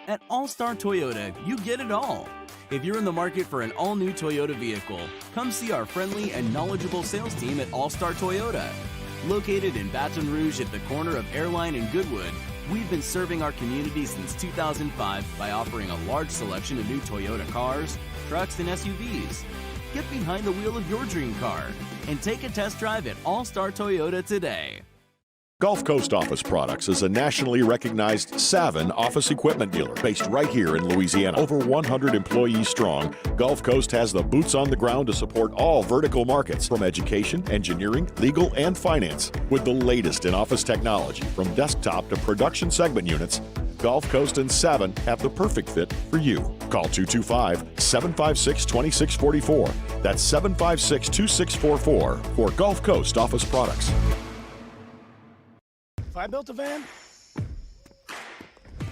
At All-Star Toyota, you get it all. If you're in the market for an all-new Toyota vehicle, come see our friendly and knowledgeable sales team at All-Star Toyota. Located in Baton Rouge at the corner of Airline and Goodwood, we've been serving our community since 2005 by offering a large selection of new Toyota cars, trucks, and SUVs. Get behind the wheel of your dream car and take a test drive at All-Star Toyota today. Gulf Coast Office Products is a nationally recognized Savin office equipment dealer based right here in Louisiana. Over 100 employees strong, Gulf Coast has the boots on the ground to support all vertical markets from education, engineering, legal, and finance. With the latest in office technology from desktop to production segment units, Gulf Coast and Savin have the perfect fit for you. Call 225-756-2644. That's 756-2644 for Gulf Coast Office Products. If I built a van,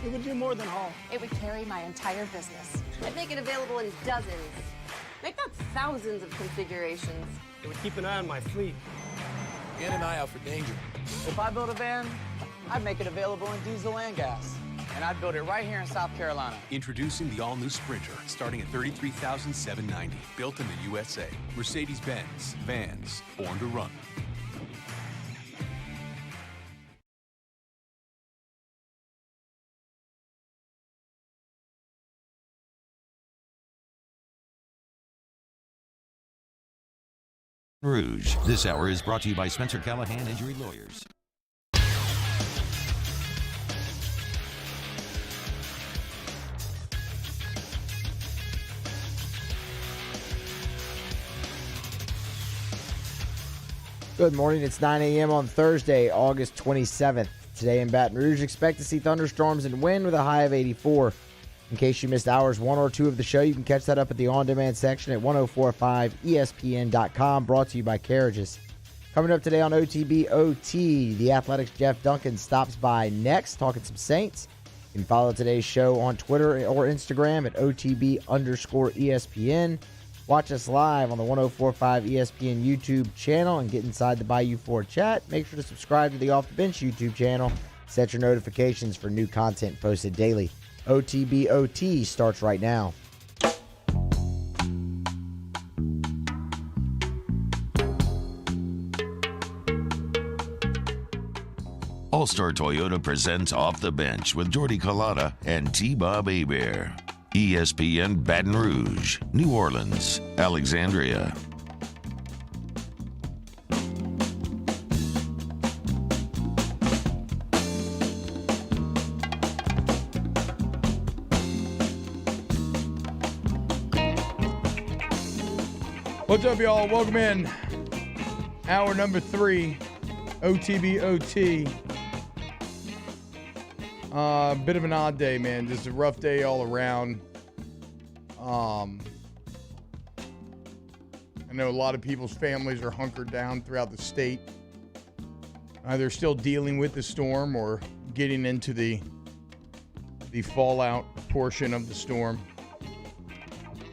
it would do more than haul. It would carry my entire business. I'd make it available in dozens, if not thousands of configurations. It would keep an eye on my fleet. And an eye out for danger. If I built a van, I'd make it available in diesel and gas. And I'd build it right here in South Carolina. Introducing the all-new Sprinter, starting at $33,790. Built in the USA. Mercedes-Benz. Vans. Born to run. Rouge. This hour is brought to you by Spencer Callahan Injury Lawyers. Good morning. It's 9 a.m. on Thursday, August 27th. Today in Baton Rouge, expect to see thunderstorms and wind with a high of 84. In case you missed hours 1 or 2 of the show, you can catch that up at the on-demand section at 1045ESPN.com, brought to you by Carriages. Coming up today on OTB OT, the Athletics' Jeff Duncan stops by next, talking some Saints. You can follow today's show on Twitter or Instagram at OTB_ESPN. Watch us live on the 1045 ESPN YouTube channel and get inside the Bayou 4 chat. Make sure to subscribe to the Off the Bench YouTube channel. Set your notifications for new content posted daily. OTB OT starts right now. All-Star Toyota presents Off the Bench with Jordy Collada and T-Bob Hebert. ESPN Baton Rouge, New Orleans, Alexandria. What's up, y'all? Welcome in. Hour number 3, OTB OT. Bit of an odd day, man. Just a rough day all around. I know a lot of people's families are hunkered down throughout the state. Either still dealing with the storm or getting into the fallout portion of the storm.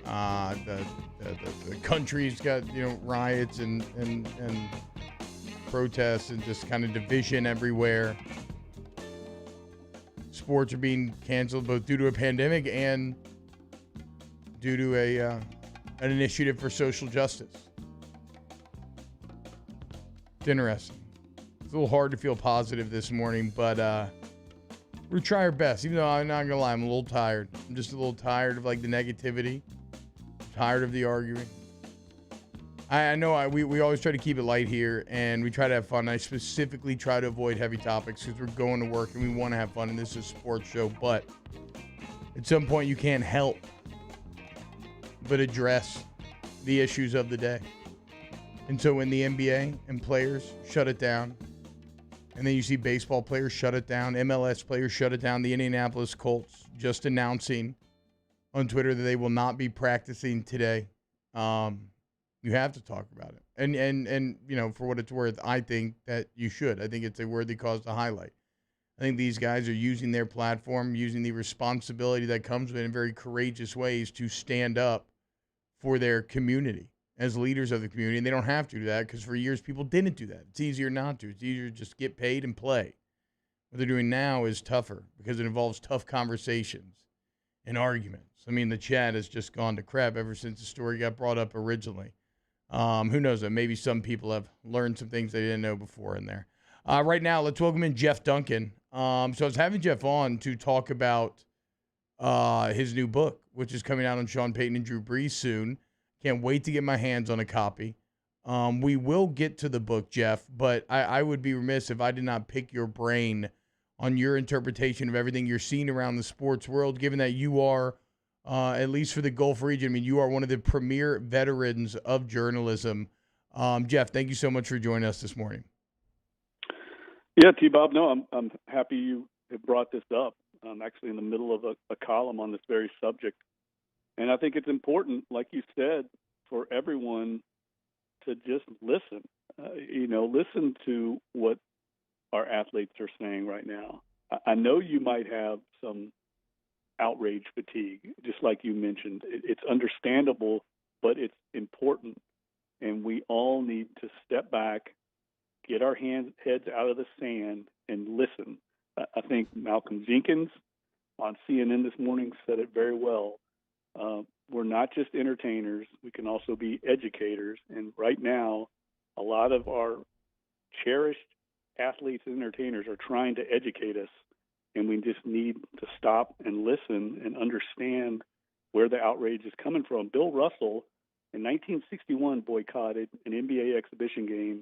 The country's got, riots and protests and just kind of division everywhere. Sports are being canceled both due to a pandemic and due to an initiative for social justice. It's interesting. It's a little hard to feel positive this morning, but we try our best. Even though I'm not gonna lie, I'm a little tired. I'm just a little tired of the negativity. Tired of the arguing. I know we always try to keep it light here, and we try to have fun. I specifically try to avoid heavy topics because we're going to work and we want to have fun, and this is a sports show. But at some point, you can't help but address the issues of the day. And so when the NBA and players shut it down, And then you see baseball players shut it down, MLS players shut it down. The Indianapolis Colts just announcing on Twitter that they will not be practicing today. You have to talk about it. And you know, for what it's worth, I think that you should. I think it's a worthy cause to highlight. I think these guys are using their platform, using the responsibility that comes with it in very courageous ways to stand up for their community as leaders of the community. And they don't have to do that because for years people didn't do that. It's easier not to. It's easier to just get paid and play. What they're doing now is tougher because it involves tough conversations and arguments. I mean, the chat has just gone to crap ever since the story got brought up originally. Who knows? Maybe some people have learned some things they didn't know before in there. Right now, let's welcome in Jeff Duncan. So I was having Jeff on to talk about his new book, which is coming out on Sean Payton and Drew Brees soon. Can't wait to get my hands on a copy. We will get to the book, Jeff, but I would be remiss if I did not pick your brain on your interpretation of everything you're seeing around the sports world, given that you are, at least for the Gulf region, I mean, you are one of the premier veterans of journalism. Jeff, thank you so much for joining us this morning. Yeah, T-Bob, no, I'm happy you have brought this up. I'm actually in the middle of a column on this very subject. And I think it's important, like you said, for everyone to just listen. Listen to what our athletes are saying right now. I know you might have some outrage fatigue, just like you mentioned. It's understandable, but it's important. And we all need to step back, get our heads out of the sand, and listen. I think Malcolm Jenkins on CNN this morning said it very well. We're not just entertainers. We can also be educators. And right now, a lot of our cherished athletes and entertainers are trying to educate us. And we just need to stop and listen and understand where the outrage is coming from. Bill Russell, in 1961, boycotted an NBA exhibition game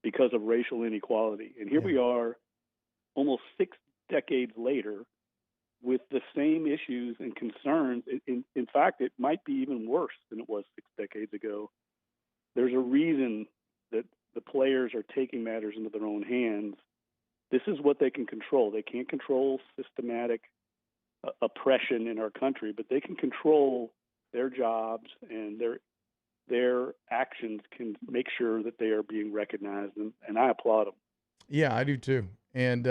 because of racial inequality. And here we are almost 6 decades later with the same issues and concerns. In fact, it might be even worse than it was 6 decades ago. There's a reason that the players are taking matters into their own hands. This is what they can control. They can't control systematic oppression in our country, but they can control their jobs, and their actions can make sure that they are being recognized, and I applaud them. Yeah, I do too. And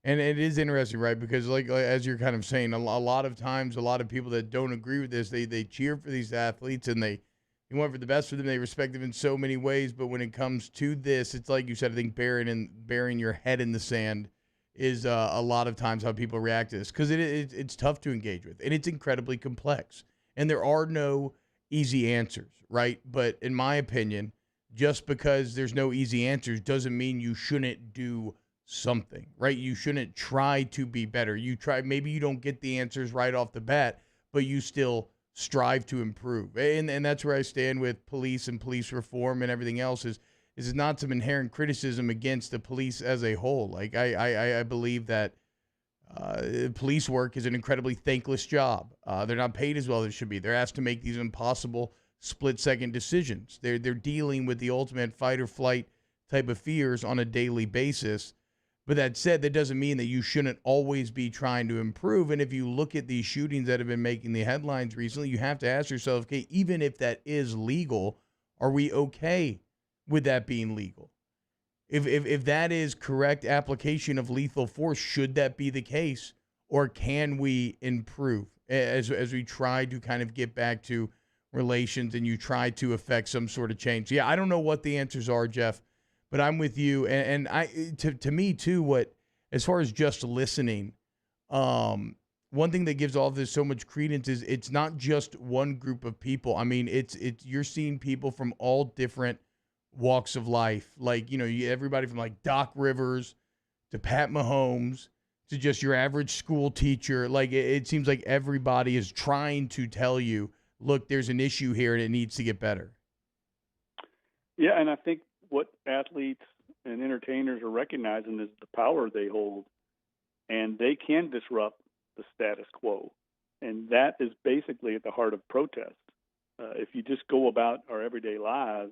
it is interesting, right? Because like as you're kind of saying, a lot of times, a lot of people that don't agree with this, they cheer for these athletes and they want for the best for them. They respect them in so many ways, but when it comes to this, it's like you said. I think burying your head in the sand is a lot of times how people react to this, because it's tough to engage with, and it's incredibly complex, and there are no easy answers, right? But in my opinion, just because there's no easy answers doesn't mean you shouldn't do something, right? You shouldn't try to be better. Maybe you don't get the answers right off the bat, but you still strive to improve. And that's where I stand with police and police reform and everything else is not some inherent criticism against the police as a whole. Like I believe that police work is an incredibly thankless job. They're not paid as well as they should be. They're asked to make these impossible split-second decisions. They're dealing with the ultimate fight or flight type of fears on a daily basis. But that said, that doesn't mean that you shouldn't always be trying to improve. And if you look at these shootings that have been making the headlines recently, you have to ask yourself, okay, even if that is legal, are we okay with that being legal? If that is correct application of lethal force, should that be the case? Or can we improve as we try to kind of get back to relations and you try to affect some sort of change? Yeah, I don't know what the answers are, Jeff, but I'm with you. And to me, too, as far as just listening, one thing that gives all of this so much credence is it's not just one group of people. I mean, you're seeing people from all different walks of life. Like, everybody from like Doc Rivers to Pat Mahomes to just your average school teacher. Like, it seems like everybody is trying to tell you, look, there's an issue here and it needs to get better. Yeah, and I think what athletes and entertainers are recognizing is the power they hold, and they can disrupt the status quo. And that is basically at the heart of protest. If you just go about our everyday lives,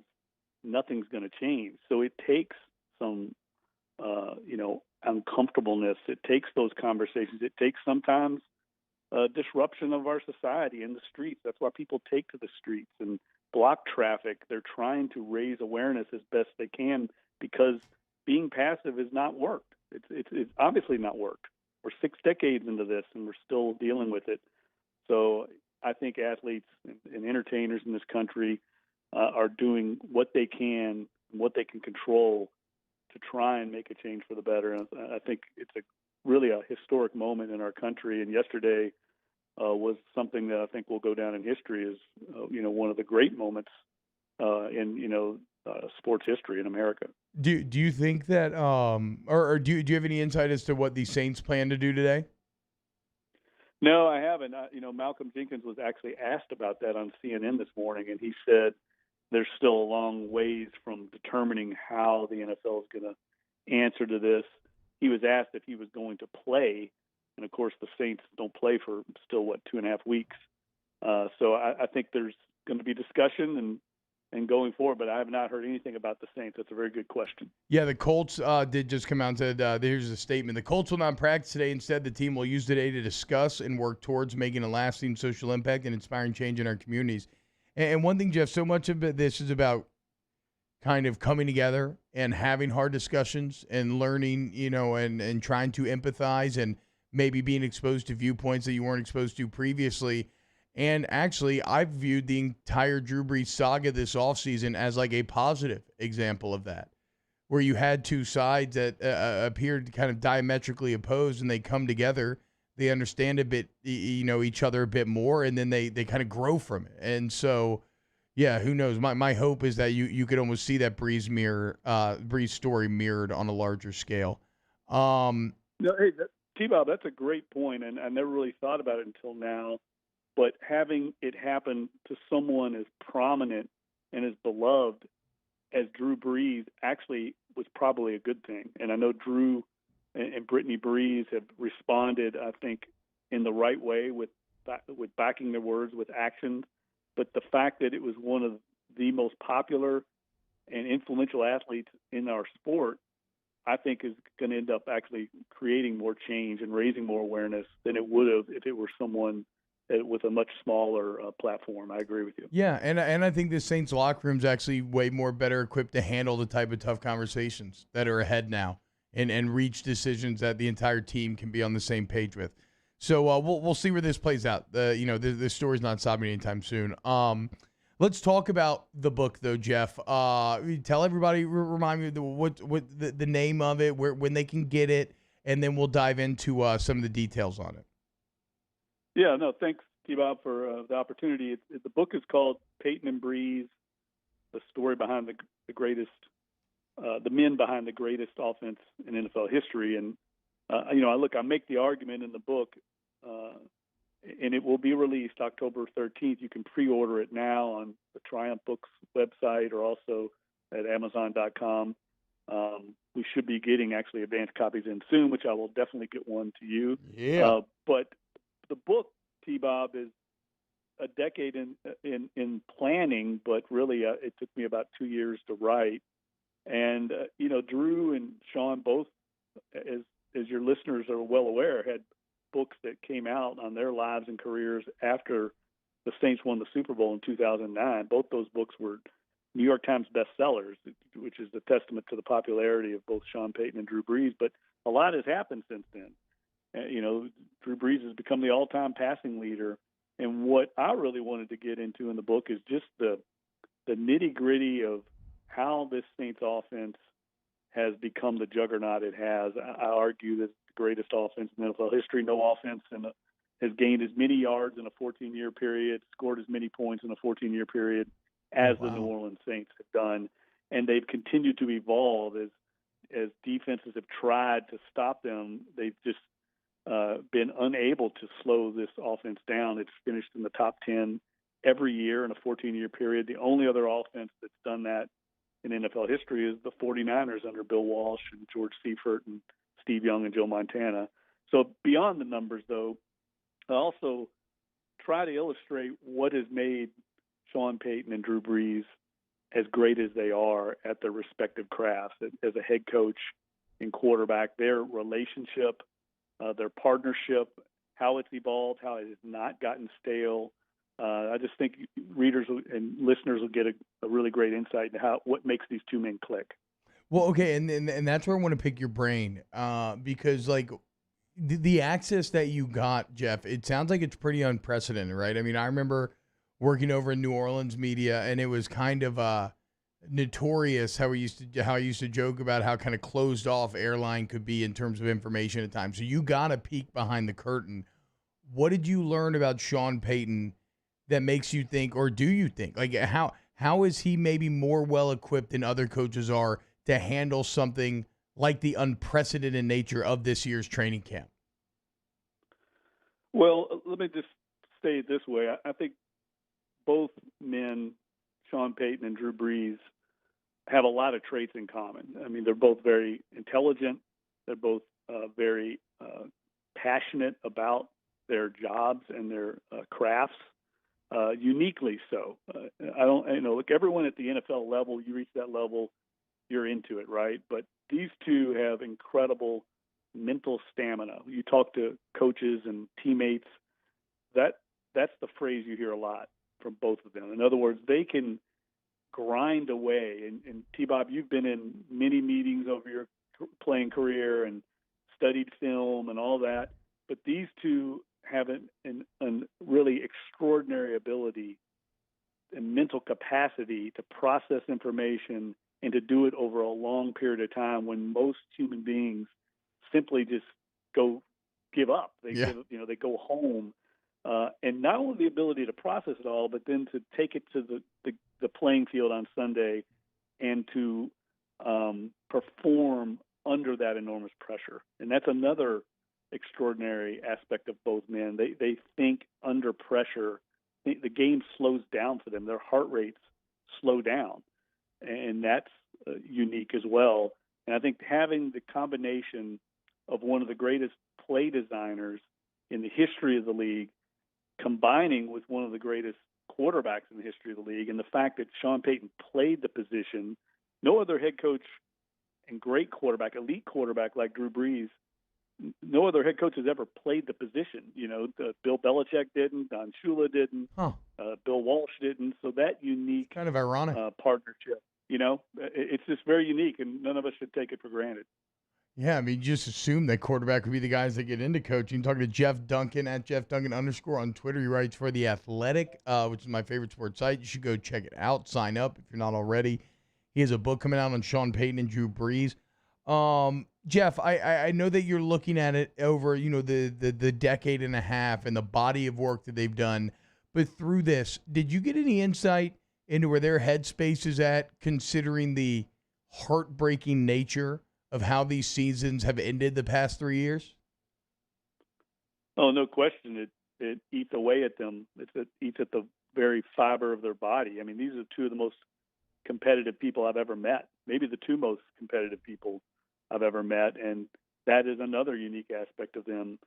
nothing's going to change. So it takes some uncomfortableness. It takes those conversations. It takes sometimes disruption of our society in the streets. That's why people take to the streets and block traffic. They're trying to raise awareness as best they can because being passive has not worked. It's obviously not worked. We're 6 decades into this and we're still dealing with it. So I think athletes and entertainers in this country are doing what they can, what they can control to try and make a change for the better. And I think it's really a historic moment in our country. And yesterday was something that I think will go down in history as one of the great moments in sports history in America. Do you think that or do you have any insight as to what the Saints plan to do today? No, I haven't. Malcolm Jenkins was actually asked about that on CNN this morning, and he said there's still a long ways from determining how the NFL is going to answer to this. He was asked if he was going to play, and of course the Saints don't play for still, 2.5 weeks. So I think there's going to be discussion and going forward, but I have not heard anything about the Saints. That's a very good question. Yeah, the Colts did just come out and said, here's a statement. The Colts will not practice today. Instead, the team will use today to discuss and work towards making a lasting social impact and inspiring change in our communities. And one thing, Jeff, so much of this is about kind of coming together and having hard discussions and learning, and trying to empathize and maybe being exposed to viewpoints that you weren't exposed to previously. And actually, I've viewed the entire Drew Brees saga this offseason as like a positive example of that, where you had two sides that appeared kind of diametrically opposed, and they come together. They understand a bit, each other a bit more, and then they kind of grow from it. And so, yeah, who knows? My hope is that you could almost see that Brees story mirrored on a larger scale. Hey, T-Bob, that's a great point, and I never really thought about it until now. But having it happen to someone as prominent and as beloved as Drew Brees actually was probably a good thing. And I know Drew and Brittany Brees have responded, I think, in the right way with backing their words with actions. But the fact that it was one of the most popular and influential athletes in our sport, I think is going to end up actually creating more change and raising more awareness than it would have if it were someone with a much smaller platform. I agree with you. Yeah, and I think the Saints locker room is actually way more better equipped to handle the type of tough conversations that are ahead now and reach decisions that the entire team can be on the same page with. So we'll see where this plays out. This story's not stopping anytime soon. Let's talk about the book, though, Jeff. Tell everybody, remind me what the name of it, when they can get it, and then we'll dive into some of the details on it. Yeah, no, thanks, T-Bob, for the opportunity. The book is called Peyton and Brees, the story behind the greatest, the men behind the greatest offense in NFL history. And, I make the argument in the book, and it will be released October 13th. You can pre-order it now on the Triumph Books website or also at Amazon.com. We should be getting actually advanced copies in soon, which I will definitely get one to you. Yeah. But the book, T-Bob, is a decade in planning, but really it took me about 2 years to write. And, Drew and Sean both, as your listeners are well aware, had books that came out on their lives and careers after the Saints won the Super Bowl in 2009. Both those books were New York Times bestsellers, which is a testament to the popularity of both Sean Payton and Drew Brees. But a lot has happened since then. Drew Brees has become the all-time passing leader. And what I really wanted to get into in the book is just the nitty-gritty of how this Saints offense has become the juggernaut it has. I argue that it's the greatest offense in NFL history. No offense has gained as many yards in a 14-year period, scored as many points in a 14-year period as the New Orleans Saints have done. And they've continued to evolve as defenses have tried to stop them. They've just been unable to slow this offense down. It's finished in the top 10 every year in a 14-year period. The only other offense that's done that in NFL history is the 49ers under Bill Walsh and George Seifert and Steve Young and Joe Montana. So beyond the numbers, though, I also try to illustrate what has made Sean Payton and Drew Brees as great as they are at their respective crafts. As a head coach in quarterback, their relationship, their partnership, how it's evolved, how it has not gotten stale. I just think readers and listeners will get a really great insight into what makes these two men click. Well, okay, and that's where I want to pick your brain, because like the access that you got, Jeff, it sounds like it's pretty unprecedented, right? I mean, I remember working over in New Orleans media, and it was kind of notorious how I used to joke about how kind of closed off airline could be in terms of information at times. So you got a peek behind the curtain. What did you learn about Sean Payton that makes you think, or do you think, like how is he maybe more well equipped than other coaches are to handle something like the unprecedented nature of this year's training camp? Well, let me just say it this way. I think both men, Sean Payton and Drew Brees, have a lot of traits in common. I mean, they're both very intelligent. They're both very passionate about their jobs and their crafts, uniquely so. Look, everyone at the NFL level, you reach that level, you're into it, right? But these two have incredible mental stamina. You talk to coaches and teammates, that's the phrase you hear a lot from both of them. In other words, they can grind away. And T-Bob, you've been in many meetings over your playing career and studied film and all that, but these two have an really extraordinary ability and mental capacity to process information and to do it over a long period of time when most human beings simply just give up. They go home. And not only the ability to process it all, but then to take it to the playing field on Sunday and to perform under that enormous pressure. And that's another extraordinary aspect of both men. They think under pressure. The game slows down for them. Their heart rates slow down. And that's unique as well. And I think having the combination of one of the greatest play designers in the history of the league combining with one of the greatest quarterbacks in the history of the league, and the fact that Sean Payton played the position, no other head coach and great quarterback, elite quarterback like Drew Brees, no other head coach has ever played the position. Bill Belichick didn't, Don Shula didn't, Bill Walsh didn't. So that unique kind of ironic partnership, it's just very unique, and none of us should take it for granted. Yeah, I mean, you just assume that quarterback would be the guys that get into coaching. Talking to Jeff Duncan at @JeffDuncan_ on Twitter. He writes for The Athletic, which is my favorite sports site. You should go check it out. Sign up if you're not already. He has a book coming out on Sean Payton and Drew Brees. Jeff, I know that you're looking at it over, the decade and a half and the body of work that they've done. But through this, did you get any insight into where their headspace is at, considering the heartbreaking nature of how these seasons have ended the past 3 years? Oh, no question. It eats away at them. It eats at the very fiber of their body. I mean, these are two of the most competitive people I've ever met, maybe the two most competitive people I've ever met, and that is another unique aspect of them.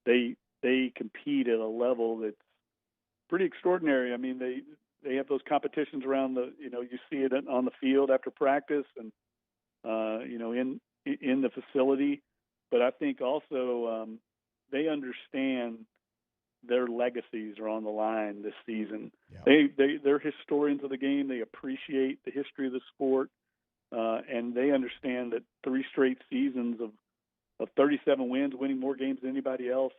They compete at a level that's pretty extraordinary. I mean, they have those competitions around you see it on the field after practice and in the facility, but I think also they understand their legacies are on the line this season. Yeah. They're historians of the game. They appreciate the history of the sport, and they understand that 3 straight seasons of 37 wins, winning more games than anybody else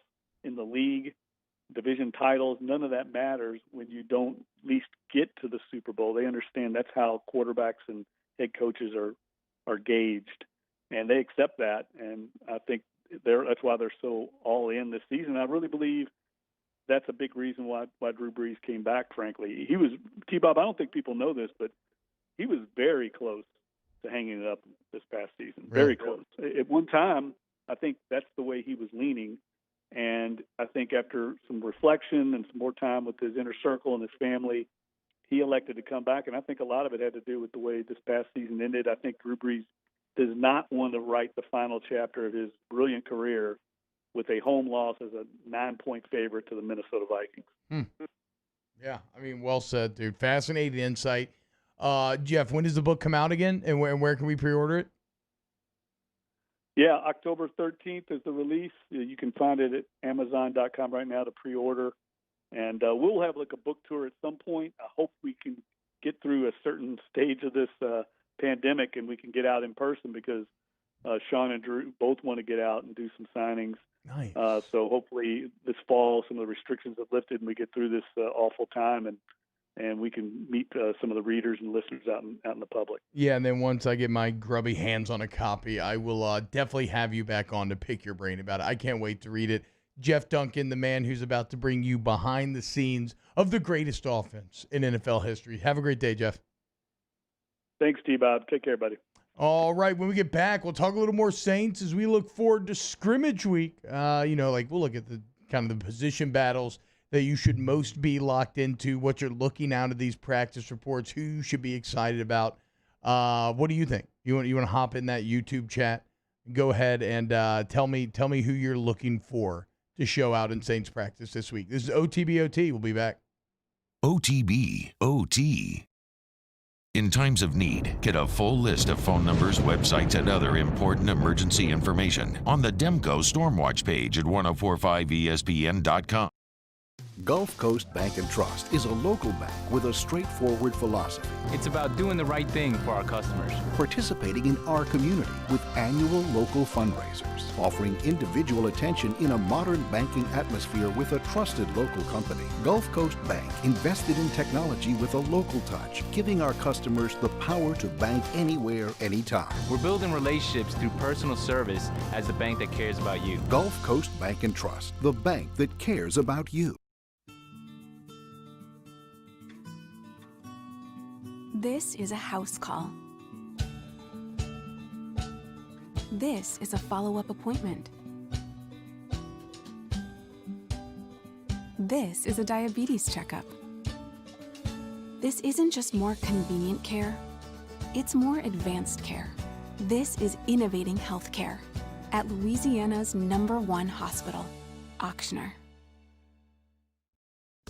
in the league, division titles, none of that matters when you don't at least get to the Super Bowl. They understand that's how quarterbacks and head coaches are gauged, and they accept that. And I think that's why they're so all in this season. I really believe that's a big reason why Drew Brees came back, frankly. He was, T-Bob, I don't think people know this, but he was very close to hanging it up this past season. Very close. At one time, I think that's the way he was leaning. And I think after some reflection and some more time with his inner circle and his family, he elected to come back. And I think a lot of it had to do with the way this past season ended. I think Drew Brees does not want to write the final chapter of his brilliant career with a home loss as a 9-point favorite to the Minnesota Vikings. Yeah, I mean, well said, dude. Fascinating insight. Jeff, when does the book come out again, and where can we pre-order it? Yeah, October 13th is the release. You can find it at Amazon.com right now to pre-order. And we'll have like a book tour at some point. I hope we can get through a certain stage of this pandemic and we can get out in person because Sean and Drew both want to get out and do some signings. Nice. So hopefully this fall some of the restrictions have lifted and we get through this awful time and we can meet some of the readers and listeners out in the public. Yeah, and then once I get my grubby hands on a copy, I will definitely have you back on to pick your brain about it. I can't wait to read it. Jeff Duncan, the man who's about to bring you behind the scenes of the greatest offense in NFL history. Have a great day, Jeff. Thanks, T-Bob. Take care, buddy. All right, when we get back, we'll talk a little more Saints as we look forward to scrimmage week. We'll look at the kind of the position battles that you should most be locked into, what you're looking out of these practice reports, who you should be excited about. What do you think? You want to hop in that YouTube chat? Go ahead and tell me who you're looking for to show out in Saints practice this week. This is OTBOT. We'll be back. OTBOT. In times of need, get a full list of phone numbers, websites, and other important emergency information on the Demco Stormwatch page at 1045ESPN.com. Gulf Coast Bank and Trust is a local bank with a straightforward philosophy. It's about doing the right thing for our customers. Participating in our community with annual local fundraisers, offering individual attention in a modern banking atmosphere with a trusted local company. Gulf Coast Bank invested in technology with a local touch, giving our customers the power to bank anywhere, anytime. We're building relationships through personal service as the bank that cares about you. Gulf Coast Bank and Trust, the bank that cares about you. This is a house call. This is a follow-up appointment. This is a diabetes checkup. This isn't just more convenient care, it's more advanced care. This is innovating healthcare at Louisiana's #1 hospital, Ochsner.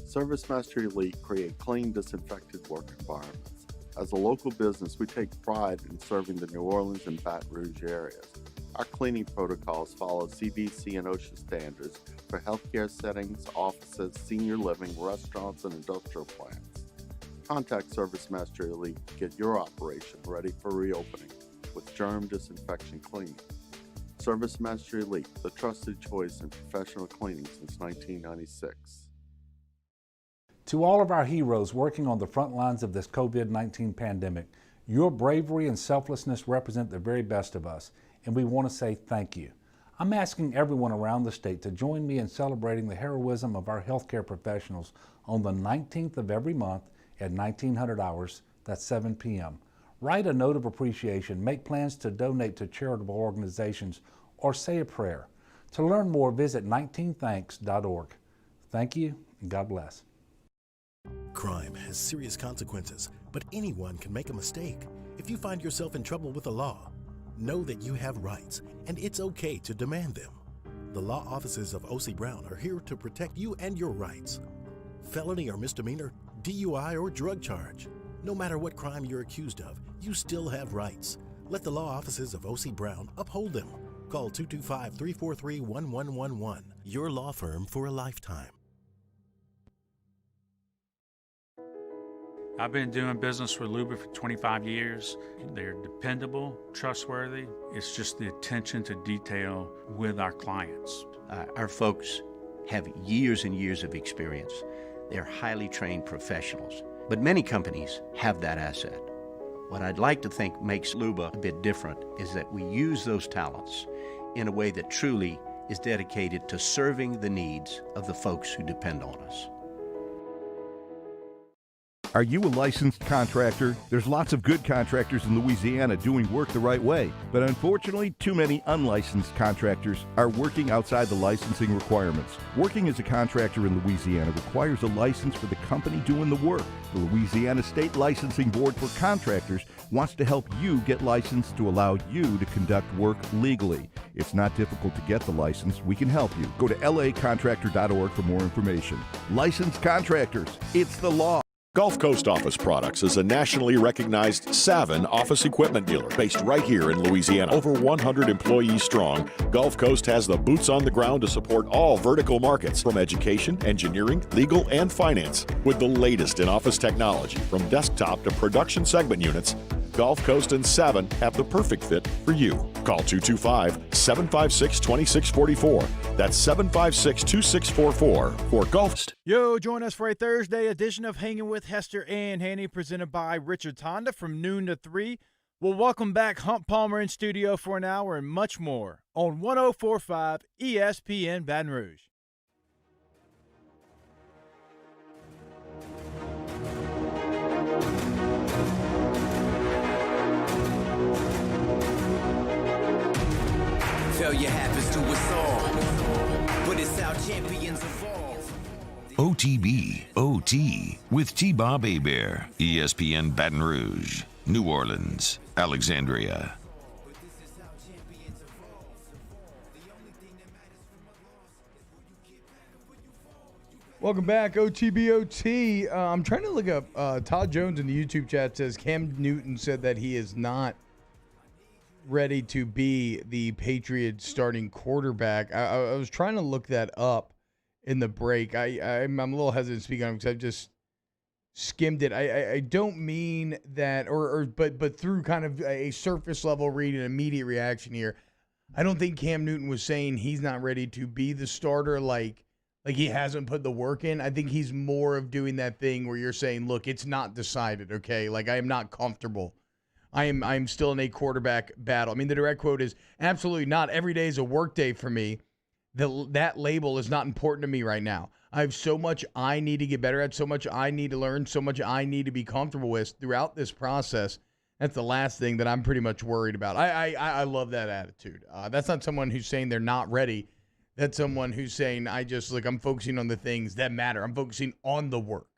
ServiceMaster Elite create clean, disinfected work environments. As a local business, we take pride in serving the New Orleans and Baton Rouge areas. Our cleaning protocols follow CDC and OSHA standards for healthcare settings, offices, senior living, restaurants, and industrial plants. Contact ServiceMaster Elite to get your operation ready for reopening with germ disinfection cleaning. ServiceMaster Elite, the trusted choice in professional cleaning since 1996. To all of our heroes working on the front lines of this COVID-19 pandemic, your bravery and selflessness represent the very best of us, and we want to say thank you. I'm asking everyone around the state to join me in celebrating the heroism of our healthcare professionals on the 19th of every month at 1900 hours, that's 7 p.m. Write a note of appreciation, make plans to donate to charitable organizations, or say a prayer. To learn more, visit 19thanks.org. Thank you, and God bless. Crime has serious consequences, but anyone can make a mistake. If you find yourself in trouble with the law, know that you have rights, and it's okay to demand them. The law offices of O.C. Brown are here to protect you and your rights. Felony or misdemeanor, DUI or drug charge. No matter what crime you're accused of, you still have rights. Let the law offices of O.C. Brown uphold them. Call 225-343-1111. Your law firm for a lifetime. I've been doing business with Luba for 25 years. They're dependable, trustworthy. It's just the attention to detail with our clients. Our folks have years and years of experience. They're highly trained professionals, but many companies have that asset. What I'd like to think makes Luba a bit different is that we use those talents in a way that truly is dedicated to serving the needs of the folks who depend on us. Are you a licensed contractor? There's lots of good contractors in Louisiana doing work the right way, but unfortunately, too many unlicensed contractors are working outside the licensing requirements. Working as a contractor in Louisiana requires a license for the company doing the work. The Louisiana State Licensing Board for Contractors wants to help you get licensed to allow you to conduct work legally. It's not difficult to get the license. We can help you. Go to lacontractor.org for more information. Licensed contractors, it's the law. Gulf Coast Office Products is a nationally recognized Savin office equipment dealer based right here in Louisiana. Over 100 employees strong, Gulf Coast has the boots on the ground to support all vertical markets from education, engineering, legal, and finance. With the latest in office technology from desktop to production segment units, Gulf Coast and Savin have the perfect fit for you. Call 225-756-2644. That's 756-2644 for Gulf. Yo, join us for a Thursday edition of Hanging with Hester and Hanny, presented by Richards Honda from noon to 3. We'll welcome back Hump Palmer in studio for an hour and much more on 104.5 ESPN Baton Rouge. Failure happens to us all, but it's how champions evolve. OTB, OT, with T-Bob Hebert, ESPN Baton Rouge, New Orleans, Alexandria. Welcome back, OTBOT. I'm trying to look up, Todd Jones in the YouTube chat says Cam Newton said that he is not ready to be the Patriots starting quarterback. I was trying to look that up in the break. I'm a little hesitant to speak on it because I've just skimmed it. I don't mean that, but through kind of a surface level read and immediate reaction here, I don't think Cam Newton was saying he's not ready to be the starter, like he hasn't put the work in. I think he's more of doing that thing where you're saying, look, it's not decided, okay? Like, I am not comfortable. I'm still in a quarterback battle. I mean, the direct quote is, absolutely not. Every day is a work day for me. That label is not important to me right now. I have so much I need to get better at, so much I need to learn, so much I need to be comfortable with throughout this process. That's the last thing that I'm pretty much worried about. I love that attitude. That's not someone who's saying they're not ready. That's someone who's saying, I'm focusing on the things that matter. I'm focusing on the work.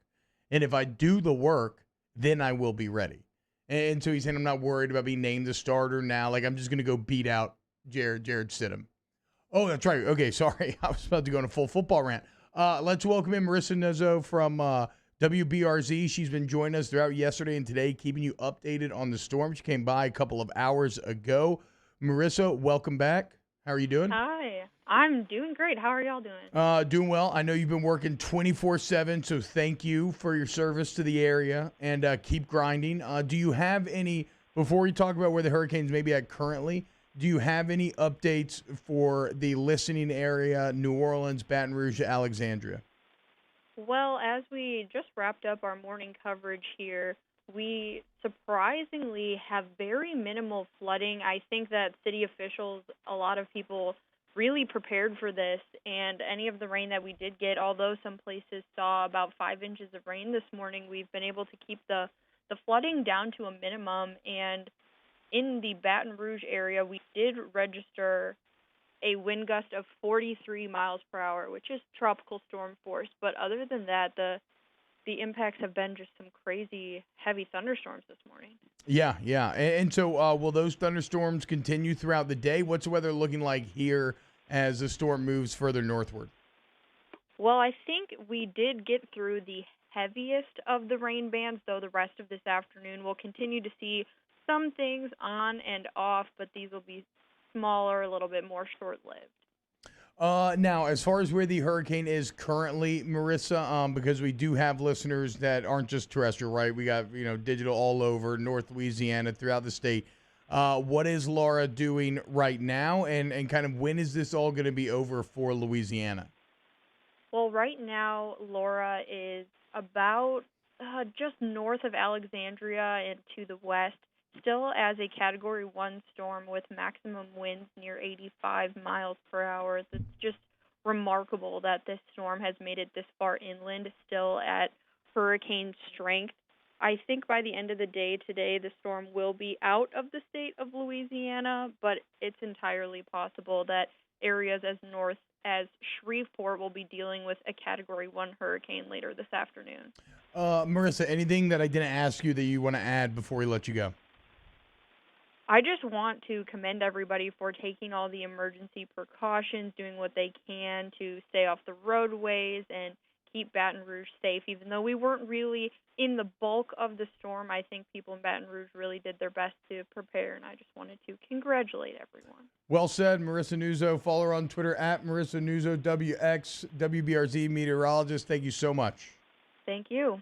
And if I do the work, then I will be ready. And so he's saying, I'm not worried about being named the starter now. Like, I'm just going to go beat out Jared Stidham. Oh, that's right. Okay, sorry. I was about to go on a full football rant. Let's welcome in Marissa Nuzzo from WBRZ. She's been joining us throughout yesterday and today, keeping you updated on the storm. She came by a couple of hours ago. Marissa, welcome back. How are you doing? Hi. I'm doing great. How are y'all doing? Doing well. I know you've been working 24/7, so thank you for your service to the area, and keep grinding. Do you have any, before we talk about where the Hurricanes may be at currently, do you have any updates for the listening area, New Orleans, Baton Rouge, Alexandria? Well, as we just wrapped up our morning coverage here, we surprisingly have very minimal flooding. I think that city officials, a lot of people really prepared for this, and any of the rain that we did get, although some places saw about 5 inches of rain this morning, we've been able to keep the flooding down to a minimum. And in the Baton Rouge area, we did register a wind gust of 43 miles per hour, which is tropical storm force. But other than that, the impacts have been just some crazy heavy thunderstorms this morning. Yeah. And so will those thunderstorms continue throughout the day? What's the weather looking like here as the storm moves further northward? Well, I think we did get through the heaviest of the rain bands, though the rest of this afternoon we'll continue to see some things on and off, but these will be smaller, a little bit more short-lived. Now, as far as where the hurricane is currently, Marissa, because we do have listeners that aren't just terrestrial, right? We got, digital all over North Louisiana, throughout the state. What is Laura doing right now, and kind of when is this all going to be over for Louisiana? Well, right now, Laura is about just north of Alexandria and to the west, still as a Category 1 storm with maximum winds near 85 miles per hour. It's just remarkable that this storm has made it this far inland, still at hurricane strength. I think by the end of the day today, the storm will be out of the state of Louisiana, but it's entirely possible that areas as north as Shreveport will be dealing with a Category 1 hurricane later this afternoon. Marissa, anything that I didn't ask you that you want to add before we let you go? I just want to commend everybody for taking all the emergency precautions, doing what they can to stay off the roadways and keep Baton Rouge safe. Even though we weren't really in the bulk of the storm, I think people in Baton Rouge really did their best to prepare, and I just wanted to congratulate everyone. Well said, Marissa Nuzzo. Follow her on Twitter at Marissa Nuzzo, WX, WBRZ meteorologist. Thank you so much. Thank you.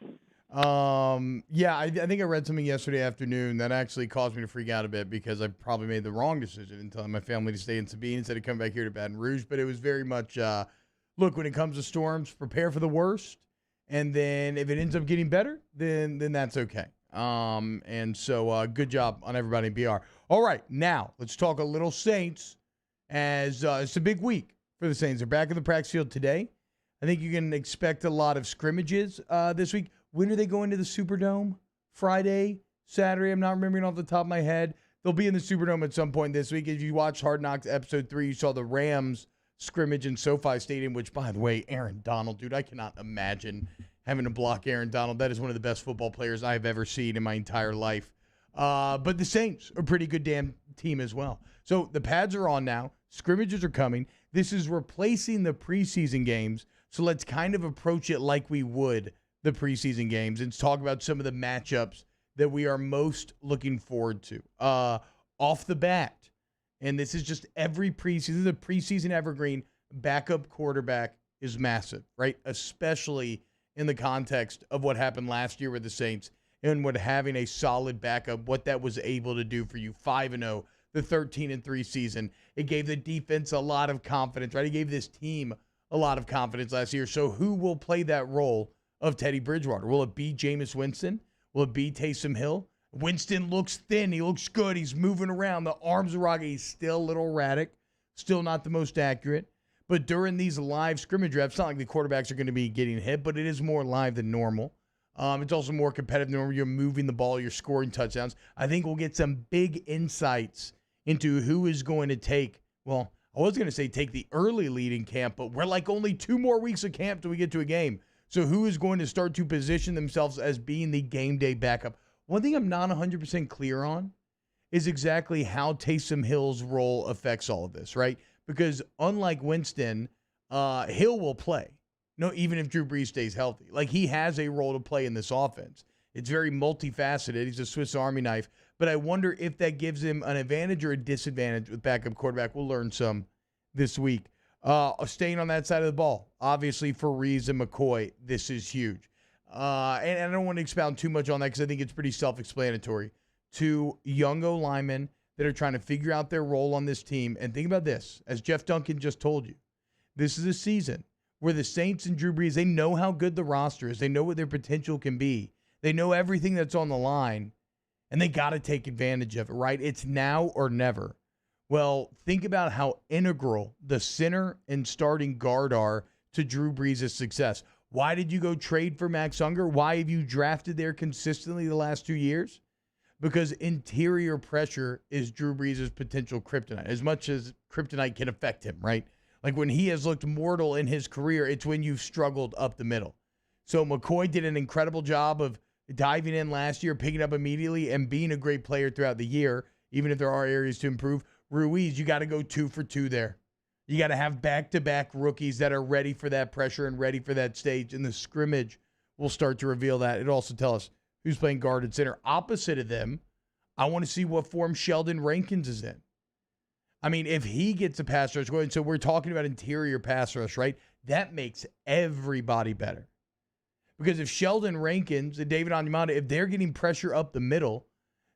I think I read something yesterday afternoon that actually caused me to freak out a bit because I probably made the wrong decision in telling my family to stay in Sabine instead of coming back here to Baton Rouge. But it was very much, look, when it comes to storms, prepare for the worst. And then if it ends up getting better, then that's okay. And so good job on everybody in BR. All right, now let's talk a little Saints as it's a big week for the Saints. They're back in the practice field today. I think you can expect a lot of scrimmages this week. When are they going to the Superdome? Friday, Saturday? I'm not remembering off the top of my head. They'll be in the Superdome at some point this week. If you watched Hard Knocks Episode 3, you saw the Rams scrimmage in SoFi Stadium, which, by the way, Aaron Donald, dude, I cannot imagine having to block Aaron Donald. That is one of the best football players I've ever seen in my entire life. But the Saints are a pretty good damn team as well. So the pads are on now. Scrimmages are coming. This is replacing the preseason games. So let's kind of approach it like we would the preseason games and talk about some of the matchups that we are most looking forward to. Off the bat, and this is just every preseason, the preseason evergreen, backup quarterback is massive, right? Especially in the context of what happened last year with the Saints and what having a solid backup, what that was able to do for you. 5-0, the 13-3 season. It gave the defense a lot of confidence, right? It gave this team a lot of confidence last year. So who will play that role of Teddy Bridgewater? Will it be Jameis Winston? Will it be Taysom Hill? Winston looks thin. He looks good. He's moving around. The arms are rocking. He's still a little erratic. Still not the most accurate. But during these live scrimmage reps, it's not like the quarterbacks are going to be getting hit, but it is more live than normal. It's also more competitive than normal. You're moving the ball. You're scoring touchdowns. I think we'll get some big insights into who is going to take, well, I was going to say take the early lead in camp, but we're like only 2 more weeks of camp till we get to a game. So who is going to start to position themselves as being the game day backup? One thing I'm not 100% clear on is exactly how Taysom Hill's role affects all of this, right? Because unlike Winston, Hill will play. No, even if Drew Brees stays healthy. Like, he has a role to play in this offense. It's very multifaceted. He's a Swiss Army knife. But I wonder if that gives him an advantage or a disadvantage with backup quarterback. We'll learn some this week. Staying on that side of the ball, obviously for Reeves and McCoy, this is huge. And I don't want to expound too much on that because I think it's pretty self-explanatory. 2 young O-linemen that are trying to figure out their role on this team. And think about this, as Jeff Duncan just told you, this is a season where the Saints and Drew Brees, they know how good the roster is. They know what their potential can be. They know everything that's on the line, and they got to take advantage of it, right? It's now or never. Well, think about how integral the center and starting guard are to Drew Brees' success. Why did you go trade for Max Unger? Why have you drafted there consistently the last 2 years? Because interior pressure is Drew Brees' potential kryptonite, as much as kryptonite can affect him, right? Like when he has looked mortal in his career, it's when you've struggled up the middle. So McCoy did an incredible job of diving in last year, picking up immediately, and being a great player throughout the year, even if there are areas to improve. Ruiz, you got to go 2 for 2 there. You got to have back-to-back rookies that are ready for that pressure and ready for that stage, and the scrimmage will start to reveal that. It'll also tell us who's playing guard and center. Opposite of them, I want to see what form Sheldon Rankins is in. I mean, if he gets a pass rush going, so we're talking about interior pass rush, right? That makes everybody better. Because if Sheldon Rankins and David Onyemata, if they're getting pressure up the middle,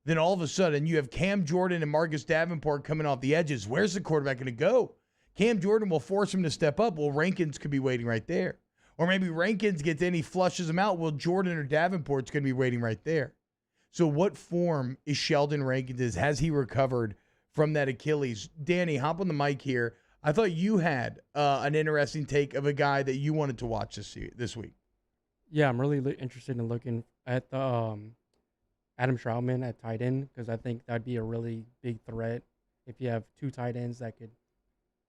then all of a sudden you have Cam Jordan and Marcus Davenport coming off the edges. Where's the quarterback going to go? Cam Jordan will force him to step up. Well, Rankins could be waiting right there. Or maybe Rankins gets in, he flushes him out. Well, Jordan or Davenport's going to be waiting right there. So what form is Sheldon Rankins in? Has he recovered from that Achilles? Danny, hop on the mic here. I thought you had an interesting take of a guy that you wanted to watch this week. Yeah, I'm really interested in looking at the Adam Trautman at tight end because I think that'd be a really big threat if you have 2 tight ends that could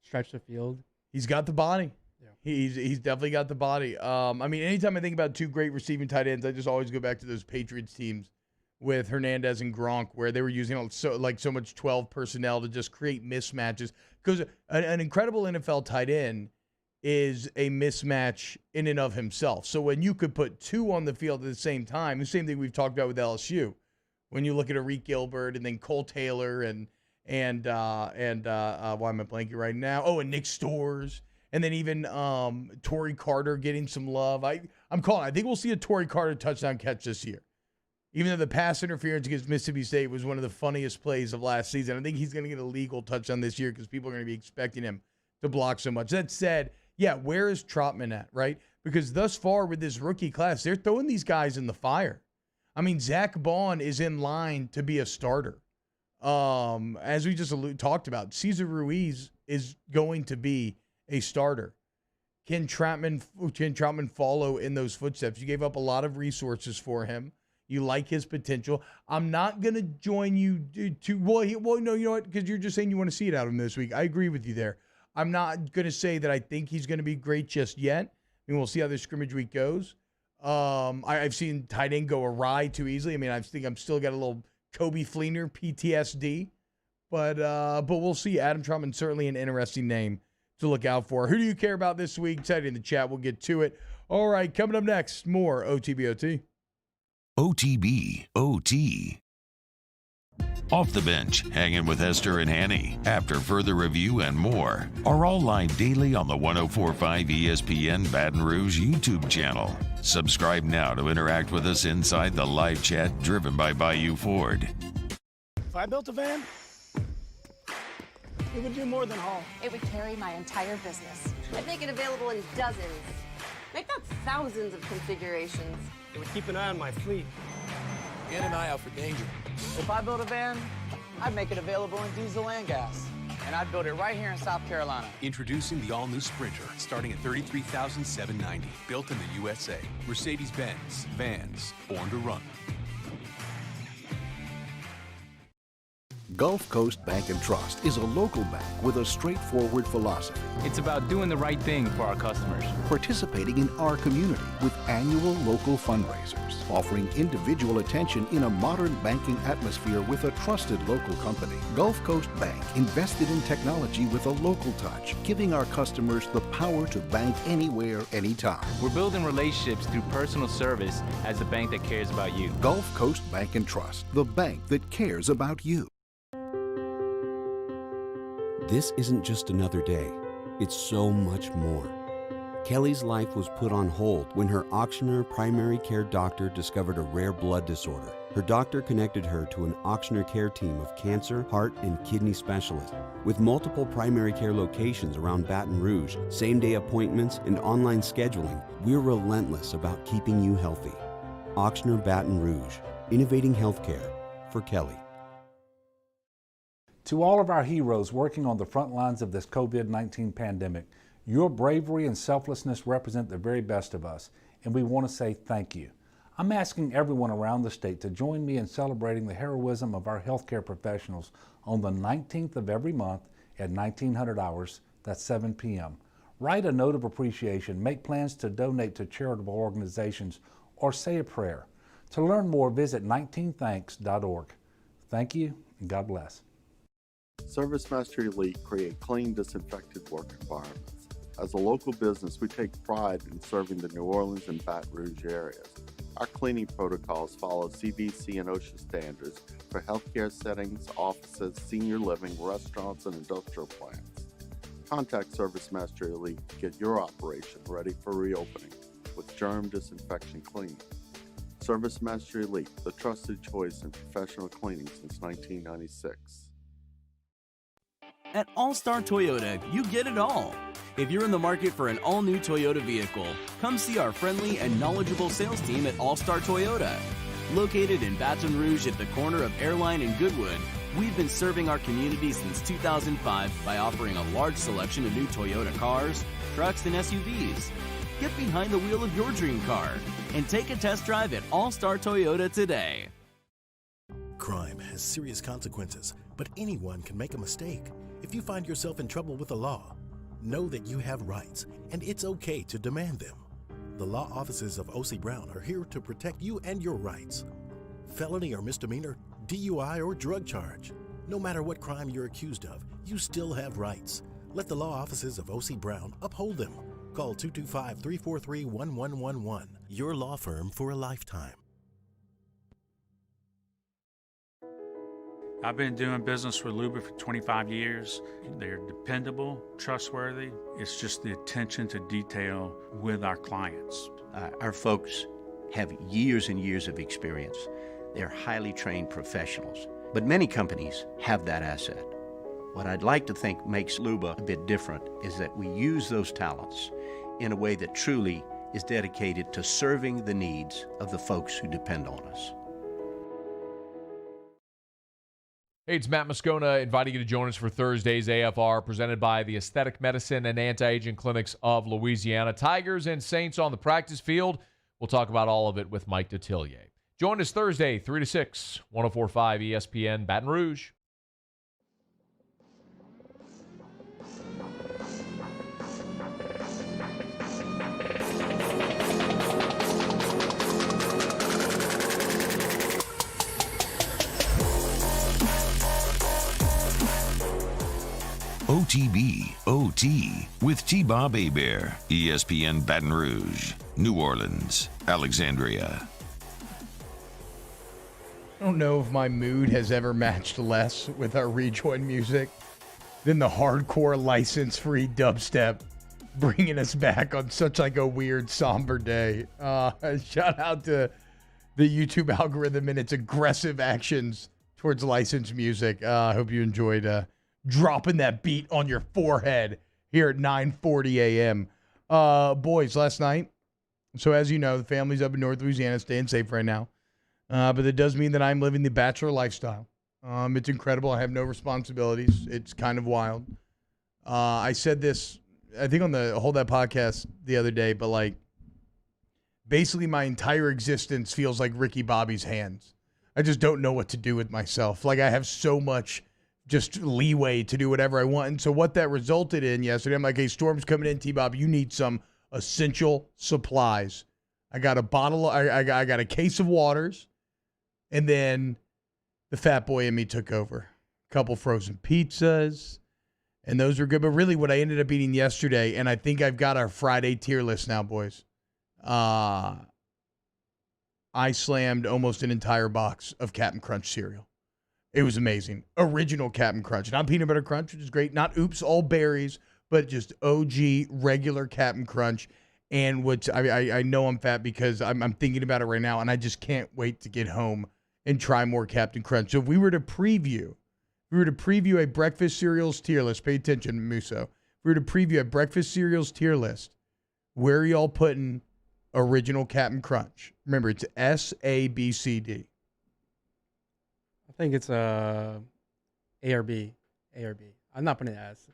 stretch the field. He's got the body. Yeah. He's definitely got the body. I mean, anytime I think about 2 great receiving tight ends, I just always go back to those Patriots teams with Hernandez and Gronk, where they were using so much 12 personnel to just create mismatches. Because an incredible NFL tight end is a mismatch in and of himself. So when you could put two on the field at the same time, the same thing we've talked about with LSU, when you look at Arik Gilbert and then Cole Taylor and why am I blanking right now? Oh, and Nick Storrs, and then even Torrey Carter getting some love. I think we'll see a Torrey Carter touchdown catch this year. Even though the pass interference against Mississippi State was one of the funniest plays of last season, I think he's going to get a legal touchdown this year because people are going to be expecting him to block so much. That said, yeah, where is Trotman at, right? Because thus far with this rookie class, they're throwing these guys in the fire. I mean, Zach Bond is in line to be a starter. As we just talked about, Cesar Ruiz is going to be a starter. Can Trotman follow in those footsteps? You gave up a lot of resources for him. You like his potential. I'm not going to join you no, you know what? Because you're just saying you want to see it out of him this week. I agree with you there. I'm not going to say that I think he's going to be great just yet. I mean, we'll see how this scrimmage week goes. I've seen tight end go awry too easily. I mean, I think I'm still got a little Kobe Fleener PTSD, but we'll see. Adam Trotman, certainly an interesting name to look out for. Who do you care about this week? Type it in the chat. We'll get to it. All right, coming up next, more OTBOT. OTBOT. Off the Bench, hanging with Hester and Hanny. After further review and more are all live daily on the 104.5 ESPN Baton Rouge YouTube channel. Subscribe now to interact with us inside the live chat driven by Bayou Ford. If I built a van, it would do more than haul. It would carry my entire business. I'd make it available in dozens, make not thousands of configurations. It would keep an eye on my fleet. And an eye out for danger. If I built a van, I'd make it available in diesel and gas. And I'd build it right here in South Carolina. Introducing the all-new Sprinter, starting at $33,790. Built in the USA. Mercedes-Benz. Vans. Born to run. Gulf Coast Bank and Trust is a local bank with a straightforward philosophy. It's about doing the right thing for our customers. Participating in our community with annual local fundraisers, offering individual attention in a modern banking atmosphere with a trusted local company. Gulf Coast Bank invested in technology with a local touch, giving our customers the power to bank anywhere, anytime. We're building relationships through personal service as the bank that cares about you. Gulf Coast Bank and Trust, the bank that cares about you. This isn't just another day, it's so much more. Kelly's life was put on hold when her auctioneer primary care doctor discovered a rare blood disorder. Her doctor connected her to an auctioneer care team of cancer, heart, and kidney specialists. With multiple primary care locations around Baton Rouge, same-day appointments, and online scheduling, we're relentless about keeping you healthy. Auctioneer Baton Rouge, innovating healthcare for Kelly. To all of our heroes working on the front lines of this COVID-19 pandemic, your bravery and selflessness represent the very best of us, and we want to say thank you. I'm asking everyone around the state to join me in celebrating the heroism of our healthcare professionals on the 19th of every month at 1900 hours, that's 7 p.m. Write a note of appreciation, make plans to donate to charitable organizations, or say a prayer. To learn more, visit 19thanks.org. Thank you, and God bless. ServiceMaster Elite create clean, disinfected work environments. As a local business, we take pride in serving the New Orleans and Baton Rouge areas. Our cleaning protocols follow CDC and OSHA standards for healthcare settings, offices, senior living, restaurants, and industrial plants. Contact ServiceMaster Elite to get your operation ready for reopening with germ disinfection cleaning. ServiceMaster Elite, the trusted choice in professional cleaning since 1996. At All-Star Toyota, you get it all. If you're in the market for an all-new Toyota vehicle, come see our friendly and knowledgeable sales team at All-Star Toyota. Located in Baton Rouge at the corner of Airline and Goodwood, we've been serving our community since 2005 by offering a large selection of new Toyota cars, trucks, and SUVs. Get behind the wheel of your dream car and take a test drive at All-Star Toyota today. Crime has serious consequences, but anyone can make a mistake. If you find yourself in trouble with the law, know that you have rights, and it's okay to demand them. The law offices of O.C. Brown are here to protect you and your rights. Felony or misdemeanor, DUI or drug charge. No matter what crime you're accused of, you still have rights. Let the law offices of O.C. Brown uphold them. Call 225-343-1111. Your law firm for a lifetime. I've been doing business with Luba for 25 years. They're dependable, trustworthy. It's just the attention to detail with our clients. Our folks have years and years of experience. They're highly trained professionals. But many companies have that asset. What I'd like to think makes Luba a bit different is that we use those talents in a way that truly is dedicated to serving the needs of the folks who depend on us. Hey, it's Matt Moscona inviting you to join us for Thursday's AFR, presented by the Aesthetic Medicine and Anti-Aging Clinics of Louisiana. Tigers and Saints on the practice field. We'll talk about all of it with Mike Detillier. Join us Thursday, 3 to 6, 104.5 ESPN Baton Rouge. OTB, OT, with T-Bob Hebert, ESPN Baton Rouge, New Orleans, Alexandria. I don't know if my mood has ever matched less with our rejoin music than the hardcore license-free dubstep bringing us back on such like a weird, somber day. Shout out to the YouTube algorithm and its aggressive actions towards licensed music. I hope you enjoyed dropping that beat on your forehead here at 9:40 a.m. Boys, last night, so as you know, the family's up in North Louisiana, staying safe right now. But it does mean that I'm living the bachelor lifestyle. It's incredible. I have no responsibilities. It's kind of wild. I said this, I think on the Hold That podcast the other day, but like basically my entire existence feels like Ricky Bobby's hands. I just don't know what to do with myself. Like I have so much just leeway to do whatever I want. And so what that resulted in yesterday, I'm like, hey, Storm's coming in, T-Bob, you need some essential supplies. I got a bottle, I got a case of waters, and then the fat boy in me took over. A couple frozen pizzas, and those were good. But really what I ended up eating yesterday, and I think I've got our Friday tier list now, boys. I slammed almost an entire box of Captain Crunch cereal. It was amazing. Original Captain Crunch. Not peanut butter crunch, which is great. Not oops, all berries, but just OG regular Captain Crunch. And which I know I'm fat because I'm thinking about it right now, and I just can't wait to get home and try more Captain Crunch. So if we were to preview a breakfast cereals tier list, pay attention, Musso. If we were to preview a breakfast cereals tier list, where are y'all putting original Captain Crunch? Remember, it's SABCD. I think it's A or B. A or B. I'm not putting S,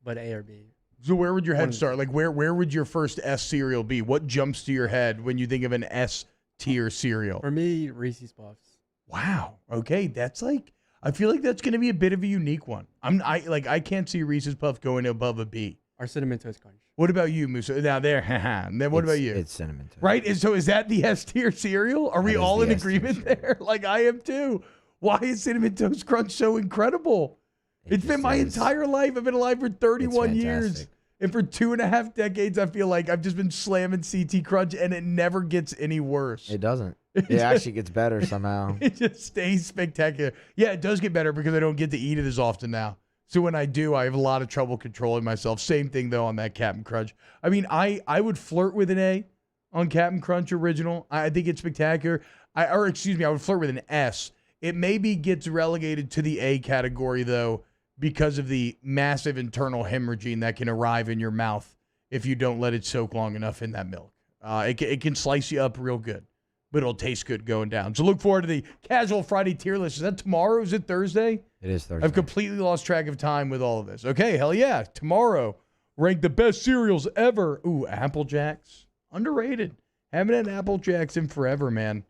but A or B. So where would your head start? Like where would your first S cereal be? What jumps to your head when you think of an S tier cereal? For me, Reese's Puffs. Wow. Okay, that's like I feel like that's going to be a bit of a unique one. I can't see Reese's Puff going above a B. Or Cinnamon Toast Crunch. What about you, Musa? Now there, and then what about you? It's Cinnamon Toast. Right? So is that the S tier cereal? Are we all in agreement there? Like I am too. Why is Cinnamon Toast Crunch so incredible? It's been my entire life. I've been alive for 31 years. And for 2.5 decades, I feel like I've just been slamming CT Crunch, and it never gets any worse. It doesn't. It actually gets better somehow. It just stays spectacular. Yeah, it does get better because I don't get to eat it as often now. So when I do, I have a lot of trouble controlling myself. Same thing, though, on that Captain Crunch. I mean, I would flirt with an A on Captain Crunch Original. I think it's spectacular. I would flirt with an S. It maybe gets relegated to the A category, though, because of the massive internal hemorrhaging that can arrive in your mouth if you don't let it soak long enough in that milk. It can slice you up real good, but it'll taste good going down. So look forward to the Casual Friday tier list. Is that tomorrow? Is it Thursday? It is Thursday. I've completely lost track of time with all of this. Okay, hell yeah. Tomorrow, rank the best cereals ever. Ooh, Apple Jacks. Underrated. Haven't had Apple Jacks in forever, man.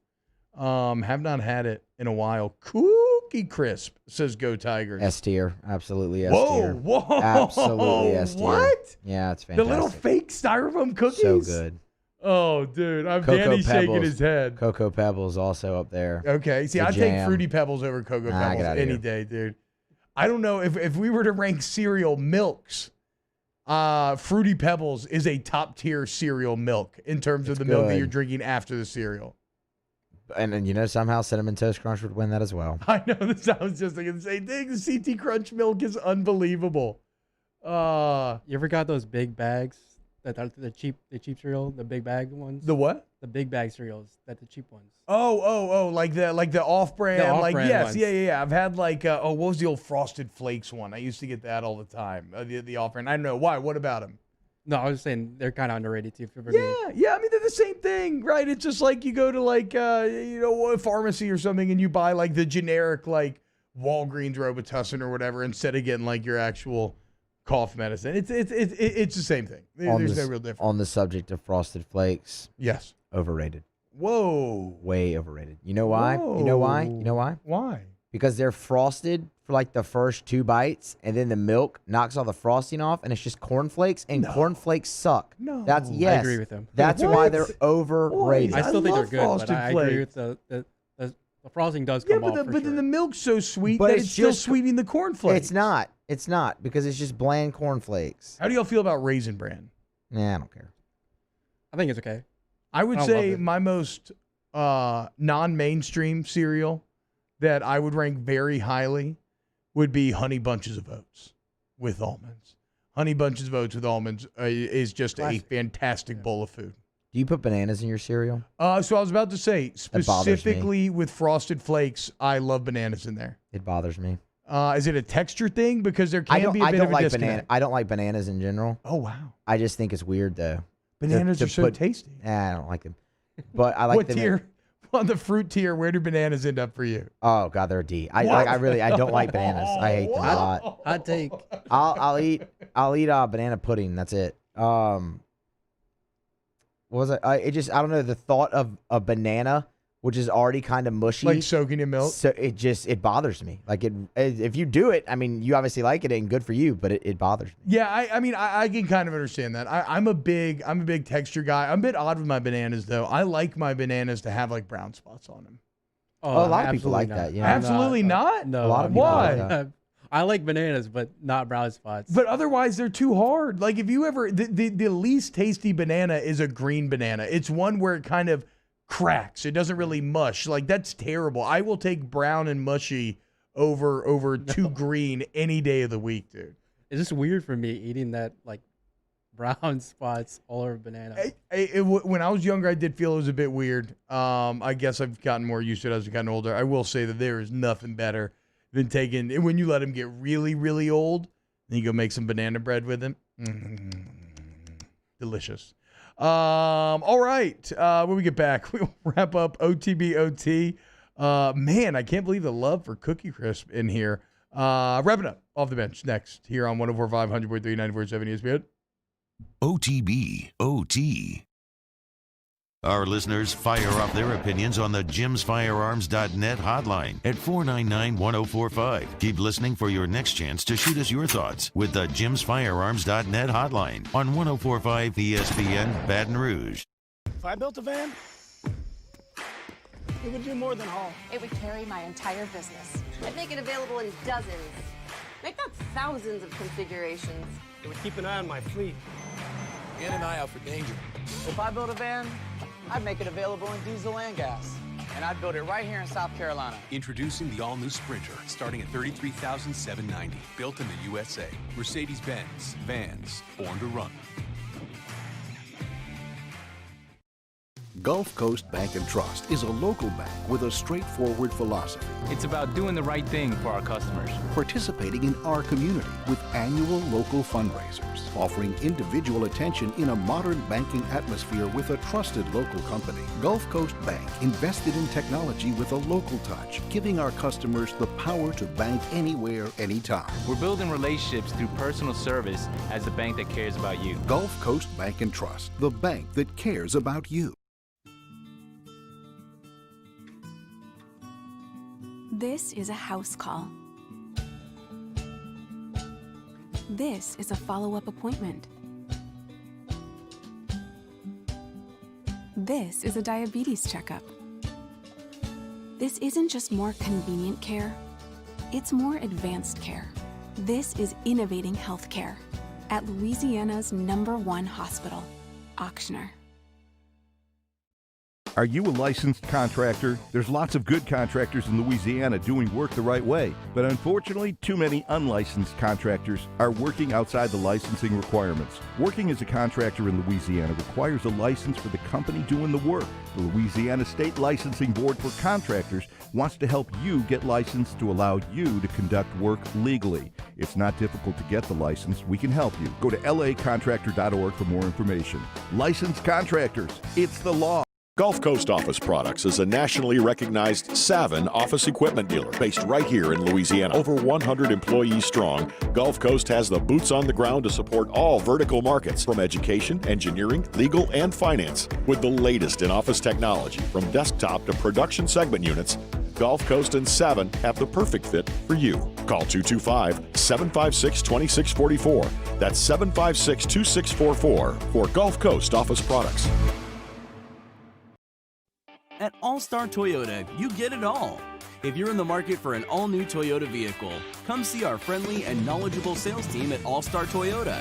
Have not had it in a while. Cookie Crisp, says Go Tigers. S tier. Absolutely S tier. Whoa. Absolutely S tier. What? Yeah, it's fantastic. The little fake styrofoam cookies? So good. Oh, dude. Cocoa Danny's shaking Pebbles. his head. Cocoa Pebbles also up there. Okay. See, I take Fruity Pebbles over Cocoa Pebbles any day, dude. I don't know if we were to rank cereal milks, Fruity Pebbles is a top tier cereal milk in terms of the milk that you're drinking after the cereal. And you know, somehow Cinnamon Toast Crunch would win that as well. I know, this I was just thinking the same thing. The CT Crunch milk is unbelievable. You ever got those big bags that are the cheap cereal, the big bag ones? The what? The big bag cereals, the cheap ones. Oh, like the off-brand, yes, ones. yeah. I've had what was the old Frosted Flakes one? I used to get that all the time. The off-brand. I don't know why. What about them? No, I was saying they're kind of underrated too. Yeah. I mean, they're the same thing, right? It's just like you go to a pharmacy or something and you buy like the generic Walgreens Robitussin or whatever instead of getting like your actual cough medicine. It's the same thing. There's no real difference. On the subject of Frosted Flakes, yes, overrated. Whoa, way overrated. You know why? Whoa. You know why? You know why? Why? Because they're frosted for like the first 2 bites, and then the milk knocks all the frosting off, and it's just cornflakes, and cornflakes suck. No, that's I agree with him. That's why they're overrated. I still think they're good, but I agree with the frosting does come off. But then the milk's so sweet But that it's it's still just- sweetening the cornflakes. It's not. It's not because it's just bland cornflakes. How do y'all feel about Raisin Bran? Nah, I don't care. I think it's okay. I would I don't say love it. my most non-mainstream cereal that I would rank very highly would be Honey Bunches of Oats with almonds. Honey Bunches of Oats with almonds is just a fantastic bowl of food. Do you put bananas in your cereal? So I was about to say, That bothers me. specifically with Frosted Flakes, I love bananas in there. It bothers me. Is it a texture thing? Because there I can don't. be a I bit don't of a like disconnect. I don't like bananas in general. Oh wow. I just think it's weird though. Bananas are so tasty. I don't like them. But I like what them. tier? On the fruit tier, where do bananas end up for you? Oh god, they're a D. I don't like bananas. I hate them a lot. Hot take. I'll eat banana pudding. That's it. What was it? I don't know. The thought of a banana, which is already kind of mushy, Like soaking in milk? So it bothers me. Like if you do it, I mean, you obviously like it and good for you, but it bothers me. Yeah, I mean, I can kind of understand that. I'm a big texture guy. I'm a bit odd with my bananas though. I like my bananas to have like brown spots on them. Oh, a lot of people like that. Yeah, Absolutely not. No, A lot of people Why? like that. I like bananas, but not brown spots. But otherwise, they're too hard. Like if you ever, the least tasty banana is a green banana. It's one where it kind of cracks. It doesn't really mush. Like that's terrible. I will take brown and mushy over too green any day of the week, dude. It's just weird for me eating that like brown spots all over banana. When I was younger, I did feel it was a bit weird. I guess I've gotten more used to it as I've gotten older. I will say that there is nothing better than taking, when you let them get really, really old, then you go make some banana bread with them. Delicious. All right. When we get back, we'll wrap up OTBOT. Man, I can't believe the love for Cookie Crisp in here. Wrapping up off the bench next here on 104.5, 100.3, 94.7 ESPN. OTBOT. Our listeners fire off their opinions on the jimsfirearms.net hotline at 499-1045. Keep listening for your next chance to shoot us your thoughts with the jimsfirearms.net hotline on 104.5 ESPN Baton Rouge. If I built a van, it would do more than haul. It would carry my entire business. I'd make it available in dozens. Make not thousands of configurations. It would keep an eye on my fleet. And an eye out for danger. If I built a van, I'd make it available in diesel and gas. And I'd build it right here in South Carolina. Introducing the all-new Sprinter, starting at $33,790. Built in the USA. Mercedes-Benz. Vans. Born to run. Gulf Coast Bank and Trust is a local bank with a straightforward philosophy, It's about doing the right thing for our customers. participating in our community with annual local fundraisers, offering individual attention in a modern banking atmosphere with a trusted local company. Gulf Coast Bank invested in technology with a local touch, giving our customers the power to bank anywhere, anytime. We're building relationships through personal service as the bank that cares about you. Gulf Coast Bank and Trust, the bank that cares about you. This is a house call. This is a follow-up appointment. This is a diabetes checkup. This isn't just more convenient care, it's more advanced care. This is innovating healthcare. at Louisiana's #1 hospital, Auctioner. Are you a licensed contractor? There's lots of good contractors in Louisiana doing work the right way, but unfortunately, too many unlicensed contractors are working outside the licensing requirements. Working as a contractor in Louisiana requires a license for the company doing the work. The Louisiana State Licensing Board for Contractors wants to help you get licensed to allow you to conduct work legally. It's not difficult to get the license. We can help you. Go to lacontractor.org for more information. Licensed contractors, it's the law. Gulf Coast Office Products is a nationally recognized Savin office equipment dealer based right here in Louisiana. Over 100 employees strong, Gulf Coast has the boots on the ground to support all vertical markets from education, engineering, legal, and finance. With the latest in office technology from desktop to production segment units, Gulf Coast and Savin have the perfect fit for you. Call 225-756-2644. That's 756-2644 for Gulf Coast Office Products. At All-Star Toyota, you get it all. If you're in the market for an all-new Toyota vehicle, come see our friendly and knowledgeable sales team at All-Star Toyota.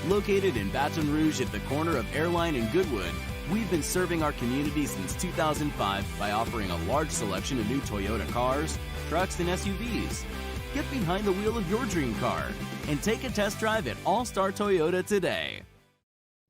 Located in Baton Rouge at the corner of Airline and Goodwood, we've been serving our community since 2005 by offering a large selection of new Toyota cars, trucks, and SUVs. Get behind the wheel of your dream car and take a test drive at All-Star Toyota today.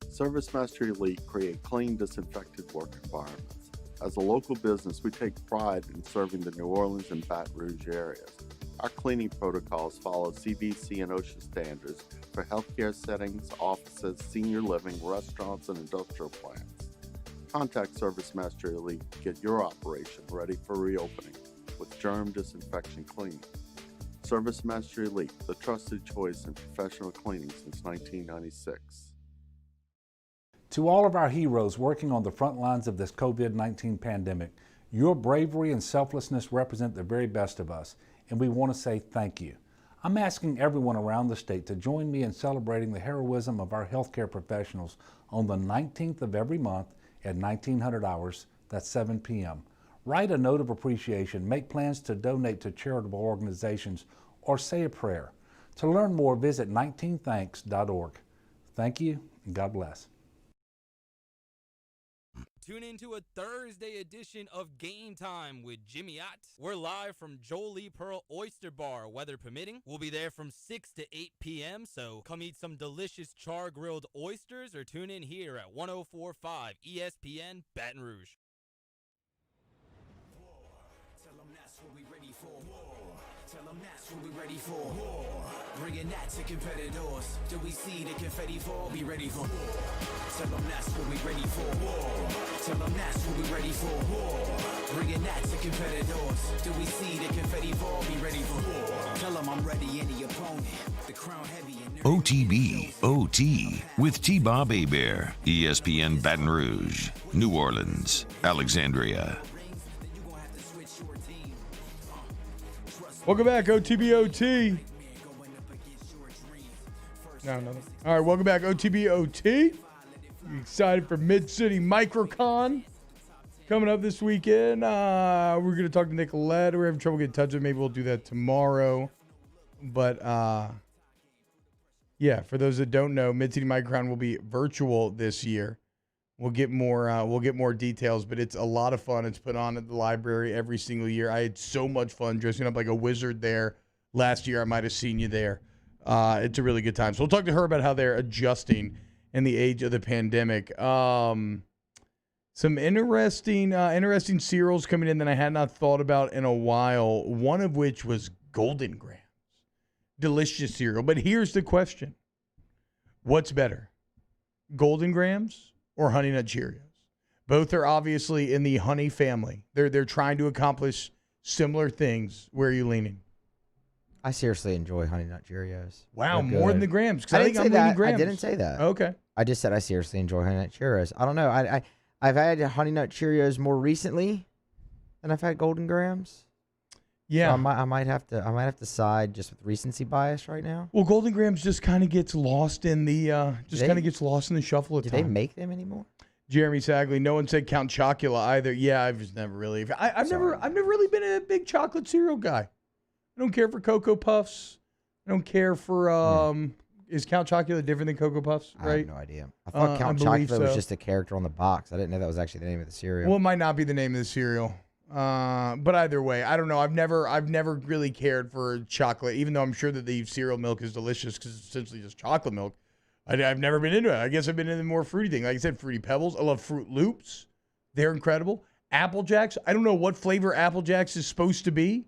ServiceMaster Elite create clean, disinfected work environments. As a local business, we take pride in serving the New Orleans and Baton Rouge areas. Our cleaning protocols follow CDC and OSHA standards for healthcare settings, offices, senior living, restaurants, and industrial plants. Contact ServiceMaster Elite to get your operation ready for reopening with germ disinfection cleaning. ServiceMaster Elite, the trusted choice in professional cleaning since 1996. To all of our heroes working on the front lines of this COVID-19 pandemic, your bravery and selflessness represent the very best of us, and we want to say thank you. I'm asking everyone around the state to join me in celebrating the heroism of our healthcare professionals on the 19th of every month at 1900 hours, that's 7 p.m. Write a note of appreciation, make plans to donate to charitable organizations, or say a prayer. To learn more, visit 19thanks.org. Thank you, and God bless. Tune into a Thursday edition of Game Time with Jimmy Ott. We're live from Jolie Pearl Oyster Bar, weather permitting. We'll be there from 6 to 8 p.m., so come eat some delicious char-grilled oysters or tune in here at 104.5 ESPN Baton Rouge. Tell them that's what we ready for. Tell them that's what we ready for. Bringing that to competitors. Do we see the confetti fall? Be ready for war. Tell them that's what we ready for. Tell them that's what we ready for. Bringing that to competitors. Do we see the confetti fall? Be ready for war. Tell them I'm ready, any opponent. The crown heavy and OTB OT with T-Bob Hebert, ESPN Baton Rouge, New Orleans, Alexandria. Welcome back, OTBOT. No, nothing. All right, welcome back, OTBOT. Excited for Mid-City Microcon coming up this weekend. We're going to talk to Nicolette. We're having trouble getting in touch with her. Maybe we'll do that tomorrow. But, yeah, for those that don't know, Mid-City Microcon will be virtual this year. We'll get more details, but it's a lot of fun. It's put on at the library every single year. I had so much fun dressing up like a wizard there last year. I might have seen you there. It's a really good time. So we'll talk to her about how they're adjusting in the age of the pandemic. Some interesting cereals coming in that I had not thought about in a while. One of which was Golden Grams. Delicious cereal. But here's the question. What's better? Golden Grams or Honey Nut Cheerios? Both are obviously in the honey family. They're trying to accomplish similar things. Where are you leaning? I seriously enjoy Honey Nut Cheerios. Wow, more than the Grams. I didn't say that. I didn't say that. Okay. I just said I seriously enjoy Honey Nut Cheerios. I don't know. I've had Honey Nut Cheerios more recently than I've had Golden Grams. Yeah, so I might have to side just with recency bias right now. Well, Golden Grams just kind of gets lost in the shuffle of time. Do they make them anymore? Jeremy Sagley. No one said Count Chocula either. Yeah, I've just never really. I've never really been a big chocolate cereal guy. I don't care for Cocoa Puffs. I don't care for Is Count Chocula different than Cocoa Puffs? Right? I have no idea. I thought Count Chocula was just a character on the box. I didn't know that was actually the name of the cereal. Well, it might not be the name of the cereal. But either way, I don't know. I've never really cared for chocolate, even though I'm sure that the cereal milk is delicious because it's essentially just chocolate milk. I've never been into it. I guess I've been into the more fruity thing. Like I said, Fruity Pebbles. I love Fruit Loops. They're incredible. Apple Jacks. I don't know what flavor Apple Jacks is supposed to be.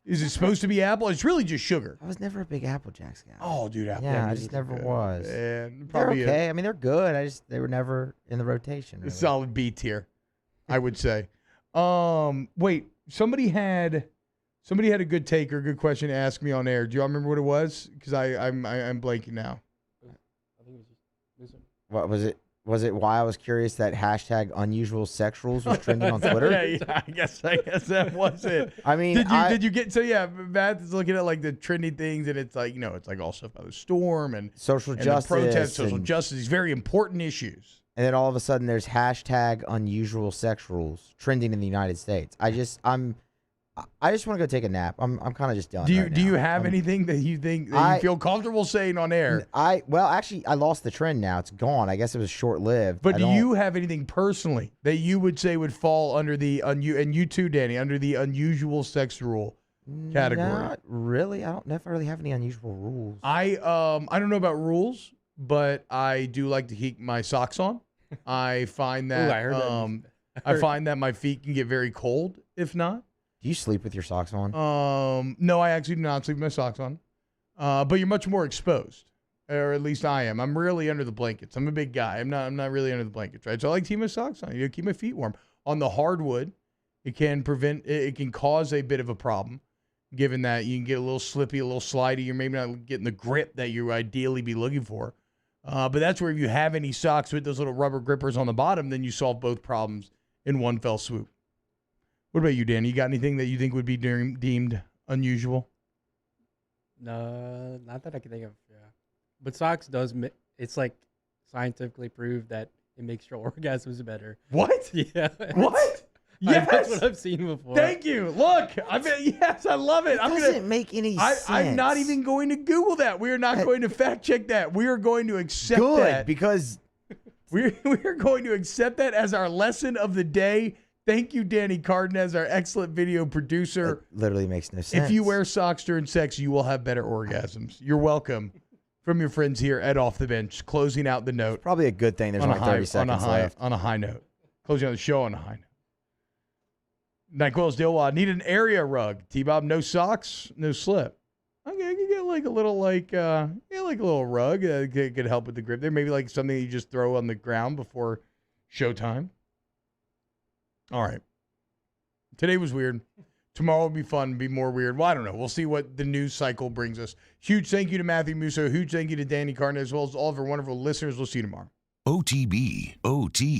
Is it supposed to be apple? It's really just sugar. I was never a big Apple Jacks guy. Oh, dude, Apple Yeah, Jacks I just is never good. was. And They're probably okay. I mean, they're good. They were never in the rotation. a Really. solid B tier, I would say. Wait, somebody had a good take or a good question to ask me on air. Do y'all remember what it was? Because I'm blanking now. What was it? Was it why I was curious that hashtag unusual sex rules was trending on Twitter? Yeah, I guess that was it. I mean, did you get so yeah? Matt is looking at like the trending things, and it's like it's like all stuff about the storm and social and justice, the protests, social and- justice, these very important issues. And then all of a sudden, there's hashtag unusual sex rules trending in the United States. I just want to go take a nap. I'm kind of just done. Do you right do now. you have anything that you think that you feel comfortable saying on air? Well, actually, I lost the trend now. It's gone. I guess it was short lived. But do you have anything personally that you would say would fall under the and you too, Danny, under the unusual sex rule category? Not really. I don't know if I really have any unusual rules. I don't know about rules, but I do like to keep my socks on. I find that I heard that. I find that my feet can get very cold if not. Do you sleep with your socks on? No, I actually do not sleep with my socks on. But you're much more exposed, or at least I am. I'm rarely under the blankets. I'm a big guy. I'm not really under the blankets, right? So I like to keep my socks on. You keep my feet warm. On the hardwood, it can cause a bit of a problem, given that you can get a little slippy, a little slidey. You're maybe not getting the grip that you ideally be looking for. But that's where if you have any socks with those little rubber grippers on the bottom, then you solve both problems in one fell swoop. What about you, Danny? You got anything that you think would be deemed unusual? No, not that I can think of. Yeah, but socks does. It's like scientifically proved that it makes your orgasms better. What? Yeah. What? Yes. That's what I've seen before. Thank you. Look, yes, I love it. It doesn't make any sense. I'm not even going to Google that. We are not going to fact check that. We are going to accept that. Because we are going to accept that as our lesson of the day. Thank you, Danny Cardenas, our excellent video producer. It literally makes no sense. If you wear socks during sex, you will have better orgasms. You're welcome. From your friends here at Off the Bench, closing out the note. Probably a good thing. There's only 30 seconds left. On a high note. Closing out the show on a high note. NyQuil's Dilwad. Need an area rug. T-Bob, no socks, no slip. Okay, I can get like a little like a little rug that could help with the grip there. Maybe like something you just throw on the ground before showtime. All right. Today was weird. Tomorrow will be fun, be more weird. Well, I don't know. We'll see what the news cycle brings us. Huge thank you to Matthew Musso. Huge thank you to Danny Cardenas, as well as all of our wonderful listeners. We'll see you tomorrow. OTB, OT.